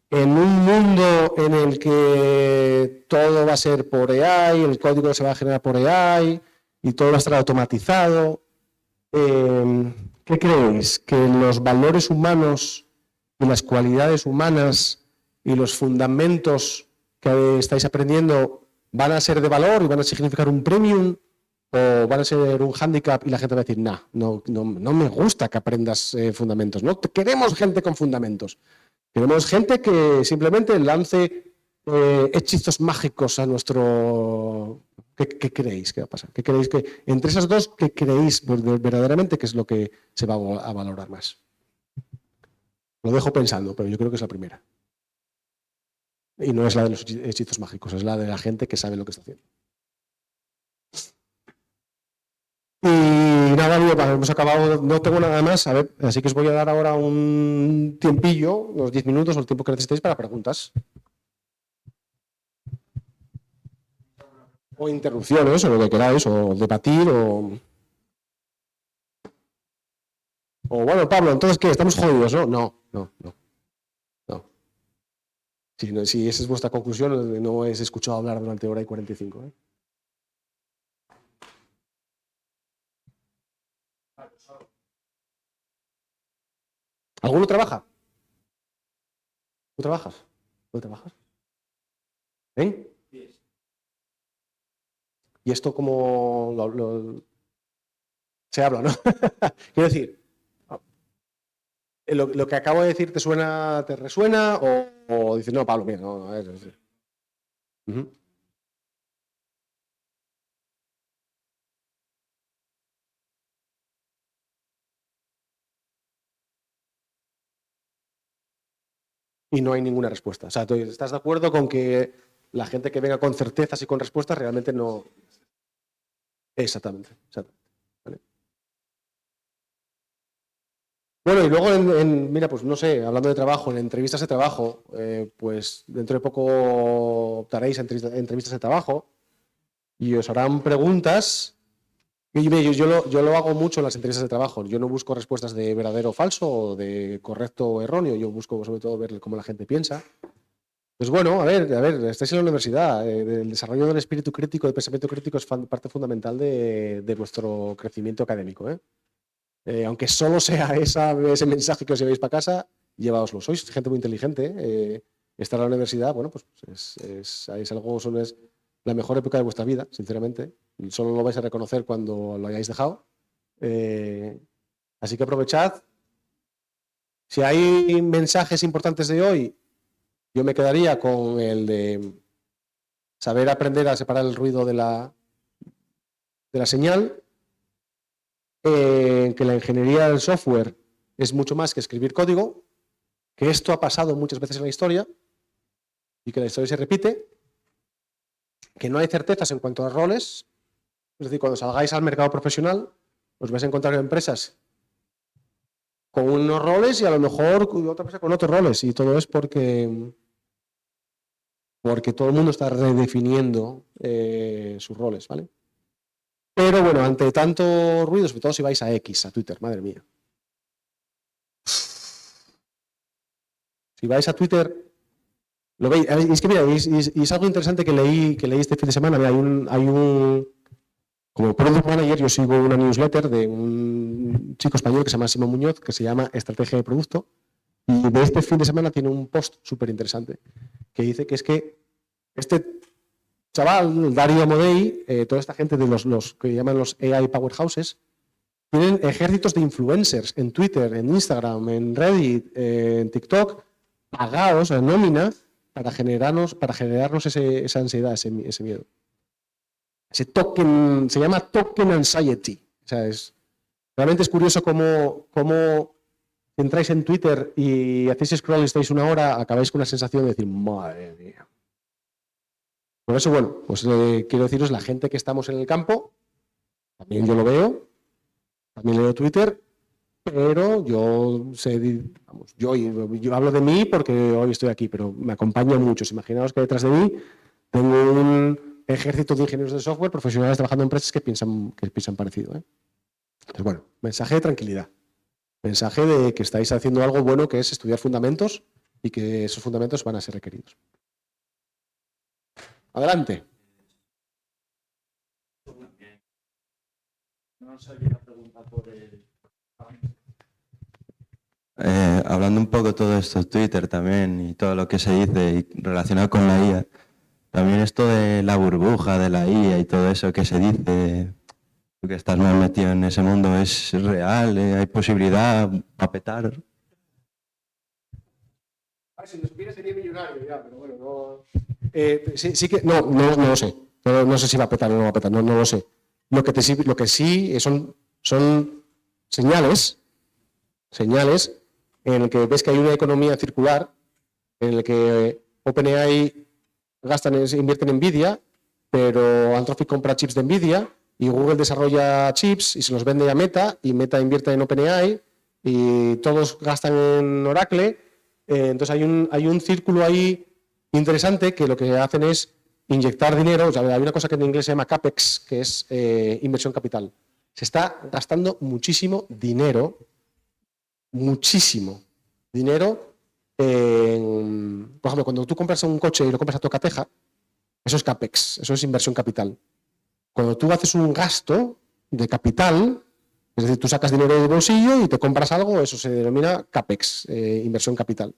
En un mundo en el que todo va a ser por AI, el código se va a generar por AI, y todo va a estar automatizado. ¿Qué creéis? ¿Que los valores humanos y las cualidades humanas y los fundamentos que estáis aprendiendo van a ser de valor y van a significar un premium? ¿O van a ser un hándicap y la gente va a decir, no me gusta que aprendas fundamentos? No queremos gente con fundamentos. Queremos gente que simplemente lance hechizos mágicos a nuestro... ¿Qué creéis que va a pasar? ¿Qué creéis que entre esas dos, qué creéis verdaderamente que es lo que se va a valorar más? Lo dejo pensando, pero yo creo que es la primera. Y no es la de los hechizos mágicos, es la de la gente que sabe lo que está haciendo. Y nada, hemos acabado, no tengo nada más, a ver, así que os voy a dar ahora un tiempillo, unos 10 minutos o el tiempo que necesitéis para preguntas. O interrupciones, o lo que queráis, o debatir, o bueno, Pablo, entonces, ¿qué? ¿Estamos jodidos, no? No. Si esa es vuestra conclusión, no os he escuchado hablar durante hora y 45, ¿eh? ¿Alguno trabaja? ¿Tú trabajas? ¿No trabajas? ¿Eh? Y esto como se habla, ¿no? Quiero decir, lo que acabo de decir te resuena o dices, no, Pablo, mira, no, a ver. Uh-huh. Y no hay ninguna respuesta. O sea, ¿estás de acuerdo con que la gente que venga con certezas y con respuestas realmente no... Exactamente. ¿Vale? Bueno, y luego, mira, pues no sé, hablando de trabajo, en entrevistas de trabajo, pues dentro de poco optaréis a entrevistas de trabajo y os harán preguntas. Yo lo hago mucho en las entrevistas de trabajo. Yo no busco respuestas de verdadero o falso o de correcto o erróneo. Yo busco sobre todo ver cómo la gente piensa. Pues bueno, a ver, estáis en la universidad. El desarrollo del espíritu crítico, del pensamiento crítico es parte fundamental de vuestro crecimiento académico. Aunque solo sea ese mensaje que os llevéis para casa, llevaoslo. Sois gente muy inteligente. Estar en la universidad, bueno, pues es la mejor época de vuestra vida, sinceramente. Solo lo vais a reconocer cuando lo hayáis dejado. Así que aprovechad. Si hay mensajes importantes de hoy, yo me quedaría con el de saber aprender a separar el ruido de la señal, que la ingeniería del software es mucho más que escribir código, que esto ha pasado muchas veces en la historia y que la historia se repite, que no hay certezas en cuanto a roles. Es decir, cuando salgáis al mercado profesional, os vais a encontrar empresas con unos roles y a lo mejor otra empresa con otros roles, y todo es porque todo el mundo está redefiniendo sus roles, ¿vale? Pero bueno, ante tanto ruido, sobre todo si vais a X, a Twitter, madre mía. Si vais a Twitter, lo veis. Es que mira, es algo interesante que leí este fin de semana. Mira, como product manager, yo sigo una newsletter de un chico español que se llama Simón Muñoz, que se llama Estrategia de Producto. Y de este fin de semana tiene un post súper interesante que dice que es que este chaval, Dario Amodei, toda esta gente de los que llaman los AI Powerhouses, tienen ejércitos de influencers en Twitter, en Instagram, en Reddit, en TikTok, pagados en nómina para generarnos esa ansiedad, ese miedo. Ese token, se llama token anxiety. O sea, realmente es curioso cómo entráis en Twitter y hacéis scroll y estáis una hora, acabáis con una sensación de decir, madre mía. Por eso, bueno, pues quiero deciros, la gente que estamos en el campo, también yo lo veo, también leo Twitter, pero yo hablo de mí porque hoy estoy aquí, pero me acompañan muchos. Imaginaos que detrás de mí tengo un ejército de ingenieros de software profesionales trabajando en empresas que piensan parecido. Entonces, bueno, mensaje de tranquilidad. Mensaje de que estáis haciendo algo bueno, que es estudiar fundamentos y que esos fundamentos van a ser requeridos. Adelante. No sabía la pregunta por el... Hablando un poco todo esto, Twitter también y todo lo que se dice y relacionado con la IA, también esto de la burbuja de la IA y todo eso que se dice, tú que estás más metido en ese mundo, ¿es real? ¿Hay posibilidad a petar? Si lo supiera sería millonario ya, pero bueno, no... sí que... No lo sé. No sé si va a petar o no va a petar, no lo sé. Lo que sí son señales en el que ves que hay una economía circular, en el que OpenAI invierten en Nvidia, pero Anthropic compra chips de Nvidia y Google desarrolla chips y se los vende a Meta y Meta invierte en OpenAI y todos gastan en Oracle. Entonces hay un círculo ahí interesante que lo que hacen es inyectar dinero. O sea, hay una cosa que en inglés se llama CAPEX, que es inversión capital. Se está gastando muchísimo dinero por ejemplo, cuando tú compras un coche y lo compras a tocateja, eso es CAPEX, eso es inversión capital. Cuando tú haces un gasto de capital, es decir, tú sacas dinero del bolsillo y te compras algo, eso se denomina CAPEX, inversión capital.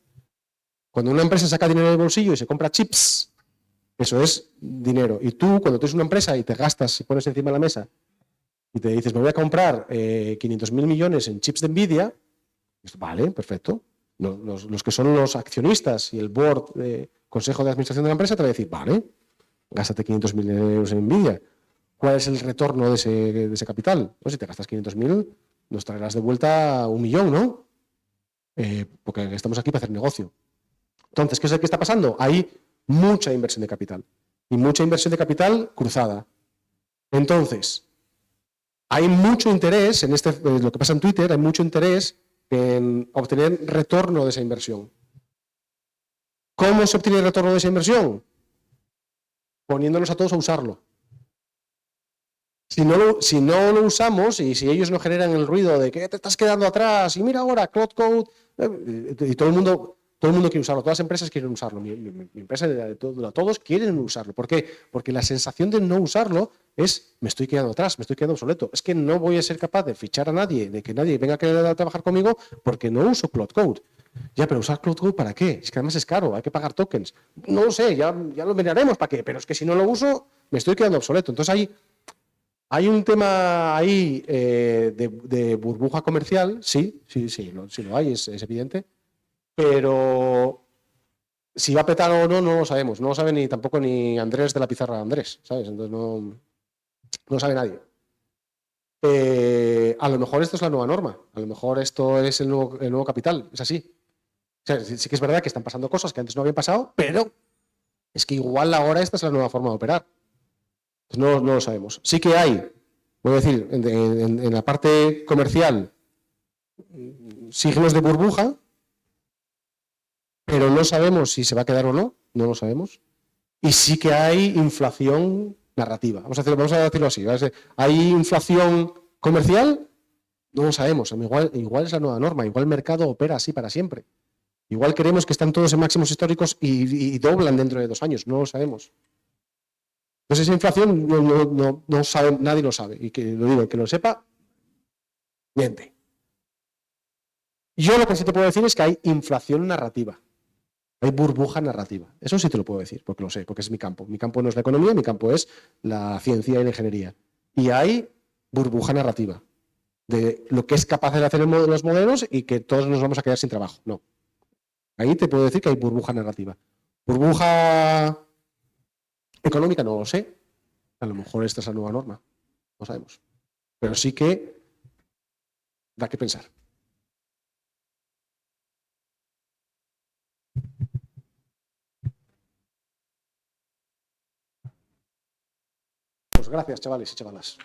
Cuando una empresa saca dinero del bolsillo y se compra chips, eso es dinero. Y tú, cuando tienes una empresa y te gastas y pones encima de la mesa y te dices, me voy a comprar 500.000 millones en chips de Nvidia, pues vale, perfecto. Los que son los accionistas y el board, consejo de administración de la empresa, te va a decir, vale, gástate 500.000 euros en Nvidia. ¿Cuál es el retorno de ese capital? Pues si te gastas 500.000, nos traerás de vuelta 1 millón, ¿no? Porque estamos aquí para hacer negocio. Entonces, ¿qué es lo que está pasando? Hay mucha inversión de capital y mucha inversión de capital cruzada. Entonces, hay mucho interés en lo que pasa en Twitter, hay mucho interés en obtener retorno de esa inversión. ¿Cómo se obtiene el retorno de esa inversión? Poniéndonos a todos a usarlo. Si no lo usamos y si ellos no generan el ruido de que te estás quedando atrás y mira ahora, Cloud Code, y todo el mundo quiere usarlo, todas las empresas quieren usarlo, mi empresa, todos quieren usarlo. ¿Por qué? Porque la sensación de no usarlo es me estoy quedando atrás, me estoy quedando obsoleto. Es que no voy a ser capaz de fichar a nadie, de que nadie venga a querer trabajar conmigo porque no uso Cloud Code. Ya, pero usar Cloud Code ¿para qué? Es que además es caro, hay que pagar tokens. No lo sé, ya lo miraremos para qué, pero es que si no lo uso me estoy quedando obsoleto. Entonces hay un tema ahí de burbuja comercial, sí lo hay, es evidente, pero si va a petar o no, no lo sabemos. No lo sabe ni tampoco ni Andrés de la pizarra Andrés, ¿sabes? Entonces no lo sabe nadie. A lo mejor esto es la nueva norma, a lo mejor esto es el nuevo capital, es así. O sea, sí que es verdad que están pasando cosas que antes no habían pasado, pero es que igual ahora esta es la nueva forma de operar. Entonces no lo sabemos. Sí que hay, voy a decir, en la parte comercial, signos de burbuja, pero no sabemos si se va a quedar o no, no lo sabemos. Y sí que hay inflación narrativa. Vamos a decirlo así. ¿Hay inflación comercial? No lo sabemos. Igual es la nueva norma. Igual el mercado opera así para siempre. Igual queremos que están todos en máximos históricos y doblan dentro de 2 años. No lo sabemos. Entonces esa inflación no sabe, nadie lo sabe. Y que lo digo, que lo sepa, miente. Yo lo que sí te puedo decir es que hay inflación narrativa. Hay burbuja narrativa. Eso sí te lo puedo decir, porque lo sé, porque es mi campo. Mi campo no es la economía, mi campo es la ciencia y la ingeniería. Y hay burbuja narrativa de lo que es capaz de hacer los modelos y que todos nos vamos a quedar sin trabajo. No. Ahí te puedo decir que hay burbuja narrativa. Burbuja económica no lo sé. A lo mejor esta es la nueva norma. No sabemos. Pero sí que da que pensar. Pues gracias, chavales y chavalas.